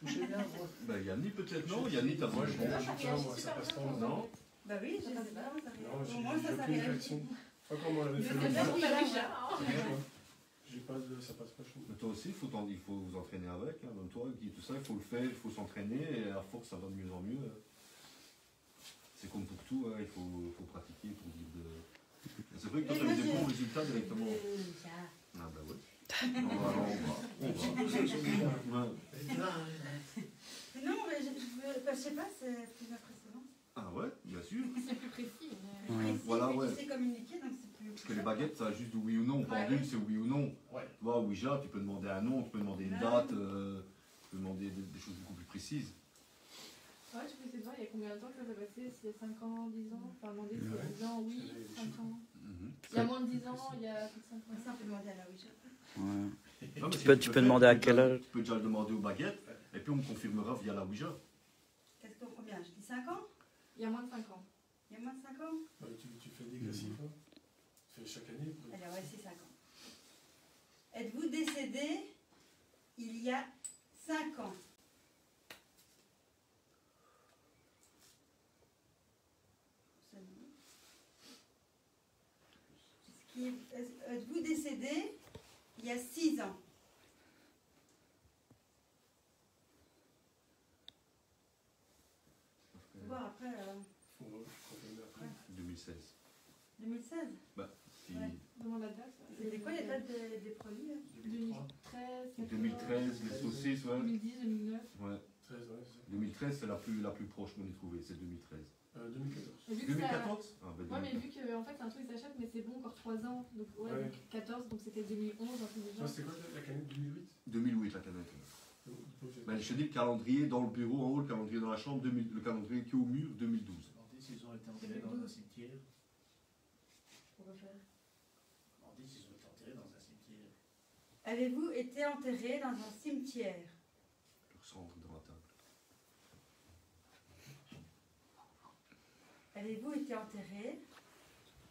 [SPEAKER 4] touchez bien, moi.
[SPEAKER 1] Ben, Yannick peut-être, non, Yannick, t'as
[SPEAKER 2] Moi,
[SPEAKER 1] vu.
[SPEAKER 2] je mange ça, moi, ça passe pas.
[SPEAKER 1] Non.
[SPEAKER 3] Bah oui, je sais pas, ça
[SPEAKER 2] Non,
[SPEAKER 3] Au moins, ça
[SPEAKER 2] j'ai aucune
[SPEAKER 3] s'arrête.
[SPEAKER 2] réaction. Pas comme on l'avait fait
[SPEAKER 6] Je
[SPEAKER 2] le
[SPEAKER 6] sais pas
[SPEAKER 2] jour.
[SPEAKER 6] si la Ouija, hein.
[SPEAKER 2] J'ai pas de. Ça passe pas chez moi.
[SPEAKER 1] Mais toi aussi, il faut vous entraîner avec, hein, même toi, qui tout ça, il faut le faire, il faut s'entraîner, et à force, ça va de mieux en mieux. C'est comme pour tout, hein, il faut pratiquer pour vivre de. C'est vrai que toi, tu as eu des bons résultats directement. Ah bah ouais. On va.
[SPEAKER 3] Non, mais je sais pas, c'est plus impressionnant.
[SPEAKER 1] Ah ouais, bien sûr.
[SPEAKER 6] C'est plus précis.
[SPEAKER 7] Ouais.
[SPEAKER 1] Voilà,
[SPEAKER 3] Puis
[SPEAKER 1] ouais.
[SPEAKER 3] tu sais communiquer, donc c'est plus.
[SPEAKER 1] Parce que les baguettes, ça a juste du oui ou non. Pendule, c'est oui ou non.
[SPEAKER 4] Ouais.
[SPEAKER 1] Tu vois, Ouija, tu peux demander un nom, tu peux demander une date, tu peux demander des choses beaucoup plus précises.
[SPEAKER 6] Ouais, je peux essayer de voir, il y a combien de temps que ça s'est passé, s'il y a 5 ans, 10 ans, enfin demander s'il y a 10 ans, oui, 5 ans. Il y a moins de 10 ans, il y a plus de 5 ans.
[SPEAKER 3] Ça, on peut demander à la Ouija.
[SPEAKER 7] Ouais.
[SPEAKER 1] Non, mais
[SPEAKER 7] Tu
[SPEAKER 1] ce
[SPEAKER 7] peux-
[SPEAKER 1] que
[SPEAKER 7] tu peux
[SPEAKER 1] faire,
[SPEAKER 7] demander à
[SPEAKER 1] déjà-
[SPEAKER 7] quel âge.
[SPEAKER 1] Tu peux déjà le demander aux baguettes, et puis on me confirmera via la Ouija.
[SPEAKER 3] Qu'est-ce qu'on combien? Je dis 5 ans?
[SPEAKER 6] Il y a moins de 5 ans.
[SPEAKER 3] Il y a moins de 5 ans?
[SPEAKER 2] Tu fais dégressif, hein. Tu fais chaque année.
[SPEAKER 3] Allez, on va essayer 5 ans. Êtes-vous décédé il y a 5 ans? Êtes-vous décédé il y a 6 ans? Faut voir après.
[SPEAKER 2] Faut confirmer après.
[SPEAKER 1] 2016.
[SPEAKER 3] 2016?
[SPEAKER 1] Si-
[SPEAKER 3] Ouais.
[SPEAKER 6] Demande la date.
[SPEAKER 3] C'était quoi les dates des produits?
[SPEAKER 6] 2013,
[SPEAKER 1] 2013, les saucisses, ouais.
[SPEAKER 6] 2010, 2009.
[SPEAKER 1] Ouais.
[SPEAKER 2] 13, ouais, c'est ça.
[SPEAKER 1] 2013, c'est la plus proche qu'on ait trouvée, c'est 2013.
[SPEAKER 2] 2014.
[SPEAKER 6] Et vu que ça-
[SPEAKER 1] 2014 Ah, ben
[SPEAKER 6] Ouais, mais
[SPEAKER 1] 2014.
[SPEAKER 6] vu que en fait c'est un truc qui s'achète, mais c'est bon encore 3 ans. Donc, ouais,
[SPEAKER 2] Ouais.
[SPEAKER 6] donc 14, donc c'était 2011, un truc
[SPEAKER 2] Toi,
[SPEAKER 6] déjà.
[SPEAKER 2] c'était quoi la canette 2008?
[SPEAKER 1] 2008, la canette. Ben, je te dis le calendrier dans le bureau, en haut, le calendrier dans la chambre, le calendrier qui est au mur, 2012.
[SPEAKER 4] Demandez s'ils ont été enterrés dans un cimetière.
[SPEAKER 3] Pourquoi faire?
[SPEAKER 4] Demandez s'ils ont été enterrés dans un cimetière.
[SPEAKER 3] Avez-vous été enterré dans un cimetière?
[SPEAKER 1] Leur centre dans la table.
[SPEAKER 3] Avez-vous été enterré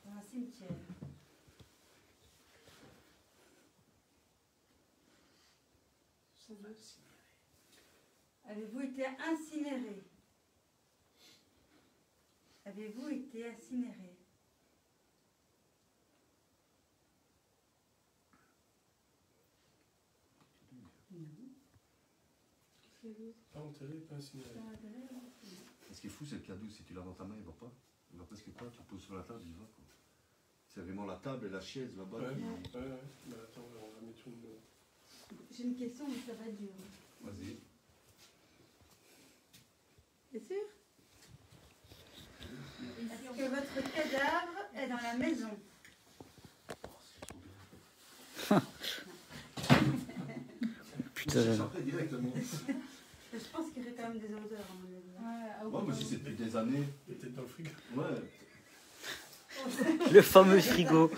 [SPEAKER 3] dans un cimetière?
[SPEAKER 6] Ça doit-
[SPEAKER 3] Avez-vous été incinéré? Avez-vous été incinéré? Non.
[SPEAKER 2] Pas enterré, pas incinéré.
[SPEAKER 3] Pas enterré, non.
[SPEAKER 1] Et ce qui est fou, c'est le cadeau, si tu l'as dans ta main, il va pas. Il va presque pas, tu le poses sur la table, il va. Quoi. C'est vraiment la table et la chaise là-bas.
[SPEAKER 2] Ouais,
[SPEAKER 1] qui-
[SPEAKER 2] ouais, ouais. Mais attends, on va mettre une.
[SPEAKER 3] J'ai une question, mais ça va être dur.
[SPEAKER 1] Vas-y.
[SPEAKER 3] T'es sûr?
[SPEAKER 6] Ici,
[SPEAKER 3] Est-ce
[SPEAKER 6] on
[SPEAKER 3] que votre cadavre est dans la maison?
[SPEAKER 7] Putain.
[SPEAKER 1] Après, directement.
[SPEAKER 3] Je pense qu'il y aurait quand même des odeurs à mon avis.
[SPEAKER 6] Ouais, à
[SPEAKER 1] Ouais,
[SPEAKER 6] aucun
[SPEAKER 1] mais si
[SPEAKER 6] moment.
[SPEAKER 1] c'est depuis des années.
[SPEAKER 2] Peut-être dans le frigo.
[SPEAKER 1] Ouais.
[SPEAKER 7] Le fameux frigo.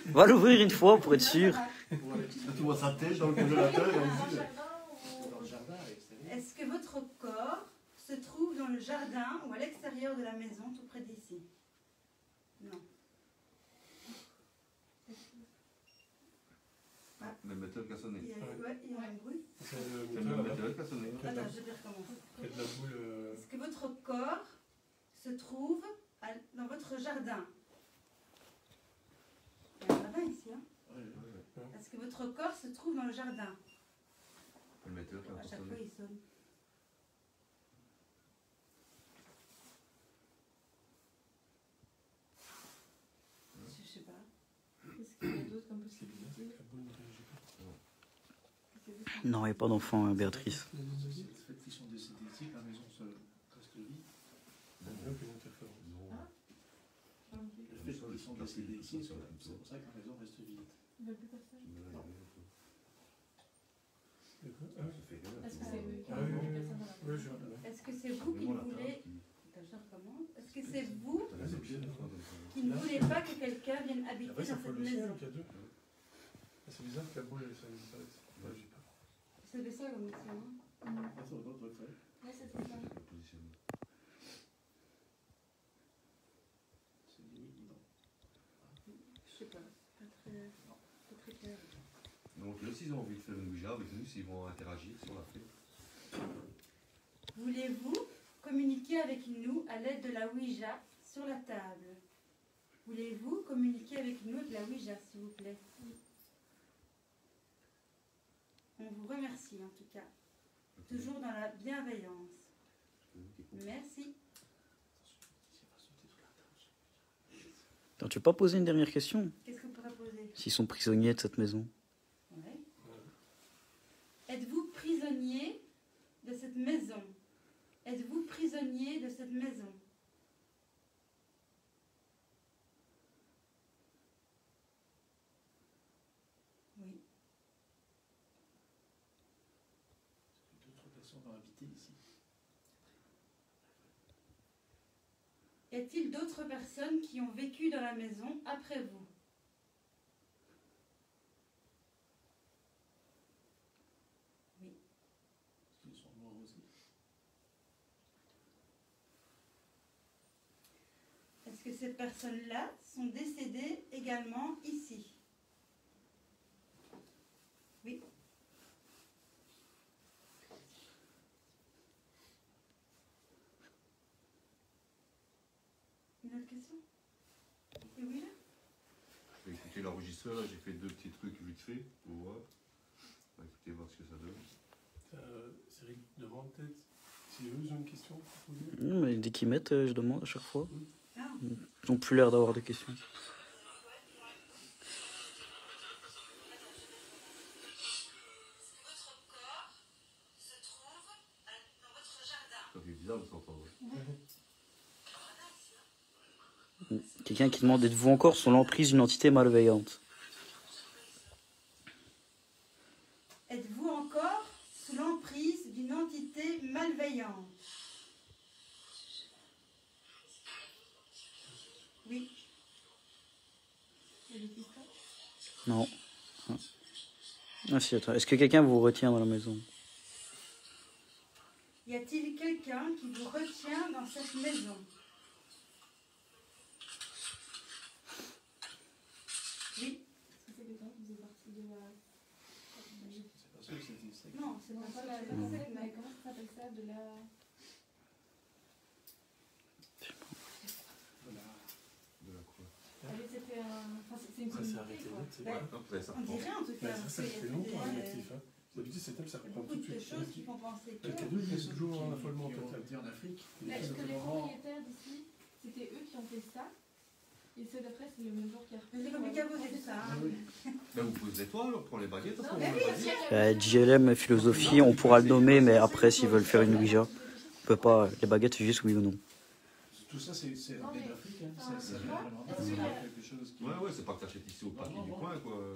[SPEAKER 7] Va l'ouvrir une fois pour être sûr.
[SPEAKER 1] Là, tu vois sa tête dans le congélateur et
[SPEAKER 6] Dans
[SPEAKER 1] on
[SPEAKER 6] un
[SPEAKER 1] dit.
[SPEAKER 6] jardin ou-
[SPEAKER 4] Dans le jardin à l'extérieur.
[SPEAKER 3] Est-ce que votre corps se trouve dans le jardin ou à l'extérieur de la maison, tout près d'ici? Non.
[SPEAKER 1] Le métal qui a sonné.
[SPEAKER 3] Il y a, ouais, il y a un bruit.
[SPEAKER 2] C'est
[SPEAKER 1] C'est
[SPEAKER 2] le
[SPEAKER 1] le
[SPEAKER 2] moteur, là.
[SPEAKER 1] métal qui a sonné.
[SPEAKER 2] Près de la-
[SPEAKER 3] Attends, je vais recommencer.
[SPEAKER 2] près de la boule.
[SPEAKER 3] Est-ce que votre corps se trouve dans votre jardin? Il y a un jardin ici, hein?
[SPEAKER 4] Ouais, ouais.
[SPEAKER 3] Est-ce que votre corps se trouve dans le jardin?
[SPEAKER 1] Le métal qui
[SPEAKER 3] À
[SPEAKER 1] a
[SPEAKER 3] chaque fois,
[SPEAKER 1] sonné.
[SPEAKER 3] il sonne. Je sais pas.
[SPEAKER 6] Qu'est-ce qu'il y a d'autre comme
[SPEAKER 2] C'est bizarre,
[SPEAKER 6] possibilité?
[SPEAKER 2] la boule ne réagit pas.
[SPEAKER 7] Non, il n'y a pas d'enfant, hein, Béatrice.
[SPEAKER 4] Le fait qu'ils sont décédés ici, que la maison reste vide.
[SPEAKER 2] Il y a mieux qu'une interférence.
[SPEAKER 4] Le fait qu'ils sont décédés ici, c'est pour ça que la maison reste vide.
[SPEAKER 6] Il n'y a plus personne.
[SPEAKER 2] C'est quoi? Ah,
[SPEAKER 6] Est-ce que c'est eux qui
[SPEAKER 2] Ah,
[SPEAKER 6] ont
[SPEAKER 2] oui,
[SPEAKER 6] mis
[SPEAKER 2] oui,
[SPEAKER 6] personne dans la
[SPEAKER 2] oui,
[SPEAKER 6] maison?
[SPEAKER 2] je-
[SPEAKER 3] Est-ce que c'est vous qui voulez... Attends, je recommence. Est-ce Est-ce que c'est vous
[SPEAKER 2] Là, c'est bien.
[SPEAKER 3] qui ne voulez pas que quelqu'un vienne habiter
[SPEAKER 2] Après,
[SPEAKER 3] dans
[SPEAKER 2] ça
[SPEAKER 3] cette
[SPEAKER 2] faut le ciel,
[SPEAKER 3] maison?
[SPEAKER 2] qu'il y a deux. C'est bizarre que la boule, ça disparaisse. Ouais, j'ai pas.
[SPEAKER 3] C'était ça comme mission, hein?
[SPEAKER 2] Attends, d'autres, ouais.
[SPEAKER 6] Ouais, c'était ça.
[SPEAKER 3] Je sais pas. Pas très clair.
[SPEAKER 1] Donc là, s'ils ont envie de faire une Ouija avec nous, s'ils vont interagir, si on l'a fait.
[SPEAKER 3] Voulez-vous communiquer avec nous à l'aide de la Ouija sur la table? Voulez-vous communiquer avec nous de la Ouija, s'il vous plaît? On vous remercie en tout cas. Toujours dans la bienveillance. Merci.
[SPEAKER 7] Attends, tu veux pas poser une dernière question?
[SPEAKER 3] Qu'est-ce que vous pourrez poser?
[SPEAKER 7] S'ils sont prisonniers de cette maison.
[SPEAKER 3] Ouais. Êtes-vous prisonnier de cette maison? Êtes-vous prisonnier de cette maison? Oui.
[SPEAKER 4] D'autres personnes ont habité ici.
[SPEAKER 3] Y a-t-il d'autres personnes qui ont vécu dans la maison après vous? Oui.
[SPEAKER 4] Est-ce qu'ils sont morts aussi?
[SPEAKER 3] Est-ce que ces personnes-là sont décédées également ici? Oui. Une autre question? Et oui, là?
[SPEAKER 1] Je vais écouter l'enregistreur, là, j'ai fait 2 petits trucs vite fait pour voir. On va écouter, voir ce que ça donne.
[SPEAKER 2] Cyril demande peut-être si eux ils ont une question à poser.
[SPEAKER 7] Non, mais dès qu'ils mettent, je demande à chaque fois.
[SPEAKER 3] Ah.
[SPEAKER 7] Ils n'ont plus l'air d'avoir de questions.
[SPEAKER 1] Ça fait bizarre de s'entendre.
[SPEAKER 7] Quelqu'un qui demande, êtes-vous encore sous l'emprise d'une entité malveillante?
[SPEAKER 3] Êtes-vous encore sous l'emprise d'une entité malveillante? Oui.
[SPEAKER 7] Non. Ah si, attends. Est-ce que quelqu'un vous retient dans la maison?
[SPEAKER 3] Y a-t-il quelqu'un qui vous retient dans cette maison? Oui.
[SPEAKER 6] Est-ce que c'est quelqu'un qui faisait partie de la.
[SPEAKER 4] C'est pas sûr que c'est une secte.
[SPEAKER 3] Non, c'est
[SPEAKER 6] Non,
[SPEAKER 3] pas
[SPEAKER 6] pas
[SPEAKER 3] ça.
[SPEAKER 6] la
[SPEAKER 3] c'est pas
[SPEAKER 6] secte,
[SPEAKER 3] ça,
[SPEAKER 6] mais comment ça s'appelle ça? De la.
[SPEAKER 1] De la quoi?
[SPEAKER 6] Allez, c'était un. Enfin, c'est une
[SPEAKER 2] Ça s'est
[SPEAKER 6] communauté,
[SPEAKER 2] arrêté
[SPEAKER 6] quoi.
[SPEAKER 2] net, c'est
[SPEAKER 3] Ouais.
[SPEAKER 2] vrai.
[SPEAKER 1] Après, ça
[SPEAKER 3] On
[SPEAKER 1] reprend.
[SPEAKER 3] dirait en tout
[SPEAKER 2] Mais
[SPEAKER 3] cas.
[SPEAKER 2] ça,
[SPEAKER 3] parce
[SPEAKER 2] ça
[SPEAKER 3] qu'il y a
[SPEAKER 2] fait longtemps
[SPEAKER 3] des-
[SPEAKER 2] inactif. Hein. D'habitude, ces thèmes, ça reprend tout
[SPEAKER 3] beaucoup
[SPEAKER 2] de
[SPEAKER 3] de
[SPEAKER 2] suite.
[SPEAKER 3] choses qui font penser que.
[SPEAKER 2] Le cadeau, il est toujours en affolement
[SPEAKER 4] Qui ont
[SPEAKER 2] total.
[SPEAKER 4] habité en Afrique.
[SPEAKER 6] Mais est-ce que les
[SPEAKER 4] Simplement-
[SPEAKER 6] propriétaires d'ici, c'était eux qui ont fait ça? Et ceux d'après, c'est le même jour qui a refait.
[SPEAKER 3] C'est compliqué à poser ça.
[SPEAKER 2] Ah
[SPEAKER 3] Hein.
[SPEAKER 2] oui.
[SPEAKER 1] Ben, vous posez toi, alors, prends les baguettes, à ce
[SPEAKER 6] Non,
[SPEAKER 1] moment-là,
[SPEAKER 6] mais
[SPEAKER 1] vas-y.
[SPEAKER 7] JLM Philosophie, on pourra le nommer, mais après, s'ils veulent faire une Ouija, on peut pas. Les baguettes, c'est juste oui ou non.
[SPEAKER 4] Tout ça, c'est
[SPEAKER 6] Non,
[SPEAKER 4] ramené
[SPEAKER 6] mais-
[SPEAKER 4] d'Afrique. Hein.
[SPEAKER 6] enfin,
[SPEAKER 4] Ça
[SPEAKER 6] tu
[SPEAKER 4] vient
[SPEAKER 6] vois,
[SPEAKER 4] vraiment
[SPEAKER 6] est-ce qu'il y a-
[SPEAKER 4] quelque chose qui.
[SPEAKER 1] Ouais, ouais, c'est pas que t'achètes ici au parking
[SPEAKER 4] Non,
[SPEAKER 1] du
[SPEAKER 4] non.
[SPEAKER 1] coin, quoi.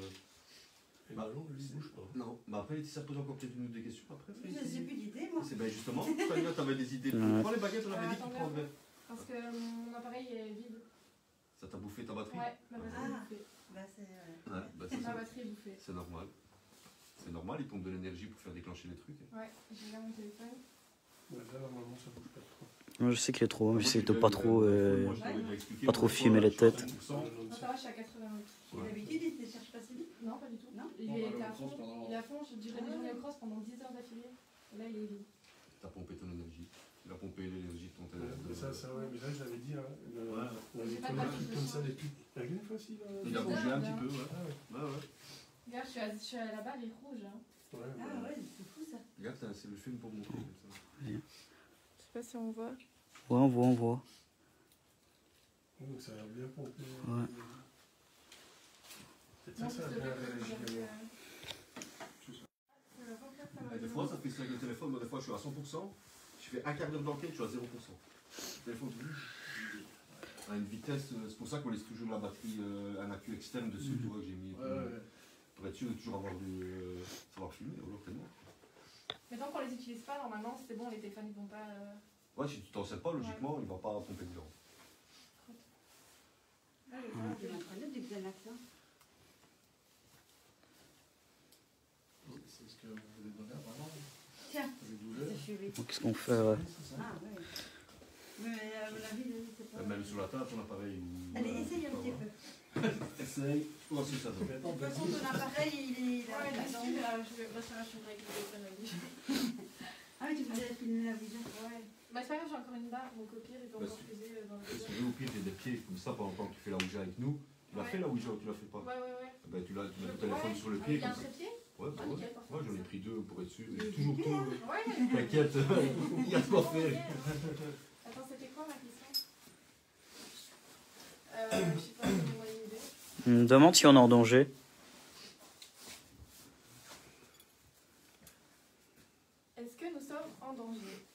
[SPEAKER 2] Et Ballon, lui, il bouge pas.
[SPEAKER 1] Non, mais après, ça pose encore peut-être une ou deux questions après.
[SPEAKER 3] Je n'ai plus d'idée, moi.
[SPEAKER 1] C'est ben justement, Tania, t'avais des idées.
[SPEAKER 7] Ouais.
[SPEAKER 1] Prends les baguettes, on avait dit que tu
[SPEAKER 6] Attendez,
[SPEAKER 1] prendrais.
[SPEAKER 6] Parce que mon appareil est vide.
[SPEAKER 1] Ça t'a bouffé ta batterie?
[SPEAKER 6] Ouais, ma batterie est
[SPEAKER 3] Ah.
[SPEAKER 6] bouffée.
[SPEAKER 3] Bah, c'est.
[SPEAKER 1] Ouais, bah, c'est
[SPEAKER 6] Ma
[SPEAKER 1] ça.
[SPEAKER 6] batterie est bouffée.
[SPEAKER 1] C'est normal. C'est normal, il pompe de l'énergie pour faire déclencher les trucs.
[SPEAKER 6] Ouais, j'ai là mon téléphone.
[SPEAKER 2] Ouais, là, normalement, ça bouge pas trop.
[SPEAKER 7] Moi, je sais qu'il est trop, mais
[SPEAKER 1] Moi,
[SPEAKER 7] j'essaie de
[SPEAKER 1] j'ai
[SPEAKER 7] pas
[SPEAKER 1] déjà
[SPEAKER 7] trop.
[SPEAKER 1] eu moi, je t'avais déjà expliqué,
[SPEAKER 7] pas trop
[SPEAKER 1] moi,
[SPEAKER 7] filmer les
[SPEAKER 1] je suis à
[SPEAKER 7] têtes.
[SPEAKER 1] 100%.
[SPEAKER 6] Non, ça va, je suis à 88.
[SPEAKER 1] Ouais.
[SPEAKER 3] D'habitude, il ne cherche pas si vite.
[SPEAKER 6] Non, pas du tout.
[SPEAKER 3] Non.
[SPEAKER 6] Il
[SPEAKER 4] Bon,
[SPEAKER 6] est
[SPEAKER 4] bah,
[SPEAKER 6] à
[SPEAKER 4] le
[SPEAKER 6] fond.
[SPEAKER 4] cross pendant-
[SPEAKER 6] Il est à fond, je dirais des journées cross pendant 10 heures d'affilée. Et là, il est vide.
[SPEAKER 1] T'as pompé ton énergie. Il a pompé l'énergie de ton téléphone.
[SPEAKER 2] Mais ça, ouais, mais là, je l'avais dit, hein.
[SPEAKER 1] Ouais.
[SPEAKER 2] Les
[SPEAKER 6] J'ai pas de
[SPEAKER 2] trucs
[SPEAKER 6] batterie
[SPEAKER 2] comme ça,
[SPEAKER 6] dessus.
[SPEAKER 2] les pubs. Regarde une fois, si, là.
[SPEAKER 1] Il a bougé un petit peu, ouais.
[SPEAKER 2] Ah ouais.
[SPEAKER 1] Ouais, ouais.
[SPEAKER 6] Regarde, je suis à la barre, il est rouge. Hein.
[SPEAKER 2] Ouais,
[SPEAKER 3] Ah ouais, c'est fou ça.
[SPEAKER 1] Regarde, c'est le film pour monter comme ça.
[SPEAKER 6] Je sais pas si on voit.
[SPEAKER 7] Ouais, on voit, on voit.
[SPEAKER 2] Donc ça a l'air bien pompé.
[SPEAKER 7] Ouais.
[SPEAKER 2] C'est
[SPEAKER 6] Non,
[SPEAKER 2] ça, ça a
[SPEAKER 6] c'est
[SPEAKER 2] bien
[SPEAKER 6] le fait que
[SPEAKER 2] réagi.
[SPEAKER 6] j'ai
[SPEAKER 2] alors.
[SPEAKER 1] Et des fois, ça fait ça avec le téléphone, mais des fois, je suis à 100%. Je fais un quart d'heure d'enquête, je suis à 0%. Le téléphone, à une vitesse, c'est pour ça qu'on laisse toujours la batterie, un accu externe dessus, tu vois, que j'ai mis.
[SPEAKER 4] Ouais, ouais.
[SPEAKER 1] Pour être sûr de toujours avoir du. savoir filmer, alors tellement.
[SPEAKER 6] Mais tant qu'on les utilise pas, normalement, c'est bon, les téléphones ils vont pas.
[SPEAKER 1] Ouais, si tu t'en sers pas, logiquement, il va pas pomper dedans.
[SPEAKER 3] Je m'entraîne du Xanax. Hein.
[SPEAKER 4] C'est ce que vous voulez donner vraiment.
[SPEAKER 3] Tiens,
[SPEAKER 4] Les douleurs.
[SPEAKER 3] c'est chéri.
[SPEAKER 7] Qu'est-ce qu'on fait
[SPEAKER 3] Ah oui. Mais à mon avis, c'est pas...
[SPEAKER 1] Même sur la table, ton appareil.
[SPEAKER 3] Allez, essaye un petit peu.
[SPEAKER 1] Essaye, voir si ça te fait.
[SPEAKER 3] De toute façon, ton appareil, il est là.
[SPEAKER 6] Ouais, là-dessus, je vais passer un film avec le téléphone avec lui.
[SPEAKER 3] Ah oui, tu voulais filmer la vision.
[SPEAKER 6] Ouais. Bah, c'est pas grave, j'ai encore une barre, donc au pire, il peut encore fuser dans le
[SPEAKER 1] Si
[SPEAKER 6] désert.
[SPEAKER 1] tu veux, au pire, j'ai des pieds comme ça pendant que tu fais la Ouija avec nous. Tu l'as
[SPEAKER 6] Ouais.
[SPEAKER 1] fait la Ouija ou tu l'as fait pas?
[SPEAKER 6] Ouais.
[SPEAKER 1] Ben, tu mets ton téléphone sur le pied
[SPEAKER 6] Il y a un
[SPEAKER 1] comme ça.
[SPEAKER 6] trépied?
[SPEAKER 1] Ouais, bah
[SPEAKER 6] Ah,
[SPEAKER 1] ouais.
[SPEAKER 6] nickel, parfait.
[SPEAKER 1] Ouais, j'en ai pris 2 pour être sûr.
[SPEAKER 3] Il
[SPEAKER 1] J'ai
[SPEAKER 3] est
[SPEAKER 1] toujours
[SPEAKER 3] bien.
[SPEAKER 1] tout.
[SPEAKER 6] Ouais.
[SPEAKER 1] T'inquiète, il y a de quoi faire.
[SPEAKER 6] Attends, c'était quoi ma question? Je sais pas, donne-moi une idée.
[SPEAKER 7] On me demande si on est en danger.
[SPEAKER 6] Est-ce que nous sommes en danger?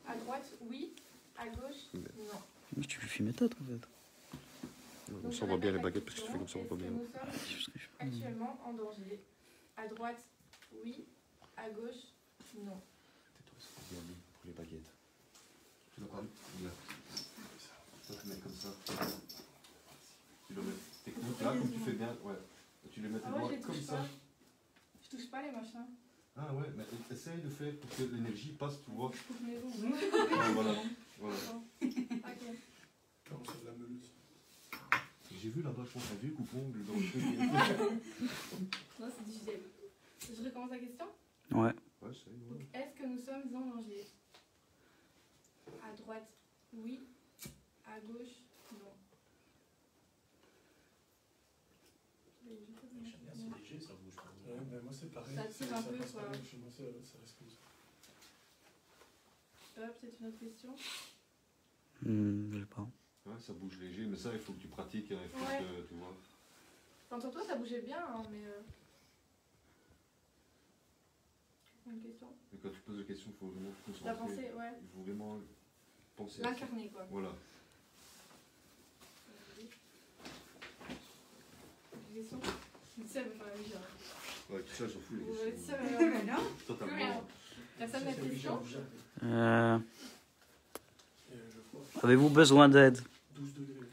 [SPEAKER 6] À droite, oui. À gauche, non.
[SPEAKER 7] Mais tu peux filmer tête en fait.
[SPEAKER 1] On s'en voit bien les baguettes parce que tu fais comme ça, on voit pas bien.
[SPEAKER 6] Nous sommes actuellement en danger. À droite, oui. À gauche, non.
[SPEAKER 1] Tais-toi, c'est bien mis pour les baguettes. Tu l'as pas vu? Regarde. Tu vas te mettre comme ça. Tu le mets. Technique là, comme tu fais bien. Ouais. Et tu les mets tes
[SPEAKER 6] Ah
[SPEAKER 1] doigts
[SPEAKER 6] ouais, je les
[SPEAKER 1] comme
[SPEAKER 6] touche
[SPEAKER 1] ça.
[SPEAKER 6] pas. Je touche pas les machins.
[SPEAKER 1] Ah ouais, mais essaye de faire pour que l'énergie passe, tu vois.
[SPEAKER 6] Je coupe mes ongles.
[SPEAKER 1] Ouais, voilà. Voilà.
[SPEAKER 6] Ok.
[SPEAKER 2] Comme c'est de la meuleuse.
[SPEAKER 1] J'ai vu là-bas, je pense, un vieux coupe-ongle dans le truc.
[SPEAKER 6] Non, c'est difficile. Je recommence la question.
[SPEAKER 7] Ouais.
[SPEAKER 1] Ouais, c'est
[SPEAKER 6] Donc,
[SPEAKER 1] ouais.
[SPEAKER 6] est-ce que nous sommes en danger? À droite, oui. À gauche, non.
[SPEAKER 4] J'aime bien, c'est léger, ça bouge pas.
[SPEAKER 2] Ouais, ben moi c'est pareil.
[SPEAKER 6] Ça tire un peu,
[SPEAKER 2] passe
[SPEAKER 6] quoi.
[SPEAKER 2] pas bien. Chez moi, ça reste comme ça.
[SPEAKER 6] Peut-être une autre question.
[SPEAKER 7] Je sais pas.
[SPEAKER 1] Ouais, ça bouge léger, mais ça, il faut que tu pratiques, hein, il faut
[SPEAKER 6] Ouais.
[SPEAKER 1] que tu vois.
[SPEAKER 6] Enfin, sur toi, ça bougeait bien, hein, mais... Une question.
[SPEAKER 1] Et quand tu poses des questions, il faut vraiment te concentrer.
[SPEAKER 6] La pensée, ouais.
[SPEAKER 1] Il faut vraiment penser à ça.
[SPEAKER 6] L'incarner, quoi.
[SPEAKER 1] Voilà.
[SPEAKER 6] Une question. Ça me fait la vie, hein.
[SPEAKER 1] Ouais, tout ça, j'en fous les
[SPEAKER 6] Vous êtes
[SPEAKER 1] questions.
[SPEAKER 6] sûr,
[SPEAKER 3] Mais non.
[SPEAKER 1] Totalement.
[SPEAKER 6] Personne n'a de questions?
[SPEAKER 7] Euh,
[SPEAKER 2] Et je crois
[SPEAKER 7] Avez-vous besoin d'aide?
[SPEAKER 2] 12 degrés.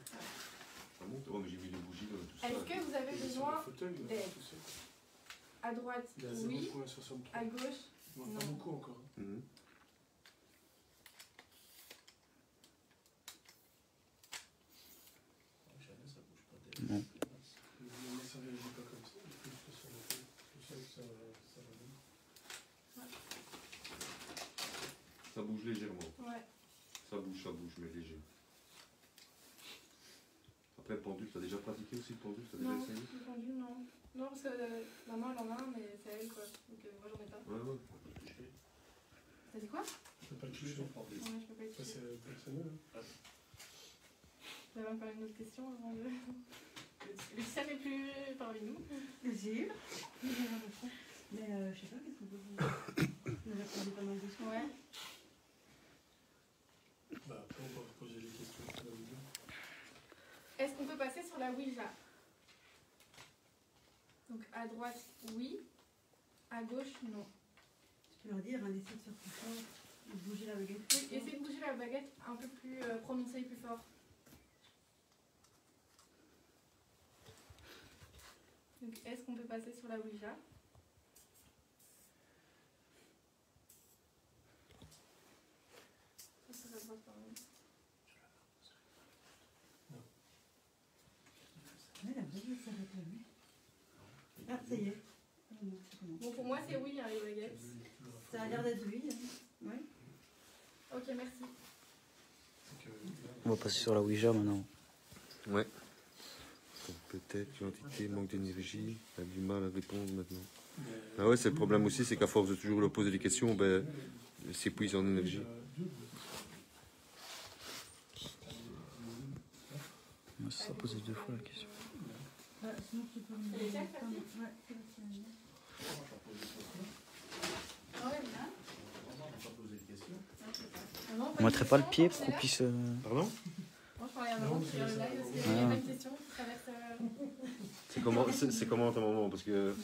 [SPEAKER 1] Ça monte. Ouais, mais j'ai mis des bougies dans tout ça.
[SPEAKER 6] Est-ce que vous avez
[SPEAKER 2] Et sur
[SPEAKER 6] besoin
[SPEAKER 2] le fauteuil, là,
[SPEAKER 6] d'aide?
[SPEAKER 2] tout ça.
[SPEAKER 6] à droite,
[SPEAKER 2] Il y a
[SPEAKER 6] oui.
[SPEAKER 2] 0,63.
[SPEAKER 6] À gauche,
[SPEAKER 2] Il manque pas
[SPEAKER 6] non.
[SPEAKER 2] beaucoup encore. Hein.
[SPEAKER 1] Mhm.
[SPEAKER 4] Jamais ça bouge pas.
[SPEAKER 7] Non.
[SPEAKER 2] Mais ça réagit pas comme ça. Il faut juste sur la tête. Tout ça, ça va bien.
[SPEAKER 1] Ça bouge légèrement.
[SPEAKER 6] Ouais.
[SPEAKER 1] Ça bouge, mais léger. Après, le pendule, t'as déjà pratiqué aussi le pendule? T'as déjà
[SPEAKER 6] Non,
[SPEAKER 1] essayé?
[SPEAKER 6] le pendule, non. Non, parce que maman elle en a un, mais c'est elle quoi. Donc moi j'en ai pas.
[SPEAKER 1] Ouais, ouais.
[SPEAKER 6] T'as dit quoi?
[SPEAKER 2] Je peux pas le toucher.
[SPEAKER 6] Ouais, je peux pas y
[SPEAKER 2] Ça,
[SPEAKER 6] toucher.
[SPEAKER 2] c'est personnel. Hein.
[SPEAKER 6] Je vais même faire une autre question avant de. Lucia n'est plus parmi nous.
[SPEAKER 3] Si. Mais je sais pas, qu'est-ce qu'on peut vous... Vous avez posé pas mal de questions.
[SPEAKER 6] Ouais.
[SPEAKER 2] Bah, après, on peut poser les questions sur la vidéo.
[SPEAKER 6] Est-ce qu'on peut passer sur la Ouija? Donc à droite, oui. À gauche, non.
[SPEAKER 3] Tu peux leur dire, hein, essaye de faire plus fort, de bouger la baguette.
[SPEAKER 6] Oui, essayez de bouger la baguette un peu plus prononcée et plus fort. Donc est-ce qu'on peut passer sur la Ouija? Ça va droite, pardon.
[SPEAKER 3] Ouais, la baguette s'arrête là, oui. Ah, ça y est. Ah, non, c'est comment?
[SPEAKER 6] Bon, pour moi, c'est oui, hein, les baguettes.
[SPEAKER 3] Ça a l'air d'être lui. Hein. Ouais.
[SPEAKER 6] Ok, merci.
[SPEAKER 2] C'est que,
[SPEAKER 7] On va passer sur la Ouija maintenant.
[SPEAKER 1] Ouais. Donc, peut-être l'entité manque d'énergie, elle a du mal à répondre maintenant. Ah ouais, c'est le problème aussi, c'est qu'à force de toujours leur poser des questions, ben, elle s'épuise en énergie.
[SPEAKER 7] On s'est posé 2 fois la question.
[SPEAKER 3] Sinon, tu peux me
[SPEAKER 6] C'est les tiennes, Cathy?
[SPEAKER 3] Ouais, c'est la tienne.
[SPEAKER 6] Ah ouais, bien.
[SPEAKER 7] On mettrait pas le pied pour qu'on puisse.
[SPEAKER 1] Pardon?
[SPEAKER 6] Moi, je parlais à maman qui est en live parce qu'il y a plein de questions qui traversent.
[SPEAKER 1] C'est comment ta maman? Parce
[SPEAKER 6] Joël.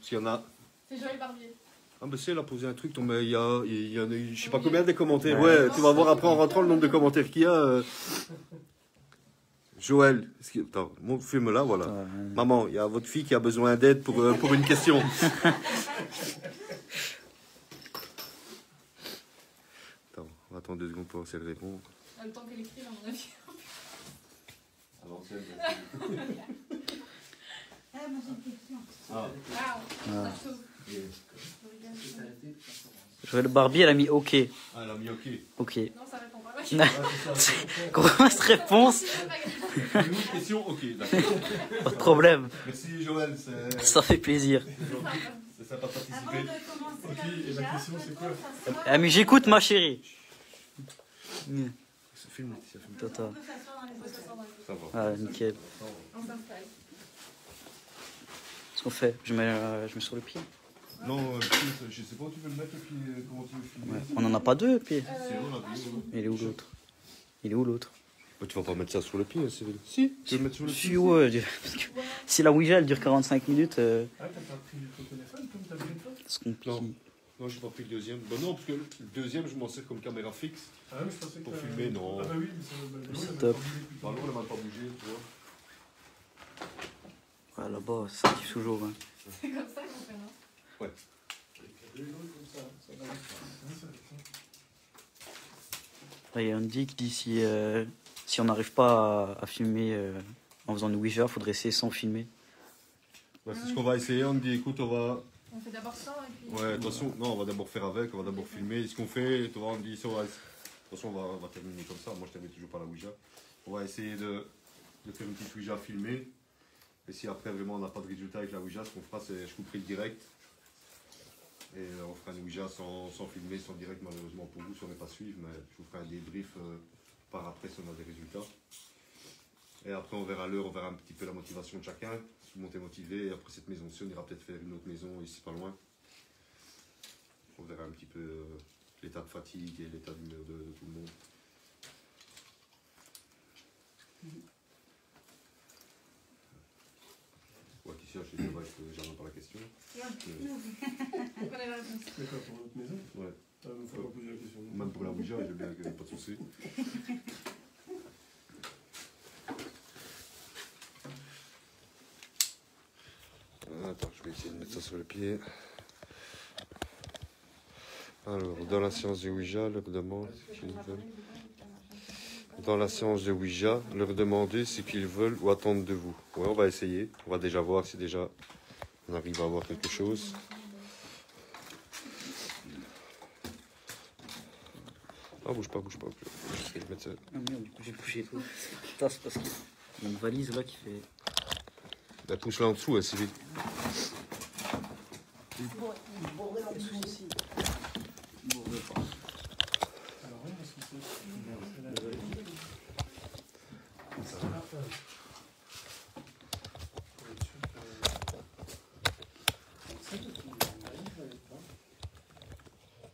[SPEAKER 1] qu'il y en a.
[SPEAKER 6] C'est Joël Barbier.
[SPEAKER 1] Ah ben c'est, elle a posé un truc, mais il y a je sais pas combien de commentaires.
[SPEAKER 7] Ouais.
[SPEAKER 1] Ouais, tu vas voir après en rentrant le nombre de commentaires qu'il y a. Joël, attends, mon film là, voilà. Maman, il y a votre fille qui a besoin d'aide pour une question. Attends, on va attendre 2 secondes pour essayer de répondre.
[SPEAKER 6] Le temps qu'elle écrive, à mon avis.
[SPEAKER 3] Ah, moi j'ai une question.
[SPEAKER 7] Ah.
[SPEAKER 4] arrêté.
[SPEAKER 7] Je vois le Barbie, elle a mis OK.
[SPEAKER 1] Ah, elle a mis OK.
[SPEAKER 7] OK.
[SPEAKER 6] Non, ça répond pas.
[SPEAKER 7] Grosse réponse.
[SPEAKER 1] Une question, OK, d'accord.
[SPEAKER 7] Pas de problème.
[SPEAKER 1] Merci Joël,
[SPEAKER 7] Ça fait plaisir.
[SPEAKER 1] c'est sympa de
[SPEAKER 3] Avant
[SPEAKER 1] participer.
[SPEAKER 3] de commencer
[SPEAKER 2] Ok, et la question, c'est quoi?
[SPEAKER 7] Ah, mais j'écoute ma chérie.
[SPEAKER 1] Ça filme, ça filme.
[SPEAKER 7] Tata.
[SPEAKER 3] On peut s'asseoir dans les fauteuils.
[SPEAKER 1] Ça va.
[SPEAKER 7] Ah, nickel.
[SPEAKER 6] On s'installe.
[SPEAKER 7] Qu'est-ce qu'on fait? Je mets sur le pied.
[SPEAKER 1] Non, je sais pas où tu veux le mettre, puis comment tu veux filmer.
[SPEAKER 7] Ouais. On en a pas deux pieds.
[SPEAKER 1] C'est où la vie,
[SPEAKER 7] Il est où l'autre? Il est où l'autre?
[SPEAKER 1] Tu vas pas mettre ça sur le pied, Cyril. Si, tu veux le mettre sur le pied.
[SPEAKER 7] Si, ouais. Parce que si la Ouija elle dure 45 minutes,
[SPEAKER 2] Ah, t'as pas pris ton téléphone comme t'as vu une fois?
[SPEAKER 7] c'est compliqué.
[SPEAKER 1] Non, j'ai pas pris le deuxième. Bah non, parce que le deuxième, je m'en sers comme caméra fixe.
[SPEAKER 2] Ah, mais je pensais que
[SPEAKER 1] Pour
[SPEAKER 2] t'as-
[SPEAKER 1] filmer, non.
[SPEAKER 2] Ah, bah oui, mais ça va.
[SPEAKER 7] C'est top.
[SPEAKER 1] Bah non, elle m'a pas bougé, tu vois.
[SPEAKER 7] Ouais, là-bas, ça kiffe toujours. Hein.
[SPEAKER 6] C'est comme ça qu'on fait, non?
[SPEAKER 7] Là, il y a Andy qui dit si on n'arrive pas à filmer en faisant une Ouija, il faudrait essayer sans filmer.
[SPEAKER 1] Bah, c'est ce qu'on va essayer. On dit, écoute, on va.
[SPEAKER 6] On fait d'abord ça et puis.
[SPEAKER 1] Ouais, attention, non, on va d'abord faire avec, on va d'abord filmer. Ce qu'on fait, tu vois, on dit, ça va. De toute façon, on va terminer comme ça. Moi, je termine toujours par la Ouija. On va essayer de faire une petite Ouija filmée. Et si après, vraiment, on n'a pas de résultat avec la Ouija, ce qu'on fera, c'est je couperai le direct. Et on fera une Ouija sans filmer, sans direct, malheureusement pour vous, si on n'est pas suivre. Mais je vous ferai un débrief par après si on a des résultats. Et après, on verra l'heure, on verra un petit peu la motivation de chacun. Si tout le monde est motivé, et après cette maison-ci, on ira peut-être faire une autre maison ici pas loin. On verra un petit peu l'état de fatigue et l'état d'humeur de tout le monde. Ouais, qui cherche, je sais pas, j'en ai pas la question.
[SPEAKER 6] On connaît la réponse.
[SPEAKER 2] C'est quoi, pour notre maison?
[SPEAKER 1] Ouais.
[SPEAKER 2] Ah, mais faut pas poser la question.
[SPEAKER 1] Même pour la Ouija, j'ai bien qu'il n'y ait pas de souci. Attends, je vais essayer de mettre ça sur le pied. Alors, dans la séance de Ouija, leur demande ce qu'ils veulent. Dans la séance de Ouija, leur demander ce qu'ils veulent ou attendent de vous. Ouais, on va essayer. On va déjà voir si déjà on arrive à avoir quelque chose. Ah, bouge pas, bouge pas. Je vais mettre ça.
[SPEAKER 7] Ah merde, du coup j'ai bougé tout. Putain, c'est parce qu'il y a une valise là qui fait.
[SPEAKER 1] La pousse là en dessous, c'est vite.
[SPEAKER 2] Alors, rien, parce que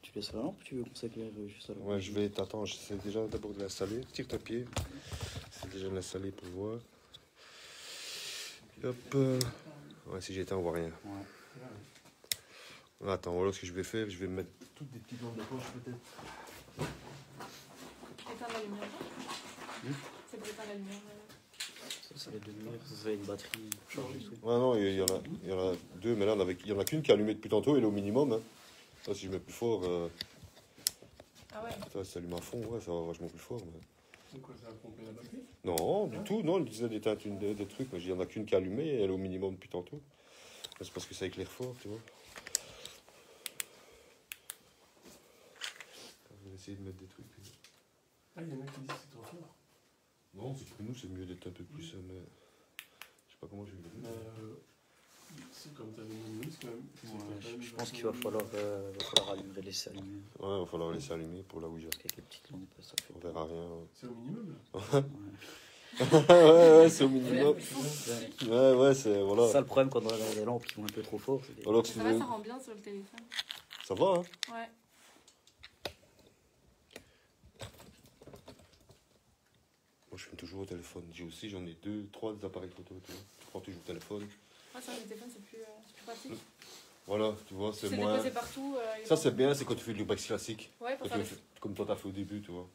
[SPEAKER 7] Tu laisses la lampe ou tu veux qu'on s'éclaire juste à la
[SPEAKER 1] Ouais, je vais. Attends, j'essaie déjà d'abord de l'installer. Tire ton pied. J'essaie déjà de l'installer pour voir. Hop. Ouais, si j'éteins, on voit rien. Attends, voilà ce que je vais faire. Je vais mettre toutes des petites lampes de poche peut-être.
[SPEAKER 6] Éteindre la lumière. C'est pour éteindre la lumière.
[SPEAKER 7] Ça va être de lumière, ça va être une batterie chargée et tout.
[SPEAKER 1] Ouais, non, il y en a deux, mais là, il y en a qu'une qui est allumée depuis tantôt, elle est au minimum. Hein. Là, si je mets plus fort,
[SPEAKER 6] Ah ouais.
[SPEAKER 1] ça s'allume à fond, ouais, ça va vachement plus fort. Mais...
[SPEAKER 2] c'est quoi, ça va pomper la batterie?
[SPEAKER 1] Non, du tout, non, elle disait d'éteindre des trucs, mais il y en a qu'une qui est allumée et elle est au minimum depuis tantôt. C'est parce que ça éclaire fort, tu vois. Je vais essayer de mettre des trucs.
[SPEAKER 2] Ah, il y en a qui disent que c'est trop fort.
[SPEAKER 1] Non, c'est pour nous, c'est mieux d'être un peu plus, mais je sais pas comment je vais le
[SPEAKER 2] Mais
[SPEAKER 1] faire.
[SPEAKER 2] c'est comme t'as des minutes quand même. C'est quand même
[SPEAKER 7] Je pense qu'il va falloir allumer, laisser allumer.
[SPEAKER 1] Ouais, il va falloir laisser allumer pour la Ouija.
[SPEAKER 7] Parce qu'avec les petites lampes, ça fait.
[SPEAKER 1] On verra rien.
[SPEAKER 2] C'est au minimum là.
[SPEAKER 1] Ouais, c'est au minimum. Ouais, c'est. Voilà.
[SPEAKER 7] C'est ça le problème quand on a des lampes qui vont un peu trop fort. c'est des-
[SPEAKER 1] Alors, si
[SPEAKER 6] Ça
[SPEAKER 1] tu
[SPEAKER 6] va,
[SPEAKER 1] veux-
[SPEAKER 6] ça rend bien sur le téléphone.
[SPEAKER 1] Ça va, hein?
[SPEAKER 6] Ouais.
[SPEAKER 1] Moi, je filme toujours au téléphone. J'en ai 3 appareils photo. Tu vois. Je prends toujours le téléphone.
[SPEAKER 6] Moi, sur le téléphone, c'est plus pratique.
[SPEAKER 1] Voilà, tu vois, c'est
[SPEAKER 6] C'est
[SPEAKER 1] moins...
[SPEAKER 6] déposé partout.
[SPEAKER 1] Ça, c'est bien, c'est quand tu fais de l'urbex classique.
[SPEAKER 6] Ouais, pour
[SPEAKER 1] Quand
[SPEAKER 6] faire
[SPEAKER 1] tu fais- comme toi, t'as fait au début, tu vois.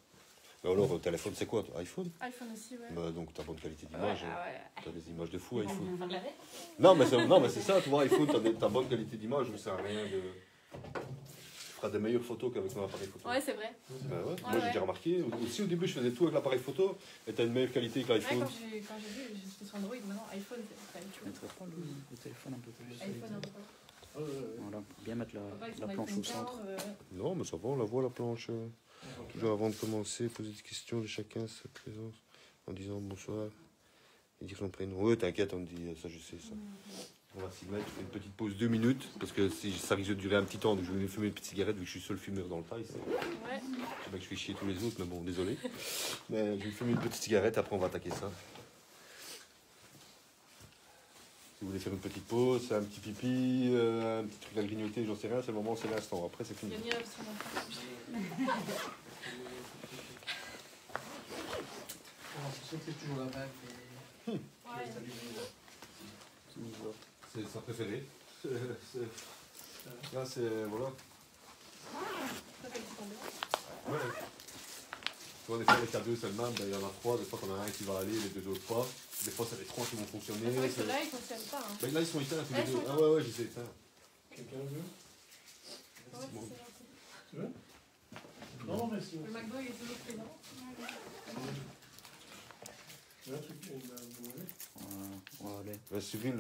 [SPEAKER 1] Mais alors, téléphone, c'est quoi, toi, iPhone?
[SPEAKER 6] iPhone aussi, ouais.
[SPEAKER 1] Bah, donc, t'as bonne qualité
[SPEAKER 6] Ouais,
[SPEAKER 1] d'image.
[SPEAKER 6] ah ouais.
[SPEAKER 1] T'as des images de fou, iPhone.
[SPEAKER 6] Enfin, de la vraie.
[SPEAKER 1] Non, mais c'est ça, tu vois, iPhone, t'as bonne qualité d'image, mais ça sert à rien de... Tu feras des meilleures photos qu'avec mon appareil photo.
[SPEAKER 6] Ouais, c'est vrai.
[SPEAKER 1] Bah ouais, moi
[SPEAKER 6] Ouais,
[SPEAKER 1] j'ai déjà
[SPEAKER 6] ouais.
[SPEAKER 1] remarqué. Aussi au début je faisais tout avec l'appareil photo et t'as une meilleure qualité que
[SPEAKER 6] Ouais,
[SPEAKER 1] l'iPhone.
[SPEAKER 6] quand j'ai vu, j'étais sur Android, maintenant iPhone, c'est pas
[SPEAKER 7] Tu mettrais pas le téléphone un peu plus.
[SPEAKER 6] iPhone un peu.
[SPEAKER 7] Voilà, pour bien mettre la planche au centre.
[SPEAKER 1] Non mais ça va, on la voit la planche. Toujours avant de commencer, poser des questions de chacun sa présence en disant bonsoir et dire son prénom. Ouais t'inquiète, on me dit ça je sais ça. On va s'y mettre, une petite pause 2 minutes parce que ça risque de durer un petit temps donc je vais venir fumer une petite cigarette vu que je suis seul fumeur dans le tas ici.
[SPEAKER 6] Ouais.
[SPEAKER 1] Je sais pas que je fais chier tous les autres mais bon désolé. Mais je vais fumer une petite cigarette après on va attaquer ça. Si vous voulez faire une petite pause, un petit pipi, un petit truc à grignoter, j'en sais rien, c'est le moment, c'est l'instant. Après, c'est fini.
[SPEAKER 6] Gagner l'option d'enfant.
[SPEAKER 4] C'est sûr que c'est toujours la même. Mais...
[SPEAKER 6] Ouais.
[SPEAKER 1] C'est sa préférée. Là, c'est. Voilà.
[SPEAKER 6] Ça fait le petit tombé.
[SPEAKER 1] Ouais. Tu vois, des fois, les cadeaux, c'est le même, ben, il y en a 3, des fois, t'en as un qui va aller, les 2 autres pas. Des fois, c'est les 3 qui vont fonctionner.
[SPEAKER 6] C'est vrai que
[SPEAKER 1] c'est-
[SPEAKER 6] là, ils fonctionnent pas. Hein.
[SPEAKER 1] Ben, là, ils sont éteints, tous
[SPEAKER 6] Ah,
[SPEAKER 1] les
[SPEAKER 6] ils
[SPEAKER 1] deux.
[SPEAKER 6] sont
[SPEAKER 1] Ah
[SPEAKER 6] éteints.
[SPEAKER 1] ouais, je les ai éteints.
[SPEAKER 2] Quelqu'un veut?
[SPEAKER 6] Ouais,
[SPEAKER 1] Bon.
[SPEAKER 6] c'est gentil.
[SPEAKER 2] Tu veux? Non, mais si.
[SPEAKER 6] Le McDo, il est toujours présent.
[SPEAKER 2] Tu veux un truc, une bouée?
[SPEAKER 7] Allez.
[SPEAKER 1] Ben, Cyril,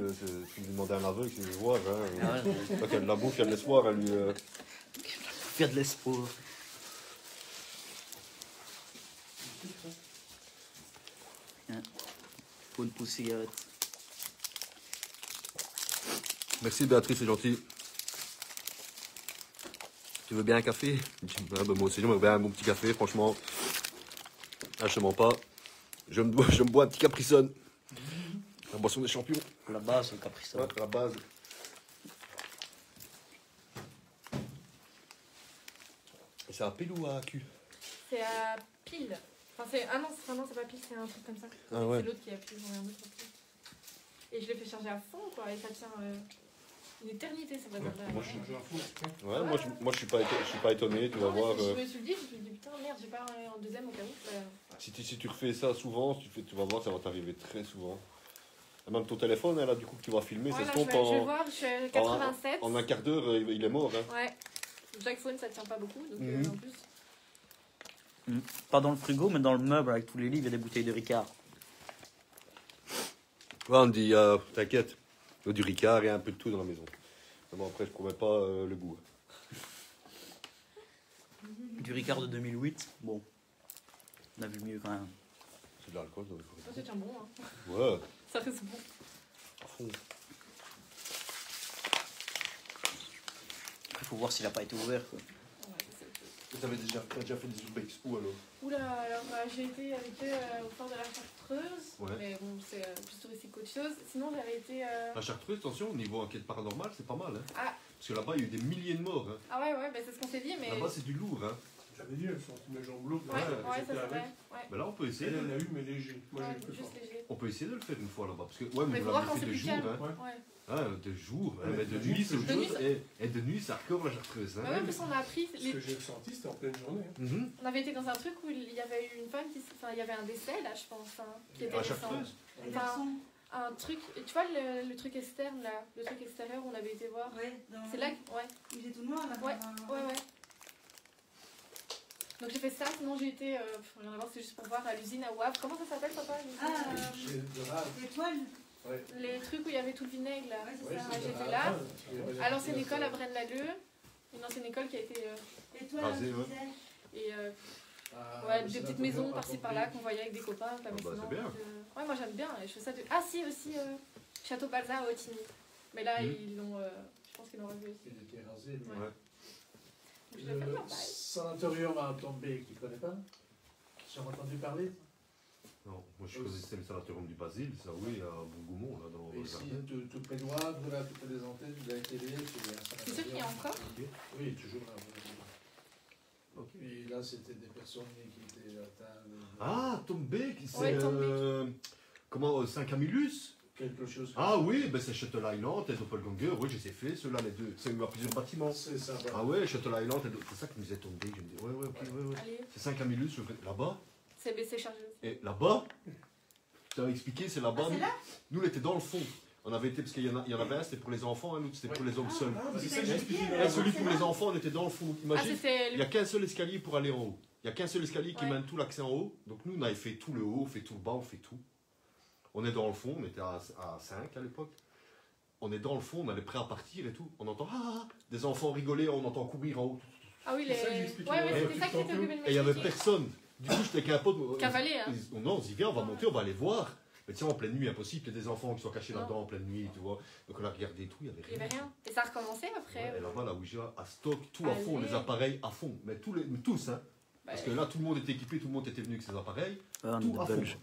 [SPEAKER 1] tu me demandais un aveugle, c'est de voir. Hein.
[SPEAKER 7] Ah ouais,
[SPEAKER 1] Pas qu'elle la bouffe, il y a de l'espoir, elle lui.
[SPEAKER 7] faire de l'espoir. Faut une pousse cigarette.
[SPEAKER 1] Merci Béatrice, c'est gentil. Tu veux bien un café? Ah, bah, moi aussi j'aimerais bien un bon petit café, franchement. Ah, je te mens pas. Je me bois un petit Capri Sun. La boisson des champions.
[SPEAKER 7] La base, le caprice.
[SPEAKER 1] Ouais, la base. Et c'est à pile ou à cul?
[SPEAKER 6] C'est à pile. Enfin, c'est... Ah non, c'est pas pile, c'est un truc comme ça.
[SPEAKER 1] Ah ouais.
[SPEAKER 6] C'est l'autre qui est à pile, j'en ai un autre à pile. Et je l'ai fait charger à fond, quoi, et ça tient une éternité, ça va durer.
[SPEAKER 1] Moi,
[SPEAKER 2] Je un fou.
[SPEAKER 1] Ouais, moi je suis pas étonné, tu vas voir.
[SPEAKER 6] Je me suis dit, putain, merde, j'ai pas en deuxième au cas où. Ouais.
[SPEAKER 1] Si tu refais ça souvent, tu vas voir, ça va t'arriver très souvent. Et même ton téléphone, hein, là, du coup, que tu vas filmer, ça
[SPEAKER 6] Voilà,
[SPEAKER 1] se tombe
[SPEAKER 6] je vais
[SPEAKER 1] en,
[SPEAKER 6] voir, je suis à 87.
[SPEAKER 1] en un quart d'heure, il est mort. Hein.
[SPEAKER 6] Ouais. Chaque phone, ça tient pas beaucoup, donc
[SPEAKER 1] Mhm.
[SPEAKER 6] en plus.
[SPEAKER 7] Pas dans le frigo, mais dans le meuble avec tous les livres et des bouteilles de Ricard.
[SPEAKER 1] Ouais, on me dit, t'inquiète, il y a du Ricard et un peu de tout dans la maison. Mais bon, après, je promets pas le goût.
[SPEAKER 7] Du Ricard de 2008, bon. On a vu mieux quand même.
[SPEAKER 1] C'est de l'alcool dans le
[SPEAKER 6] Ça, ça tient bon, hein.
[SPEAKER 1] Ouais,
[SPEAKER 6] Ça reste bon.
[SPEAKER 1] à fond.
[SPEAKER 7] Après, faut voir s'il a pas été ouvert. Quoi.
[SPEAKER 6] Ouais, c'est-
[SPEAKER 1] T'as déjà fait des urbex où alors?
[SPEAKER 6] Oula, alors j'ai été avec eux au fort de la Chartreuse,
[SPEAKER 1] Ouais.
[SPEAKER 6] mais bon, c'est plus touristique qu'autre chose. Sinon, j'avais été.
[SPEAKER 1] La Chartreuse, attention, au niveau enquête paranormale, c'est pas mal. Hein.
[SPEAKER 6] Ah.
[SPEAKER 1] Parce que là-bas, il y a eu des milliers de morts. Hein.
[SPEAKER 6] Ah ouais, bah, c'est ce qu'on s'est dit, mais.
[SPEAKER 1] Là-bas, c'est du lourd. Hein.
[SPEAKER 2] J'avais dit, elles sont mes jambes lourdes.
[SPEAKER 6] Ouais,
[SPEAKER 1] Ouais,
[SPEAKER 6] ça c'est vrai. Ouais.
[SPEAKER 1] Mais là, on peut essayer.
[SPEAKER 2] Elle en a eu, mais léger. Moi, j'ai eu plus
[SPEAKER 6] juste
[SPEAKER 2] fort.
[SPEAKER 6] léger.
[SPEAKER 1] On peut essayer de le faire une fois là-bas. Parce que, ouais, mais
[SPEAKER 6] Mais
[SPEAKER 1] vous
[SPEAKER 6] faut voir
[SPEAKER 1] l'avez
[SPEAKER 6] quand
[SPEAKER 1] fait
[SPEAKER 6] c'est
[SPEAKER 1] de
[SPEAKER 6] plus
[SPEAKER 1] jour.
[SPEAKER 6] calme.
[SPEAKER 1] Hein.
[SPEAKER 6] Ouais.
[SPEAKER 1] Ah, de jour. Hein,
[SPEAKER 2] Ouais,
[SPEAKER 1] mais de
[SPEAKER 2] de
[SPEAKER 1] nuit,
[SPEAKER 2] nuit,
[SPEAKER 1] c'est autre
[SPEAKER 6] de nuit,
[SPEAKER 1] chose.
[SPEAKER 6] ça-
[SPEAKER 1] Et de nuit, ça recouvre la Chartreuse. Hein.
[SPEAKER 6] Ouais, en plus, on a appris.
[SPEAKER 2] Ce que j'ai ressenti, c'était en pleine journée. Hein.
[SPEAKER 1] Mhm.
[SPEAKER 6] On avait été dans un truc où il y avait eu une femme qui. Enfin, il y avait un décès là, je pense, hein, qui était
[SPEAKER 1] La
[SPEAKER 6] récent.
[SPEAKER 1] Chartreuse.
[SPEAKER 3] Un
[SPEAKER 6] Enfin,
[SPEAKER 3] garçon.
[SPEAKER 6] un truc. Tu vois le truc externe là, le truc extérieur où on avait été voir.
[SPEAKER 3] Ouais, dans...
[SPEAKER 6] C'est là que. Ouais.
[SPEAKER 3] Il est tout noir là.
[SPEAKER 6] Ouais,
[SPEAKER 3] enfin,
[SPEAKER 6] ouais. Donc j'ai fait ça, sinon j'ai été. Rien à voir, c'est juste pour voir à l'usine à Wavre. Comment ça s'appelle, papa l'usine
[SPEAKER 3] Ah,
[SPEAKER 2] J'ai de rage.
[SPEAKER 3] l'étoile.
[SPEAKER 2] Ouais.
[SPEAKER 6] Les trucs où il y avait tout le vinaigre là.
[SPEAKER 3] Ouais, c'est
[SPEAKER 2] Ouais,
[SPEAKER 3] ça.
[SPEAKER 6] Ah,
[SPEAKER 2] c'est
[SPEAKER 6] j'étais
[SPEAKER 2] de
[SPEAKER 6] là.
[SPEAKER 2] rage.
[SPEAKER 6] À l'ancienne école à Braine-l'Alleud. Une ancienne école qui a été.
[SPEAKER 3] L'étoile,
[SPEAKER 1] Ah, c'est- ouais.
[SPEAKER 6] Et
[SPEAKER 4] Ah,
[SPEAKER 6] ouais,
[SPEAKER 4] mais
[SPEAKER 6] des
[SPEAKER 4] c'est
[SPEAKER 6] petites
[SPEAKER 4] la
[SPEAKER 6] maisons
[SPEAKER 4] première
[SPEAKER 6] par-ci
[SPEAKER 4] fois
[SPEAKER 6] par-là
[SPEAKER 4] qu'on
[SPEAKER 6] qu'on voyait avec des copains. Pas, mais
[SPEAKER 1] bah,
[SPEAKER 6] sinon,
[SPEAKER 1] c'est bien.
[SPEAKER 6] Ouais, moi j'aime bien. Et je fais ça. Ah, si, aussi Château Balzar à Otigny. Mais là,
[SPEAKER 1] Mhm.
[SPEAKER 6] ils l'ont. Je pense qu'ils l'ont revu aussi.
[SPEAKER 4] Il était rasé. lui.
[SPEAKER 6] Ouais.
[SPEAKER 1] Ouais.
[SPEAKER 6] Je l'ai fait
[SPEAKER 4] Le
[SPEAKER 6] bien, pareil.
[SPEAKER 4] sanatorium à Tombé, tu connais pas? J'ai entendu parler.
[SPEAKER 1] Non, moi je connaissais le sanatorium du Basile, ça oui, à Bourgoumont, là, dans le
[SPEAKER 4] Ici,
[SPEAKER 1] jardin.
[SPEAKER 4] tout près de Wavre, là, toutes les antennes de la télé,
[SPEAKER 6] C'est sûr qu'il y a encore.
[SPEAKER 4] Oui, toujours là.
[SPEAKER 1] Ok.
[SPEAKER 4] Et là, c'était des personnes qui étaient atteintes.
[SPEAKER 1] Ah, Tombé, c'est.
[SPEAKER 6] Ouais, Tombé.
[SPEAKER 1] Comment, Saint-Camillus?
[SPEAKER 4] quelque chose.
[SPEAKER 1] Ah oui, ben c'est Shuttle Island et Doppelganger, oui, je les ai fait, ceux-là, les deux. C'est à plusieurs bâtiments.
[SPEAKER 4] C'est ça.
[SPEAKER 1] Ah ouais, Shuttle Island, c'est ça qui nous est tombé. Je me dis, ouais, ok, ouais.
[SPEAKER 6] Allez,
[SPEAKER 1] C'est 5 Camillus, là-bas.
[SPEAKER 6] c'est baissé chargé aussi.
[SPEAKER 1] Et là-bas, tu as expliqué, c'est là-bas.
[SPEAKER 3] Ah, c'est là
[SPEAKER 1] Nous, on était dans le fond. On avait été, parce qu'il y en avait un, c'était pour les enfants, un autre, c'était pour les hommes seuls.
[SPEAKER 2] Ah, bah, c'est ça que j'ai expliqué.
[SPEAKER 1] Et celui pour les enfants, on était dans le fond.
[SPEAKER 6] Ah,
[SPEAKER 1] Imagine,
[SPEAKER 6] c'était
[SPEAKER 1] il n'y a qu'un seul escalier pour aller en haut. Il n'y a qu'un seul escalier qui
[SPEAKER 6] Ouais.
[SPEAKER 1] mène tout l'accès en haut. Donc nous, on avait fait tout le haut, on fait tout le bas, on fait tout. On est dans le fond, on était à 5 à l'époque. On est dans le fond, on est prêt à partir et tout. On entend des enfants rigoler, on entend courir en haut.
[SPEAKER 6] Ah oui,
[SPEAKER 2] C'est ça que j'ai
[SPEAKER 6] les.
[SPEAKER 2] expliqué.
[SPEAKER 6] Ouais,
[SPEAKER 2] Ouais,
[SPEAKER 6] c'était ça qui était occupé de
[SPEAKER 1] Et il n'y avait
[SPEAKER 6] m'expliquer.
[SPEAKER 1] personne. Du coup, j'étais qu'un pote.
[SPEAKER 6] Cavalier, hein.
[SPEAKER 1] Non, on s'y vient, on va monter, on va aller voir. Mais tiens, en pleine nuit, impossible, il y a des enfants qui sont cachés
[SPEAKER 6] Non.
[SPEAKER 1] là-dedans en pleine nuit, tu vois. Donc on a regardé tout, il n'y avait
[SPEAKER 6] Il n'y
[SPEAKER 1] rien.
[SPEAKER 6] avait rien. Et ça a recommencé après.
[SPEAKER 1] Ouais, et là-bas, la Ouija, à stock, tout à fond,
[SPEAKER 6] Allez.
[SPEAKER 1] les appareils à fond. Mais tous, hein.
[SPEAKER 6] Bah,
[SPEAKER 1] Parce que là, tout le monde était équipé, tout le monde était venu avec ses appareils.
[SPEAKER 7] Ah, on est
[SPEAKER 1] Tout
[SPEAKER 7] des
[SPEAKER 1] à fond.
[SPEAKER 7] Belges.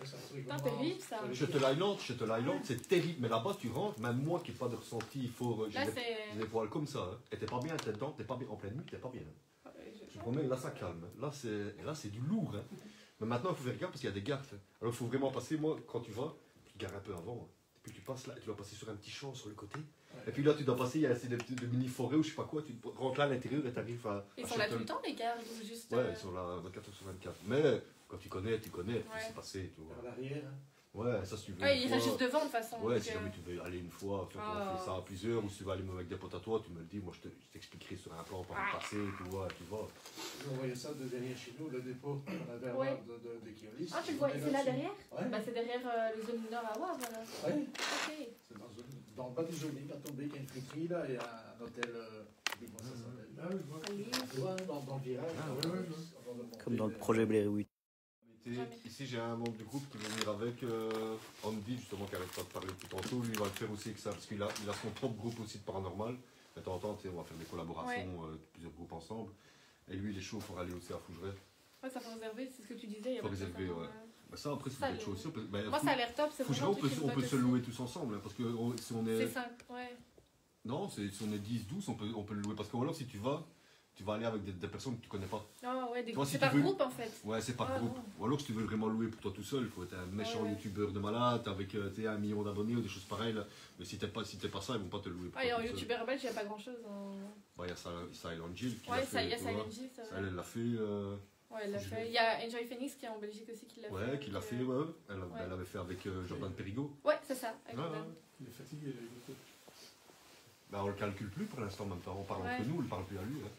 [SPEAKER 4] C'est un truc
[SPEAKER 6] Putain,
[SPEAKER 4] vraiment-
[SPEAKER 6] terrible ça.
[SPEAKER 1] Shuttle Island, c'est terrible. Mais là-bas, tu rentres, même moi qui n'ai pas de ressenti fort, j'ai
[SPEAKER 6] Là,
[SPEAKER 1] des-
[SPEAKER 6] c'est.
[SPEAKER 1] j'ai des poils comme ça. Hein. Et t'es pas bien, t'es dedans, t'es pas bien en pleine nuit, t'es pas bien. Hein. Je te promets, là, ça calme. Là, c'est du lourd. Hein. Mais maintenant, il faut faire gaffe parce qu'il y a des gardes. Hein. Alors, il faut vraiment passer, moi, quand tu vas, tu gares un peu avant. Hein. Et puis tu passes là, et tu vas passer sur un petit champ sur le côté. Et puis là, tu dois passer, il y a des mini-forêts ou je sais pas quoi, tu rentres là à l'intérieur et tu arrives à.
[SPEAKER 6] Ils
[SPEAKER 1] à
[SPEAKER 6] sont là tout
[SPEAKER 1] Shuttle.
[SPEAKER 6] le temps, les gars, ou juste.
[SPEAKER 1] Ouais, ils sont là 24 heures sur 24. Mais quand tu connais, tu connais, puis
[SPEAKER 6] Ouais.
[SPEAKER 1] c'est passé, tu vois.
[SPEAKER 4] Vers l'arrière. Hein.
[SPEAKER 1] Ouais, ça si tu veux.
[SPEAKER 6] Ouais,
[SPEAKER 1] une
[SPEAKER 6] il
[SPEAKER 1] fois-
[SPEAKER 6] reste juste devant de toute façon.
[SPEAKER 1] Ouais,
[SPEAKER 6] donc,
[SPEAKER 1] si jamais tu veux aller une fois, on
[SPEAKER 6] Ah.
[SPEAKER 1] fait ça à plusieurs, ou si tu veux aller même avec des potes à toi, tu me le dis, moi je t'expliquerai sur un plan par
[SPEAKER 6] Ah.
[SPEAKER 1] le passé, tu vois.
[SPEAKER 4] On voyait ça de derrière chez nous, le dépôt. On avait un
[SPEAKER 6] Ouais.
[SPEAKER 4] bar de Kiolis.
[SPEAKER 6] Ah, tu le vois, c'est là derrière
[SPEAKER 4] Ouais.
[SPEAKER 6] Bah, c'est derrière les zones nord à Wavre, voilà.
[SPEAKER 4] Ouais.
[SPEAKER 6] Ok.
[SPEAKER 4] C'est dans le bas du Joli, à tomber, qu'il y a une friterie là, et un hôtel. Comment ça s'appelle
[SPEAKER 2] Ah oui, je vois.
[SPEAKER 6] Allez.
[SPEAKER 4] Ouais, dans le virage.
[SPEAKER 1] Ah,
[SPEAKER 2] ouais, ouais,
[SPEAKER 4] avant de monter
[SPEAKER 7] Comme dans le
[SPEAKER 4] vers-
[SPEAKER 7] projet Blair Witch.
[SPEAKER 6] Jamais.
[SPEAKER 1] Ici j'ai un membre du groupe qui veut venir avec Andy, justement, qui arrête pas de parler depuis tantôt. Lui il va le faire aussi avec ça, parce qu'il a son propre groupe aussi de paranormal. De temps en temps, tu sais, on va faire des collaborations, plusieurs groupes ensemble. Et lui il est chaud pour aller aussi à Fougeret.
[SPEAKER 6] Ouais, ça faut réserver, c'est ce que tu disais. il y a
[SPEAKER 1] Faut
[SPEAKER 6] pas de
[SPEAKER 1] réserver,
[SPEAKER 6] temps,
[SPEAKER 1] ouais. Bah ça après si vous
[SPEAKER 6] Ça,
[SPEAKER 1] êtes chaud aussi, on peut.
[SPEAKER 6] Moi, ça a l'air top, c'est
[SPEAKER 1] Fougeret,
[SPEAKER 6] vraiment un truc qui me
[SPEAKER 1] on peut
[SPEAKER 6] botte
[SPEAKER 1] se
[SPEAKER 6] aussi.
[SPEAKER 1] louer tous ensemble, hein, parce que si on est.
[SPEAKER 6] C'est 5, ouais.
[SPEAKER 1] Non, si on est 10-12, on peut le louer. Parce que alors si tu vas aller avec des personnes que tu connais pas.
[SPEAKER 6] Ah ouais,
[SPEAKER 1] Toi, si
[SPEAKER 6] c'est
[SPEAKER 1] tu
[SPEAKER 6] par
[SPEAKER 1] veux-
[SPEAKER 6] groupe en fait.
[SPEAKER 1] Ouais, c'est par
[SPEAKER 6] Ah,
[SPEAKER 1] groupe.
[SPEAKER 6] non.
[SPEAKER 1] Ou alors si tu veux vraiment louer pour toi tout seul, il faut être un méchant
[SPEAKER 6] Ouais, ouais.
[SPEAKER 1] youtubeur de malade avec tu sais, 1 million d'abonnés ou des choses pareilles. Là. Mais si t'es pas ça, ils vont pas te le louer pour
[SPEAKER 6] Ah, et
[SPEAKER 1] toi
[SPEAKER 6] en
[SPEAKER 1] tout seul.
[SPEAKER 6] youtubeur belge, il n'y a pas grand chose.
[SPEAKER 1] Bah, il y a Silent Jill qui
[SPEAKER 6] Ouais,
[SPEAKER 1] l'a fait.
[SPEAKER 6] il y a
[SPEAKER 1] tu vois.
[SPEAKER 6] Silent Jill, c'est
[SPEAKER 1] Ça,
[SPEAKER 6] vrai.
[SPEAKER 1] elle l'a fait.
[SPEAKER 6] Ouais, elle l'a
[SPEAKER 1] je
[SPEAKER 6] fait.
[SPEAKER 1] l'ai-
[SPEAKER 6] Il y a Enjoy Phoenix qui est en Belgique aussi qui l'a fait.
[SPEAKER 1] Ouais, qui l'a
[SPEAKER 6] donc,
[SPEAKER 1] fait, ouais. Elle
[SPEAKER 6] ouais.
[SPEAKER 1] l'avait fait avec Jordan Périgot.
[SPEAKER 6] Ouais, c'est ça. avec
[SPEAKER 1] Ouais,
[SPEAKER 6] Jordan.
[SPEAKER 1] ouais.
[SPEAKER 2] Il est fatigué, là, il est
[SPEAKER 1] Bah, on le calcule plus pour l'instant, même pas. On parle
[SPEAKER 6] Ouais.
[SPEAKER 1] entre nous, on ne parle plus à lui. Hein.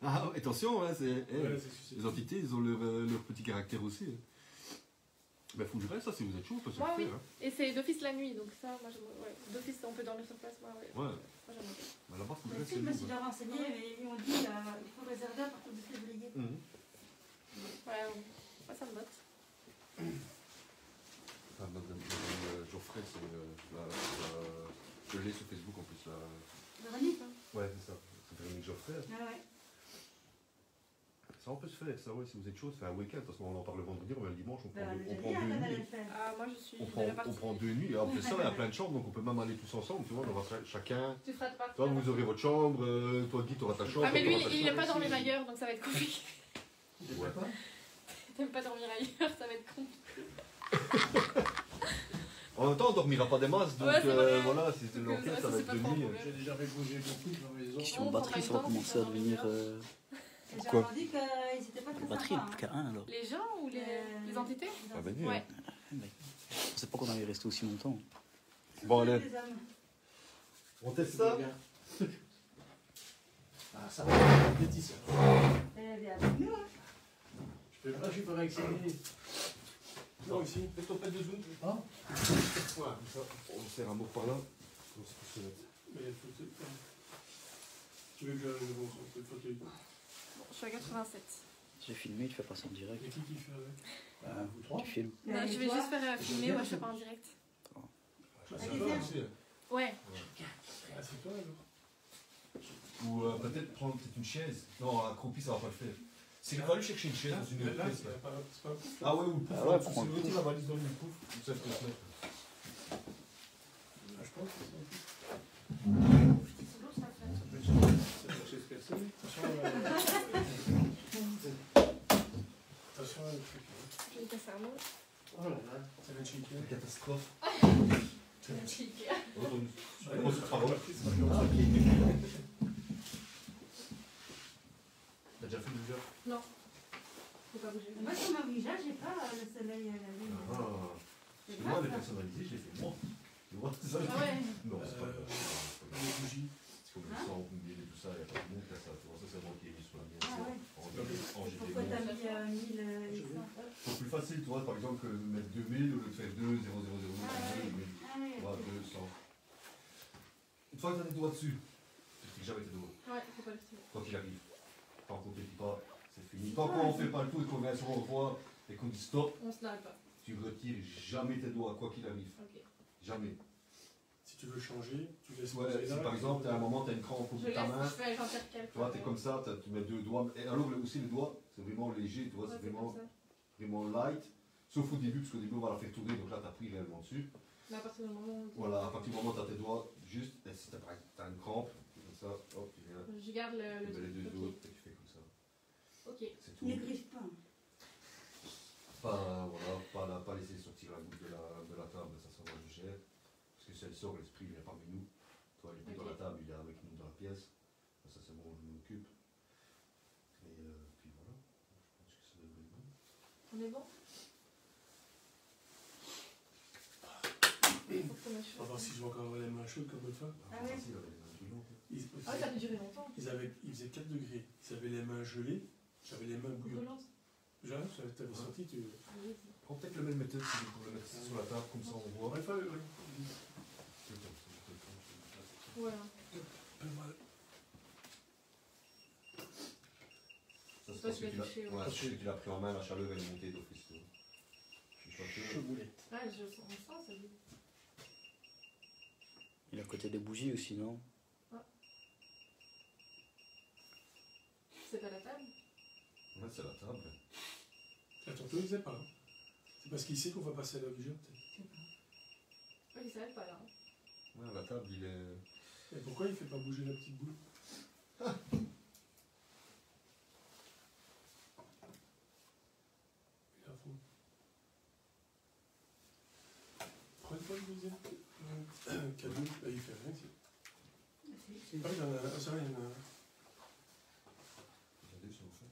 [SPEAKER 1] Ah, attention, hein,
[SPEAKER 2] Ouais, c'est susceptible.
[SPEAKER 1] les entités, ils ont leur petit caractère aussi. Hein. Bah, faut que je fasse ça si vous êtes chaud, on peut se
[SPEAKER 6] Ouais,
[SPEAKER 1] le
[SPEAKER 6] oui.
[SPEAKER 1] faire. Hein.
[SPEAKER 6] Et c'est d'office la nuit, donc ça, moi j'aimerais. Ouais. D'office, on peut dormir sur place, moi, ouais.
[SPEAKER 1] Ouais.
[SPEAKER 6] Moi j'aimerais bien.
[SPEAKER 1] Bah, là-bas, faut que
[SPEAKER 3] Mais
[SPEAKER 1] je
[SPEAKER 3] si, je me suis déjà renseignée et ils m'ont dit il faut réserver à partir de février.
[SPEAKER 6] Ouais, moi ça me botte.
[SPEAKER 1] Ah, Madame Geoffrey, je l'ai sur Facebook en plus. Là.
[SPEAKER 3] Véronique, hein.
[SPEAKER 1] Ouais, c'est ça. C'est Véronique Geoffrey.
[SPEAKER 3] Ah ouais.
[SPEAKER 1] Ça, on peut se faire, ça, ouais, si vous êtes chaud, c'est un week-end. Parce qu'on en parle le vendredi, on vient le dimanche, on
[SPEAKER 3] Ben,
[SPEAKER 1] prend,
[SPEAKER 3] on
[SPEAKER 1] deux,
[SPEAKER 3] avait
[SPEAKER 1] on
[SPEAKER 3] déjà
[SPEAKER 1] prend
[SPEAKER 3] dit hein,
[SPEAKER 1] deux
[SPEAKER 3] qu'on allait
[SPEAKER 1] nuits.
[SPEAKER 3] le faire.
[SPEAKER 6] Ah, moi je suis.
[SPEAKER 1] On
[SPEAKER 6] de
[SPEAKER 1] prend,
[SPEAKER 6] la
[SPEAKER 1] on
[SPEAKER 6] partie.
[SPEAKER 1] prend 2 nuits. Et en plus, ça, il y a plein de chambres, donc on peut même aller tous ensemble. Tu vois, on va chacun.
[SPEAKER 6] Tu feras de partie.
[SPEAKER 1] Toi, vous aurez votre chambre, toi, Guy, tu auras ta chambre.
[SPEAKER 6] Ah, mais
[SPEAKER 1] toi,
[SPEAKER 6] lui,
[SPEAKER 1] t'auras ta
[SPEAKER 6] il
[SPEAKER 1] chambre.
[SPEAKER 6] n'aime pas dormir ailleurs, donc ça va être compliqué.
[SPEAKER 1] Ouais.
[SPEAKER 6] T'aimes pas dormir ailleurs, ça va être compliqué.
[SPEAKER 1] En même temps, on dormira pas des masses, donc
[SPEAKER 6] Ouais, c'est vrai.
[SPEAKER 1] voilà, si c'est
[SPEAKER 6] Donc,
[SPEAKER 1] l'enquête,
[SPEAKER 6] ça,
[SPEAKER 1] ça va
[SPEAKER 6] c'est
[SPEAKER 1] être
[SPEAKER 6] pas
[SPEAKER 1] 2
[SPEAKER 6] trop un
[SPEAKER 1] nuits.
[SPEAKER 6] problème.
[SPEAKER 4] J'ai déjà fait bouger beaucoup dans ma maison.
[SPEAKER 7] Question
[SPEAKER 6] On
[SPEAKER 7] de batterie, ça va
[SPEAKER 6] prend pas le temps,
[SPEAKER 7] commencer à
[SPEAKER 6] c'est
[SPEAKER 7] devenir.
[SPEAKER 3] Et j'ai
[SPEAKER 1] Quoi
[SPEAKER 3] entendu qu'ils n'étaient pas
[SPEAKER 7] La
[SPEAKER 3] très
[SPEAKER 7] batterie, il n'y
[SPEAKER 3] sympas.
[SPEAKER 7] plus qu'à un alors.
[SPEAKER 6] Les gens ou les entités
[SPEAKER 1] Ah, ben, dis,
[SPEAKER 6] Ouais.
[SPEAKER 1] hein.
[SPEAKER 7] Je pensais pas qu'on allait rester aussi longtemps.
[SPEAKER 1] Bon, allez.
[SPEAKER 3] Les hommes.
[SPEAKER 1] On teste ça.
[SPEAKER 4] Ah, ça va, c'est un petit ça.
[SPEAKER 3] Eh bien, avec nous, hein.
[SPEAKER 4] Je suis pas vacciné.
[SPEAKER 1] Moi aussi, fais-toi pas de zoom.
[SPEAKER 4] Hein
[SPEAKER 1] Ouais, comme ça, on serre un mot par là. On se pousse net.
[SPEAKER 2] Mais il faut que tu veux que j'aille le bon sens, il faut que tu
[SPEAKER 6] Bon, je suis à 87.
[SPEAKER 7] J'ai filmé, tu fais passer en direct.
[SPEAKER 2] Et qui fait avec
[SPEAKER 4] Vous trois.
[SPEAKER 7] Tu filmes.
[SPEAKER 6] Non, je vais juste faire filmer, moi je fais pas en direct.
[SPEAKER 1] Ah,
[SPEAKER 3] Allez,
[SPEAKER 1] c'est
[SPEAKER 3] viens.
[SPEAKER 1] toi aussi.
[SPEAKER 6] Ouais.
[SPEAKER 2] Ah, c'est toi alors.
[SPEAKER 1] Ou peut-être prendre peut-être une chaise. Non, accroupi, ça va pas le faire. C'est va aller chercher une chaise dans une
[SPEAKER 2] Là,
[SPEAKER 1] pièce.
[SPEAKER 2] c'est
[SPEAKER 1] là.
[SPEAKER 2] pas un pouf.
[SPEAKER 1] Ah ouais, ou le pouf.
[SPEAKER 7] Ah ouais,
[SPEAKER 1] en
[SPEAKER 7] prends
[SPEAKER 1] dessous,
[SPEAKER 7] le
[SPEAKER 1] c'est
[SPEAKER 7] pouf.
[SPEAKER 1] la valise dans le pouf. Comme ça, je peux se mettre.
[SPEAKER 2] Ah, je pense que c'est un pouf.
[SPEAKER 6] C'est lourd ça fait.
[SPEAKER 4] C'est une chaise cassée.
[SPEAKER 2] Attention, le truc.
[SPEAKER 6] Je vais casser un mot.
[SPEAKER 4] Oh là là.
[SPEAKER 2] Ça va être chic.
[SPEAKER 1] Une catastrophe.
[SPEAKER 6] Ah,
[SPEAKER 1] Comment ça travaille?
[SPEAKER 4] Ah, ok. T'as déjà fait du job?
[SPEAKER 6] Non. Faut pas bouger.
[SPEAKER 3] Moi, sur ma Ouija, j'ai pas le soleil à la lune.
[SPEAKER 4] Ah.
[SPEAKER 3] C'est
[SPEAKER 4] Moi, les
[SPEAKER 3] pas ça.
[SPEAKER 4] personnalisés, je les fais moi. Tu vois, c'est ça?
[SPEAKER 6] Ah ouais.
[SPEAKER 4] Non, c'est pas grave.
[SPEAKER 2] Les bougies.
[SPEAKER 4] C'est comme le sang, combien et tout ça, il n'y a pas de monde qui a ça. Tu vois, ça, c'est moi qui ai mis sur la mienne.
[SPEAKER 3] Ah ouais.
[SPEAKER 4] En GT.
[SPEAKER 3] Pourquoi t'as mis 1100?
[SPEAKER 4] C'est plus facile, tu vois, par exemple, que de mettre 2000 au lieu de faire 2, 0, 0, 0, 0,
[SPEAKER 3] Ah ouais.
[SPEAKER 4] 2000.
[SPEAKER 3] Ah ouais.
[SPEAKER 4] Tu vois, 200. Une fois que tu as tes doigts dessus, tu ne tires jamais tes doigts.
[SPEAKER 6] Ouais, faut pas le tirer.
[SPEAKER 4] Quoi qu'il arrive. Tant qu'on ne fait pas, c'est fini. Tant qu'on ne fait pas le tour et qu'on vient sur le revoir et qu'on dit stop,
[SPEAKER 6] On se lave pas.
[SPEAKER 4] tu retires jamais tes doigts, quoi qu'il arrive.
[SPEAKER 6] Ok.
[SPEAKER 4] Jamais.
[SPEAKER 2] Si tu veux changer, tu laisses
[SPEAKER 4] Ouais,
[SPEAKER 2] poser
[SPEAKER 4] si
[SPEAKER 2] là,
[SPEAKER 4] par exemple, tu as un moment, tu as une crampe au bout
[SPEAKER 6] Je
[SPEAKER 4] de ta
[SPEAKER 6] laisse,
[SPEAKER 4] main,
[SPEAKER 6] je fais j'intercale.
[SPEAKER 4] tu vois, tu es comme ça, tu mets 2 doigts. Et alors aussi les doigts, c'est vraiment léger, tu vois,
[SPEAKER 6] Ouais,
[SPEAKER 4] c'est
[SPEAKER 6] c'est
[SPEAKER 4] vraiment,
[SPEAKER 6] comme ça.
[SPEAKER 4] vraiment light. Sauf au début, parce qu'au début, on va la faire tourner, donc là, tu as pris réellement dessus.
[SPEAKER 6] Mais à partir du moment où.
[SPEAKER 4] Voilà, à partir du moment où tu as tes doigts, juste, et si tu as une crampe, comme ça, hop, tu viens,
[SPEAKER 6] Je garde
[SPEAKER 4] tu
[SPEAKER 6] le.
[SPEAKER 4] mets les 2
[SPEAKER 6] Ok.
[SPEAKER 4] autres et tu fais comme ça.
[SPEAKER 6] Ok.
[SPEAKER 4] C'est
[SPEAKER 3] Tu
[SPEAKER 4] tout.
[SPEAKER 3] n'écrives pas.
[SPEAKER 4] Pas, voilà, pas laisser sortir la goutte de la table, ça moi je gère. Parce que si elle sort, l'esprit vient parmi nous. Toi, il est plus dans la table, il est avec nous dans la pièce. Ça c'est bon, je m'occupe. Et puis voilà, je pense que ça devrait être bon.
[SPEAKER 6] On est bon?
[SPEAKER 2] On va voir si je vais encore avoir les mains chaudes comme l'autre fois.
[SPEAKER 3] Ah ouais.
[SPEAKER 4] Facile, avec les mains brûlantes.
[SPEAKER 6] Ah, ça peut durer longtemps.
[SPEAKER 2] Ils faisaient 4 degrés. Ils avaient les mains gelées, j'avais les mains bouillantes.
[SPEAKER 6] Brûlante.
[SPEAKER 2] J'arrive, t'avais senti, tu.
[SPEAKER 4] Prends peut-être le même méthode si vous pouvez le mettre sur la table, comme ça on voit.
[SPEAKER 2] Ouais, ouais.
[SPEAKER 6] Voilà.
[SPEAKER 4] Ça, c'est
[SPEAKER 6] Toi,
[SPEAKER 4] parce
[SPEAKER 6] tu
[SPEAKER 4] que
[SPEAKER 6] vas
[SPEAKER 4] tu l'as
[SPEAKER 6] toucher, ouais.
[SPEAKER 4] ouais, parce que tu l'as pris en main, la chaleur elle est montée d'office. Tu vois. Je suis pas sûr.
[SPEAKER 2] Chemoulette.
[SPEAKER 6] Ah, je sens ça, ça dit.
[SPEAKER 7] Il est à côté des bougies aussi, non?
[SPEAKER 6] C'est pas la table?
[SPEAKER 4] Ouais, c'est la table.
[SPEAKER 2] Attends, toi, il faisait pas. Hein. C'est parce qu'il sait qu'on va passer à la Ouija, peut-être.
[SPEAKER 6] Oui, il s'arrête pas là. Hein.
[SPEAKER 4] Ouais, la table, il est.
[SPEAKER 2] Et pourquoi il fait pas bouger la petite boule? Il est à fond. Prends pas le deuxième. Cadeau, là, il fait rien ici. Ah, il y en a un. Ah, ça va, il y en a un.
[SPEAKER 4] Regardez si on fait.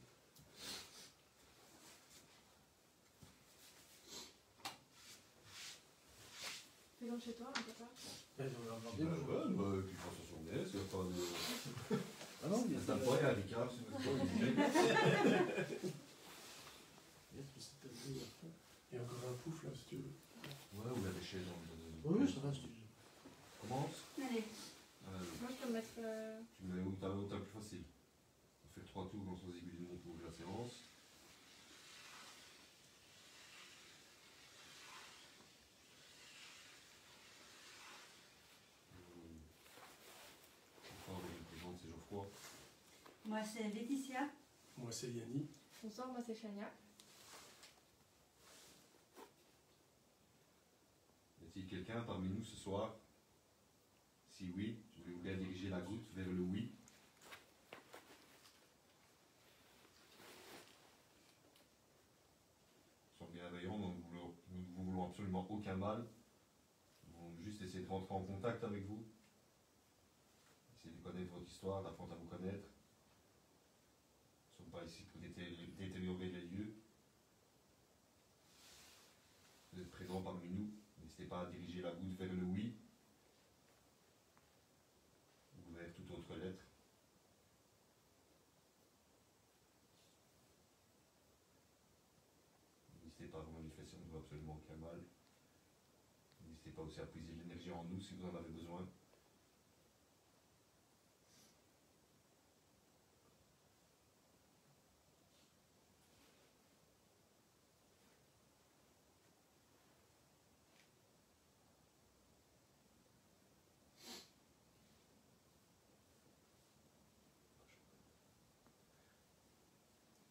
[SPEAKER 6] Fais donc chez toi, un papa.
[SPEAKER 2] Là, il doit en avoir
[SPEAKER 4] Ouais,
[SPEAKER 2] bien.
[SPEAKER 4] bah, et puis prends sur son nez, il n'y a pas de.
[SPEAKER 2] Ah non, il y a
[SPEAKER 4] C'est un poil à Ricard, si vous êtes pas obligé.
[SPEAKER 2] Il y a encore un pouf là, si tu veux.
[SPEAKER 4] Ouais, ou la déchet dans le.
[SPEAKER 2] Oui, ça reste.
[SPEAKER 4] Commence.
[SPEAKER 3] Allez.
[SPEAKER 6] Moi, je peux me mettre.
[SPEAKER 4] Tu mets où t'as le plus facile. On fait 3 tours dans son aiguillement pour ouvrir la séance. Enfin, je me présente, c'est Geoffroy.
[SPEAKER 3] Moi, c'est Laetitia.
[SPEAKER 2] Moi, c'est Yanni.
[SPEAKER 6] Bonsoir, moi c'est Chania.
[SPEAKER 4] Y a-t-il quelqu'un parmi nous ce soir? Si oui, je vais vous bien diriger la goutte vers le oui. Sois bienveillant, nous ne vous voulons absolument aucun mal. Nous voulons juste essayer de rentrer en contact avec vous. Essayer de connaître votre histoire, d'apprendre à vous connaître. Nous ne sommes pas ici pour détériorer les lieux. Vous êtes présents parmi nous. N'hésitez pas à diriger la goutte vers le oui ou vers toute autre lettre. N'hésitez pas à vous manifester, on ne veut absolument aucun mal. N'hésitez pas aussi à puiser de l'énergie en nous si vous en avez besoin.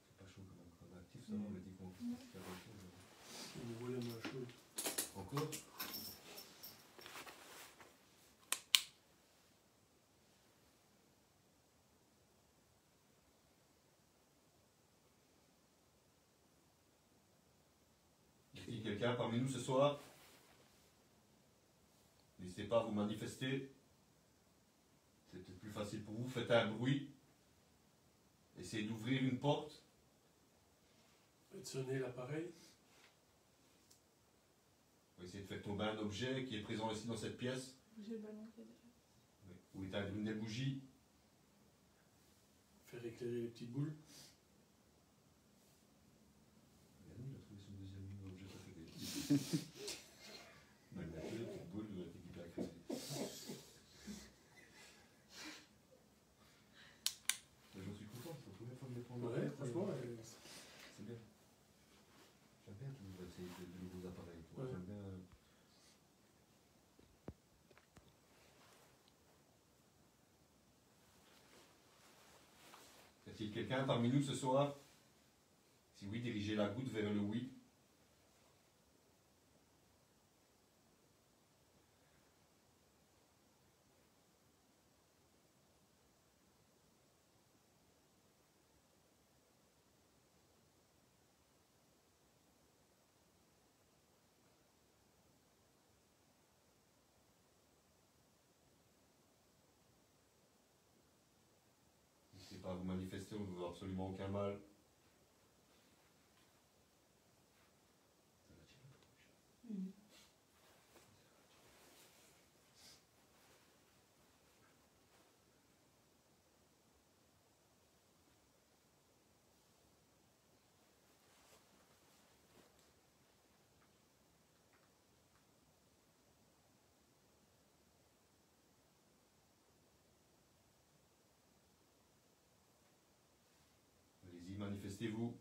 [SPEAKER 4] C'est pas chaud quand même, quand on est actif, ça va, on le dit qu'on fait quelque chose.
[SPEAKER 2] Il nous voit les mains chaudes.
[SPEAKER 4] Encore? Y a-t-il quelqu'un parmi nous ce soir? N'hésitez pas à vous manifester. C'est peut-être plus facile pour vous. Faites un bruit. Essayez d'ouvrir une porte.
[SPEAKER 2] Faites sonner l'appareil.
[SPEAKER 4] Essayez de faire tomber un objet qui est présent ici dans cette pièce.
[SPEAKER 6] J'ai le ballon qui est déjà.
[SPEAKER 4] Ou éteindre une des bougies.
[SPEAKER 2] Faire éclairer les petites boules.
[SPEAKER 4] Il a trouvé son deuxième objet préféré. Mais il a fait les petites boules de la technique à creuser. J'en suis content, c'est la première fois que je les prends.
[SPEAKER 2] Ouais, franchement,
[SPEAKER 4] c'est bien. J'aime bien toujours essayer de nouveaux appareils.
[SPEAKER 2] Ouais.
[SPEAKER 4] J'aime bien. Y a-t-il quelqu'un parmi nous ce soir? Si oui, dirigez la goutte vers le oui. N'hésitez pas à vous manifester, on ne veut absolument aucun mal. Allez-y, manifestez-vous.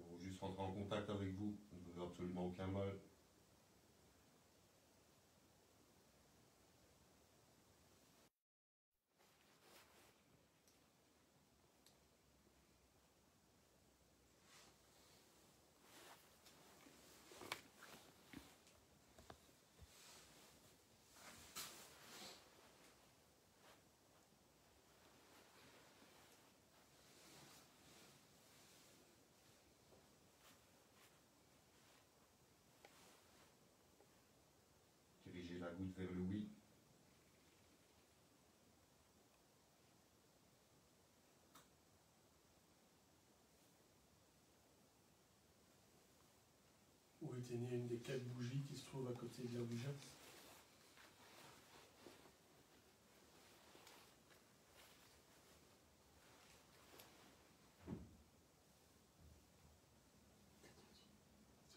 [SPEAKER 4] On veut juste rentrer en contact avec vous, on ne veut absolument aucun mal. Dirigez la goutte vers le oui.
[SPEAKER 2] Ou éteignez une des 4 bougies qui se trouvent à côté de la bougie. C'est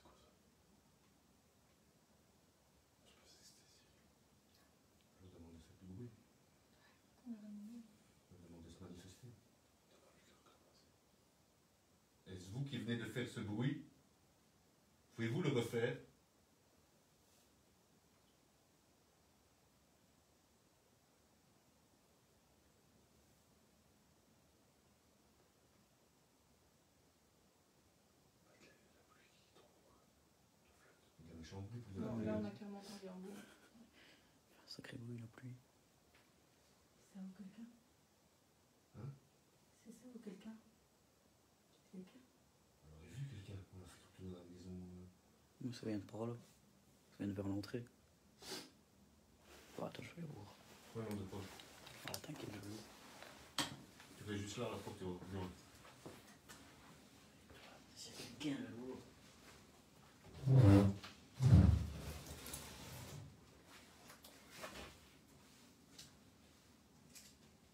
[SPEAKER 2] quoi ça? Je pensais que c'était Siri.
[SPEAKER 4] Je vous demande de faire du bruit. Je vous demande de se manifester. Est-ce vous qui venez de faire ce bruit? Pouvez-vous le refaire? Il y a un méchant bruit, vous
[SPEAKER 6] Non,
[SPEAKER 4] avez-
[SPEAKER 6] là on a clairement entendu un bruit.
[SPEAKER 7] Sacré bruit, la pluie.
[SPEAKER 3] C'est ça ou quelqu'un?
[SPEAKER 4] Hein?
[SPEAKER 3] C'est ça ou quelqu'un? C'est quelqu'un?
[SPEAKER 4] On aurait vu quelqu'un, on a fait tout le tour de la maison.
[SPEAKER 7] Nous, ça vient de par là. Ça vient de vers l'entrée. Bon, attends, je vais aller voir.
[SPEAKER 4] Ouais, on ne pas.
[SPEAKER 7] Ah, t'inquiète, je vais voir.
[SPEAKER 4] Tu fais juste là, la porte est ouverte.
[SPEAKER 7] C'est quelqu'un, je vais voir.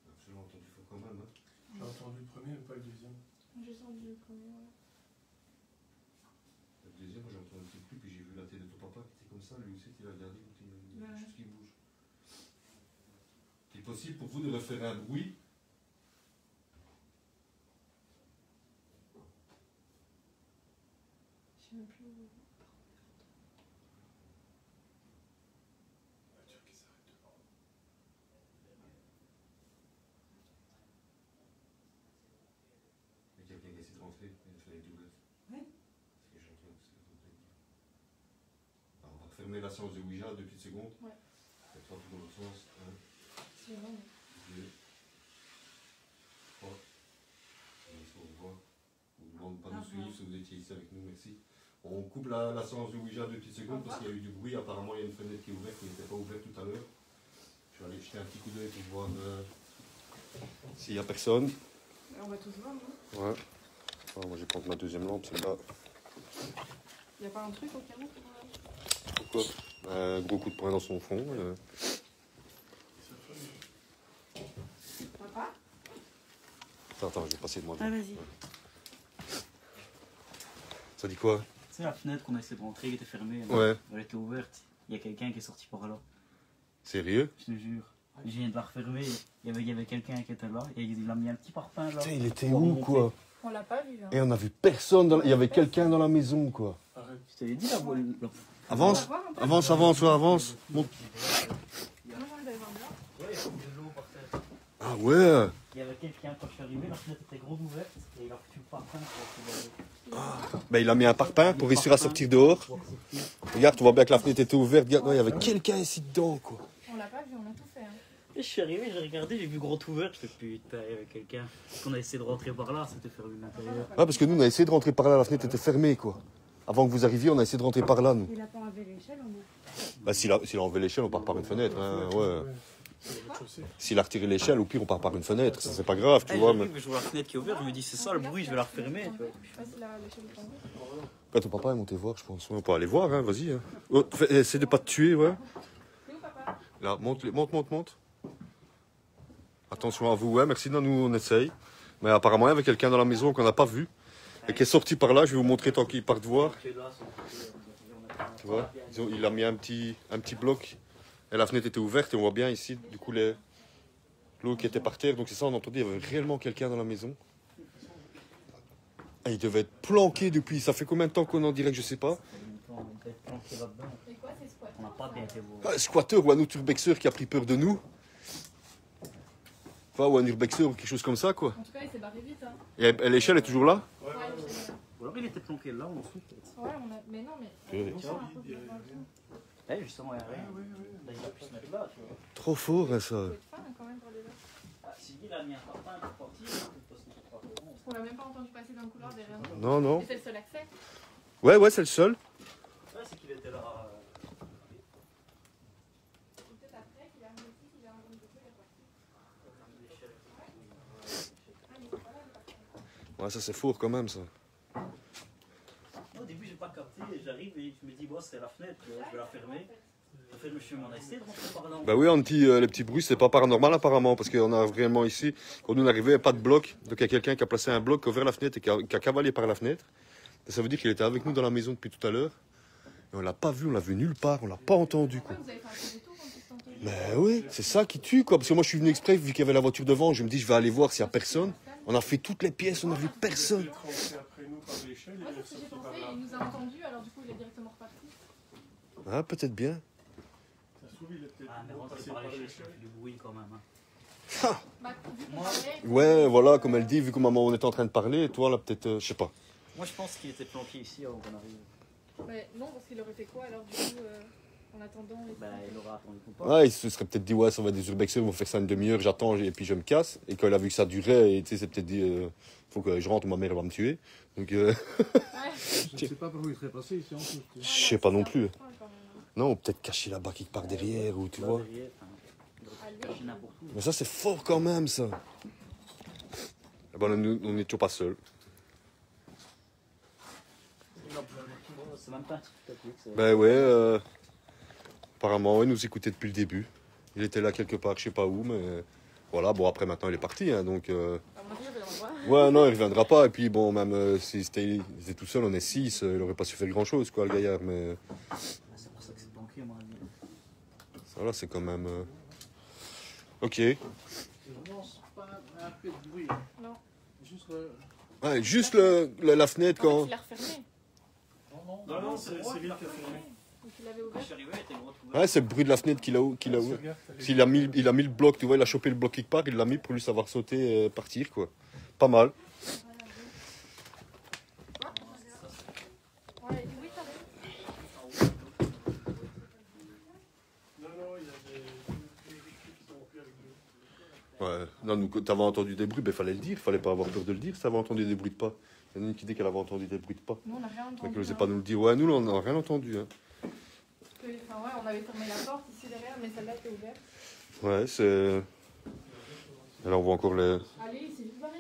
[SPEAKER 4] J'ai absolument entendu fort quand même. Hein.
[SPEAKER 2] J'ai entendu le premier, mais pas le deuxième.
[SPEAKER 6] J'ai senti le premier, ouais.
[SPEAKER 4] Le deuxième, moi j'ai entendu un petit bruit, puis j'ai vu la tête de ton papa qui était comme ça, lui aussi, il a regardé, il y a quelque
[SPEAKER 6] Ouais.
[SPEAKER 4] chose qui bouge. C'est possible pour vous de refaire un bruit?
[SPEAKER 6] Je sais même plus où.
[SPEAKER 2] La voiture qui s'arrête devant.
[SPEAKER 4] Il y a quelqu'un qui essaie de rentrer, il a fait les doulettes.
[SPEAKER 3] Ouais.
[SPEAKER 4] Parce que j'ai entendu ce que vous avez dit. Alors, on va refaire fermer la séance de Ouija 2 petites secondes.
[SPEAKER 6] Ouais.
[SPEAKER 4] Et 3 dans l'autre sens. 1,
[SPEAKER 6] C'est bon.
[SPEAKER 4] 2, 3. Merci, au revoir. On ne demande pas de nous suivre si vous étiez ici avec nous, merci. On coupe la séance de Ouija 2 petites secondes parce qu'il y a eu du bruit. Apparemment, il y a une fenêtre qui est ouverte qui n'était pas ouverte tout à l'heure. Je vais aller jeter un petit coup d'œil pour voir s'il n'y a personne.
[SPEAKER 6] On va tous voir, non?
[SPEAKER 1] Ouais. Ah, moi, je vais prendre ma deuxième lampe, celle-là.
[SPEAKER 6] Il n'y a pas un truc au cas où
[SPEAKER 1] Pourquoi? Un gros coup de poing dans son front.
[SPEAKER 6] Papa?
[SPEAKER 1] Attends, je vais passer de moi.
[SPEAKER 3] Ah, vas-y.
[SPEAKER 1] Ça dit quoi?
[SPEAKER 7] Tu sais, la fenêtre qu'on a essayé de rentrer, qui était fermée.
[SPEAKER 1] Ouais.
[SPEAKER 7] Elle était ouverte. Il y a quelqu'un qui est sorti par là.
[SPEAKER 1] Sérieux?
[SPEAKER 7] Je te jure. Je viens de la refermer. Il y avait quelqu'un qui était là. Et il a mis un petit parpaing là.
[SPEAKER 1] Putain, il était
[SPEAKER 7] pour
[SPEAKER 1] où,
[SPEAKER 7] remonter.
[SPEAKER 1] quoi?
[SPEAKER 6] On l'a pas vu. Hein.
[SPEAKER 1] Et on avait personne dans... Il y avait quelqu'un dans la maison, quoi.
[SPEAKER 2] Arrête.
[SPEAKER 7] Je te l'ai dit, la voix.
[SPEAKER 1] Avance,
[SPEAKER 6] On va voir un peu.
[SPEAKER 1] avance, ouais, avance. Monte.
[SPEAKER 6] Non, non, il va y avoir de l'or.
[SPEAKER 7] Ouais, il y a de l'eau par terre.
[SPEAKER 1] Ah ouais.
[SPEAKER 7] Il y avait quelqu'un quand je suis arrivé, la fenêtre était grande ouverte. Et il a foutu le parpaing pour rentrer
[SPEAKER 1] Ben, il a mis un parpaing pour réussir à sortir dehors.
[SPEAKER 7] dans le...
[SPEAKER 1] Regarde, tu vois bien que la fenêtre était ouverte. Regarde, non, il y avait quelqu'un ici dedans, quoi.
[SPEAKER 6] On l'a pas vu, on a tout fait. Hein.
[SPEAKER 7] Et je suis arrivé, j'ai regardé, j'ai vu grand ouvert. Je fais putain, il y avait quelqu'un. Parce qu'on a essayé de rentrer par là, c'était fermé de l'intérieur.
[SPEAKER 1] Ah, parce que nous, on a essayé de rentrer par là, la fenêtre était fermée, quoi. Avant que vous arriviez, on a essayé de rentrer par là, nous.
[SPEAKER 3] Il a pas enlevé l'échelle, on a.
[SPEAKER 1] Bah, s'il a enlevé l'échelle, on part par une fenêtre, hein, ouais.
[SPEAKER 2] C'est le rez-de-chaussée.
[SPEAKER 1] S'il a retiré l'échelle, au pire, on part par une fenêtre. Ça, c'est pas grave, tu
[SPEAKER 7] Eh,
[SPEAKER 1] vois.
[SPEAKER 7] j'ai
[SPEAKER 1] Mais...
[SPEAKER 7] vu, mais je vois la fenêtre qui est ouverte, je me dis c'est ça le bruit, je vais la refermer. Tu vois.
[SPEAKER 6] Je sais pas si l'échelle est tombée.
[SPEAKER 1] Bah, ton papa est monté voir, je pense. Ouais, on peut aller voir, hein, vas-y. Hein. Oh, essaie de pas te tuer, ouais.
[SPEAKER 6] C'est où, papa?
[SPEAKER 1] Là, monte. Attention à vous, ouais, merci. Non, nous, on essaye. Mais apparemment, il y avait quelqu'un dans la maison qu'on n'a pas vu. Et qui est sorti par là, je vais vous montrer tant qu'il part de voir. Tu vois, il a mis un petit bloc. Et la fenêtre était ouverte et on voit bien ici, du coup, l'eau qui était par terre. Donc c'est ça, on entendait, il y avait réellement quelqu'un dans la maison. Et il devait être planqué depuis, ça fait combien de temps qu'on est en direct, je sais pas.
[SPEAKER 7] On peut être planqué là-dedans.
[SPEAKER 6] Et quoi, c'est squat?
[SPEAKER 7] On n'a pas bien été voir.
[SPEAKER 1] Un squatter ou un autre urbexeur qui a pris peur de nous. Enfin, ou un urbexeur ou quelque chose comme ça, quoi.
[SPEAKER 6] En tout cas, il s'est barré vite. Hein.
[SPEAKER 1] Et l'échelle est toujours là?
[SPEAKER 2] Ouais, ouais,
[SPEAKER 6] Ouais,
[SPEAKER 2] ouais.
[SPEAKER 6] il s'est-
[SPEAKER 7] Ou alors il était planqué là, en dessous peut-être.
[SPEAKER 6] ouais, on a. Mais non, mais.
[SPEAKER 1] Ouais.
[SPEAKER 6] Tu vois, un peu plus loin.
[SPEAKER 7] Eh, justement, il n'y a rien. Là, il a pu se mettre là, tu vois.
[SPEAKER 1] Trop fort, hein, ça.
[SPEAKER 6] Faut être fan hein, quand même pour les autres.
[SPEAKER 7] Ah, si il a mis un parpaing pour partir, il peut se mettre par devant.
[SPEAKER 6] Parce qu'on l'a même pas entendu passer dans le couloir derrière nous.
[SPEAKER 1] Non, non.
[SPEAKER 6] Et c'est le seul accès.
[SPEAKER 1] Ouais, c'est le seul.
[SPEAKER 7] Ouais, c'est qu'il était là.
[SPEAKER 6] C'est peut-être après qu'il a remis ici, qu'il a remis de il est parti. Ah, il est pas là, il est parti.
[SPEAKER 1] Ouais, ça c'est fort quand même, ça.
[SPEAKER 7] Au début, j'ai pas capté, j'arrive et je me dis, bon, c'est la fenêtre, je vais la fermer. Je fais le chemin, on a essayé de rentrer par là.
[SPEAKER 1] Bah oui, on dit les petits bruits, c'est pas paranormal apparemment, parce qu'on a vraiment ici, quand nous on arrivait, pas de bloc. Donc il y a quelqu'un qui a placé un bloc, qui a ouvert la fenêtre et qui a cavalé par la fenêtre. Et ça veut dire qu'il était avec nous dans la maison depuis tout à l'heure. Et on l'a pas vu, on l'a vu nulle part, on l'a pas entendu, quoi.
[SPEAKER 6] Pourquoi vous avez fait un peu de tour quand ils sont entendu?
[SPEAKER 1] Mais oui, c'est ça qui tue, quoi. Parce que moi je suis venu exprès, vu qu'il y avait la voiture devant, je me dis je vais aller voir s'il y a personne. On a fait toutes les pièces, on a vu personne.
[SPEAKER 2] Peut-être rentré après nous par l'échelle,
[SPEAKER 6] Moi,
[SPEAKER 2] il est
[SPEAKER 6] c'est ce que j'ai
[SPEAKER 2] sorti par
[SPEAKER 6] pensé,
[SPEAKER 2] là.
[SPEAKER 6] il nous a entendus, alors du coup, il est directement reparti.
[SPEAKER 1] Ah, peut-être bien.
[SPEAKER 2] Ça se trouve, il est peut-être
[SPEAKER 7] Ah, mais rentrer
[SPEAKER 2] passé
[SPEAKER 7] par
[SPEAKER 2] par
[SPEAKER 7] l'échelle, ça
[SPEAKER 2] l'échelle.
[SPEAKER 7] fait du bruit quand même. Hein.
[SPEAKER 6] Bah, vu qu'on
[SPEAKER 7] Moi-
[SPEAKER 6] parlait,
[SPEAKER 1] Ouais, voilà, comme elle dit, vu que maman on était en train de parler, toi là peut-être, je sais pas.
[SPEAKER 7] Moi, je pense qu'il était planqué ici avant qu'on arrive.
[SPEAKER 6] ouais, non, parce qu'il aurait fait quoi alors du coup, en attendant les
[SPEAKER 7] Ben, il aurait attendu qu'on parte.
[SPEAKER 1] Ouais, il se serait peut-être dit, ouais, ça va être des urbexeurs, ils vont faire ça une demi-heure, j'attends et puis je me casse. Et quand il a vu que ça durait, et tu sais, c'est peut-être dit, faut que je rentre ou ma mère elle va me tuer. Donc,
[SPEAKER 6] Ouais.
[SPEAKER 8] Je ne sais pas par où il serait passé ici en plus.
[SPEAKER 1] je sais pas non plus.
[SPEAKER 6] Ouais, quand même.
[SPEAKER 1] Non, ou peut-être caché là-bas quelque part derrière, ou tu vois.
[SPEAKER 7] Derrière, enfin, il aurait pu cacher n'importe où.
[SPEAKER 1] Mais ça, c'est fort quand même, ça. Eh ben, on est toujours pas seuls.
[SPEAKER 7] C'est même pas un petit peu technique. c'est-
[SPEAKER 1] Ben ouais, apparemment, il nous écoutait depuis le début. Il était là quelque part, je sais pas où, mais voilà, bon, après maintenant il est parti, hein, donc.
[SPEAKER 6] À mon avis, il va y en avoir.
[SPEAKER 1] Ouais, non, il reviendra pas. Et puis bon, même s'il était tout seul, on est 6, il aurait pas su faire grand chose, quoi, le gaillard. Mais
[SPEAKER 7] C'est pour ça que c'est planqué, à mon avis.
[SPEAKER 1] ça, là, c'est quand même. Ok.
[SPEAKER 8] C'est vraiment pas un peu de bruit.
[SPEAKER 6] Non.
[SPEAKER 8] Juste
[SPEAKER 1] Ouais, juste la fenêtre
[SPEAKER 6] En fait,
[SPEAKER 1] quand.
[SPEAKER 6] il l'a refermé.
[SPEAKER 2] Non, non, c'est lui qui a fait.
[SPEAKER 6] Donc il avait
[SPEAKER 7] Quand
[SPEAKER 6] ouvert.
[SPEAKER 7] je suis arrivé, il était gros ouvert.
[SPEAKER 1] Ouais, c'est le bruit de la fenêtre qu'il a ouvert. S'il a mis le bloc, tu vois, il a chopé le bloc quelque part, il l'a mis pour lui savoir sauter, partir, quoi. Pas mal.
[SPEAKER 6] Ouais, oui, t'as raison.
[SPEAKER 1] Ouais. Non, nous, quand t'avais entendu des bruits, ben fallait le dire. Fallait pas avoir peur de le dire si t'avais entendu des bruits de pas. Il y en a une qui dit qu'elle avait entendu des bruits de pas.
[SPEAKER 6] Nous, on n'a rien entendu.
[SPEAKER 1] Mais qu'elle n'osait
[SPEAKER 6] hein.
[SPEAKER 1] pas nous le dire. Ouais, nous, on n'a rien entendu. Hein.
[SPEAKER 6] Enfin, ouais, on avait fermé la porte ici derrière, mais celle-là était ouverte.
[SPEAKER 1] Ouais, c'est... Et là, on voit encore les...
[SPEAKER 6] Allez, c'est vite barré.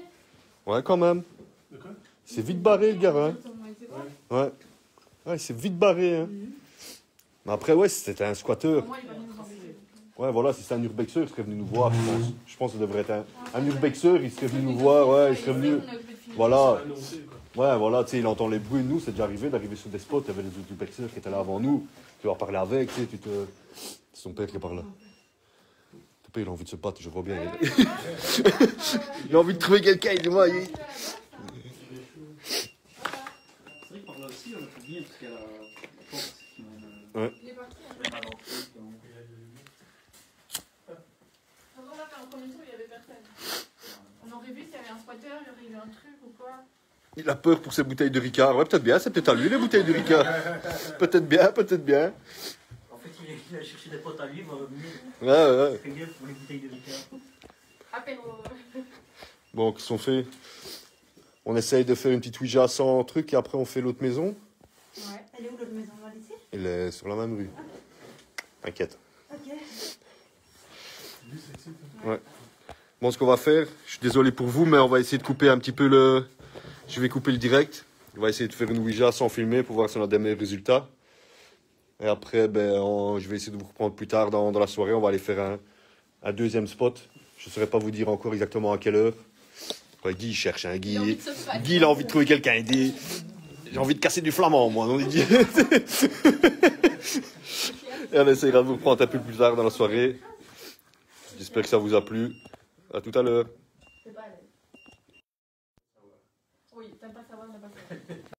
[SPEAKER 1] Ouais, quand même.
[SPEAKER 2] De quoi?
[SPEAKER 1] C'est vite barré, le gamin. Ouais. Ouais, c'est vite barré. Hein. Mais après, ouais, c'était un squatteur.
[SPEAKER 6] Moi, il va nous embêter.
[SPEAKER 1] Ouais, voilà, si c'était un urbexeur, il serait venu nous voir, je pense. Je pense que ça devrait être un urbexeur, il serait venu nous voir, ouais, il serait venu... Voilà.
[SPEAKER 2] Annoncé, quoi.
[SPEAKER 1] Ouais, voilà, tu sais, il entend les bruits. Nous, c'est déjà arrivé d'arriver sur des spots, il y avait des autres urbexeurs qui étaient là avant nous. Tu vas parler avec, tu sais, tu te... C'est son père qui est par là. Ton père, il a envie de se battre, je vois bien. Il a envie de trouver quelqu'un, il dit, moi, il...
[SPEAKER 7] C'est vrai que par là aussi, on a tout bien, parce qu'il y a la porte qui mène
[SPEAKER 1] Ouais.
[SPEAKER 6] Il est parti. Hein.
[SPEAKER 7] à l'entrée.
[SPEAKER 6] Avant, là, en premier tour, il n'y avait personne. On aurait vu s'il y avait un squatter, il y aurait eu un truc ou quoi.
[SPEAKER 1] Il a peur pour ses bouteilles de Ricard. Ouais, peut-être bien, c'est peut-être à lui, les bouteilles de Ricard. Peut-être bien, peut-être bien.
[SPEAKER 7] En fait, il a cherché des potes à lui, il m'a revenu.
[SPEAKER 1] Ouais.
[SPEAKER 7] Très bien pour les bouteilles de Ricard.
[SPEAKER 6] Apéro.
[SPEAKER 1] Bon, qu'est-ce qu'on fait? On essaye de faire une petite Ouija sans truc et après on fait l'autre maison.
[SPEAKER 3] Ouais. Elle est où l'autre maison? On va ici?
[SPEAKER 1] Elle est sur la même rue. T'inquiète.
[SPEAKER 3] Ok.
[SPEAKER 2] Lui, c'est excité.
[SPEAKER 1] Ouais. Bon, ce qu'on va faire, je suis désolé pour vous, mais on va essayer de couper un petit peu le... Je vais couper le direct. On va essayer de faire une Ouija sans filmer pour voir si on a des meilleurs résultats. Et après, je vais essayer de vous reprendre plus tard dans la soirée. On va aller faire un deuxième spot. Je ne saurais pas vous dire encore exactement à quelle heure. Ouais, Guy il cherche, hein. Guy, il a envie de trouver quelqu'un. Il dit, j'ai envie de casser du flamand, moi. On dit. Et on essaiera de vous reprendre un peu plus tard dans la soirée. J'espère que ça vous a plu. À tout à l'heure.
[SPEAKER 6] C'est pas à l'aise. Oui, t'aimes pas savoir, t'aimes pas savoir.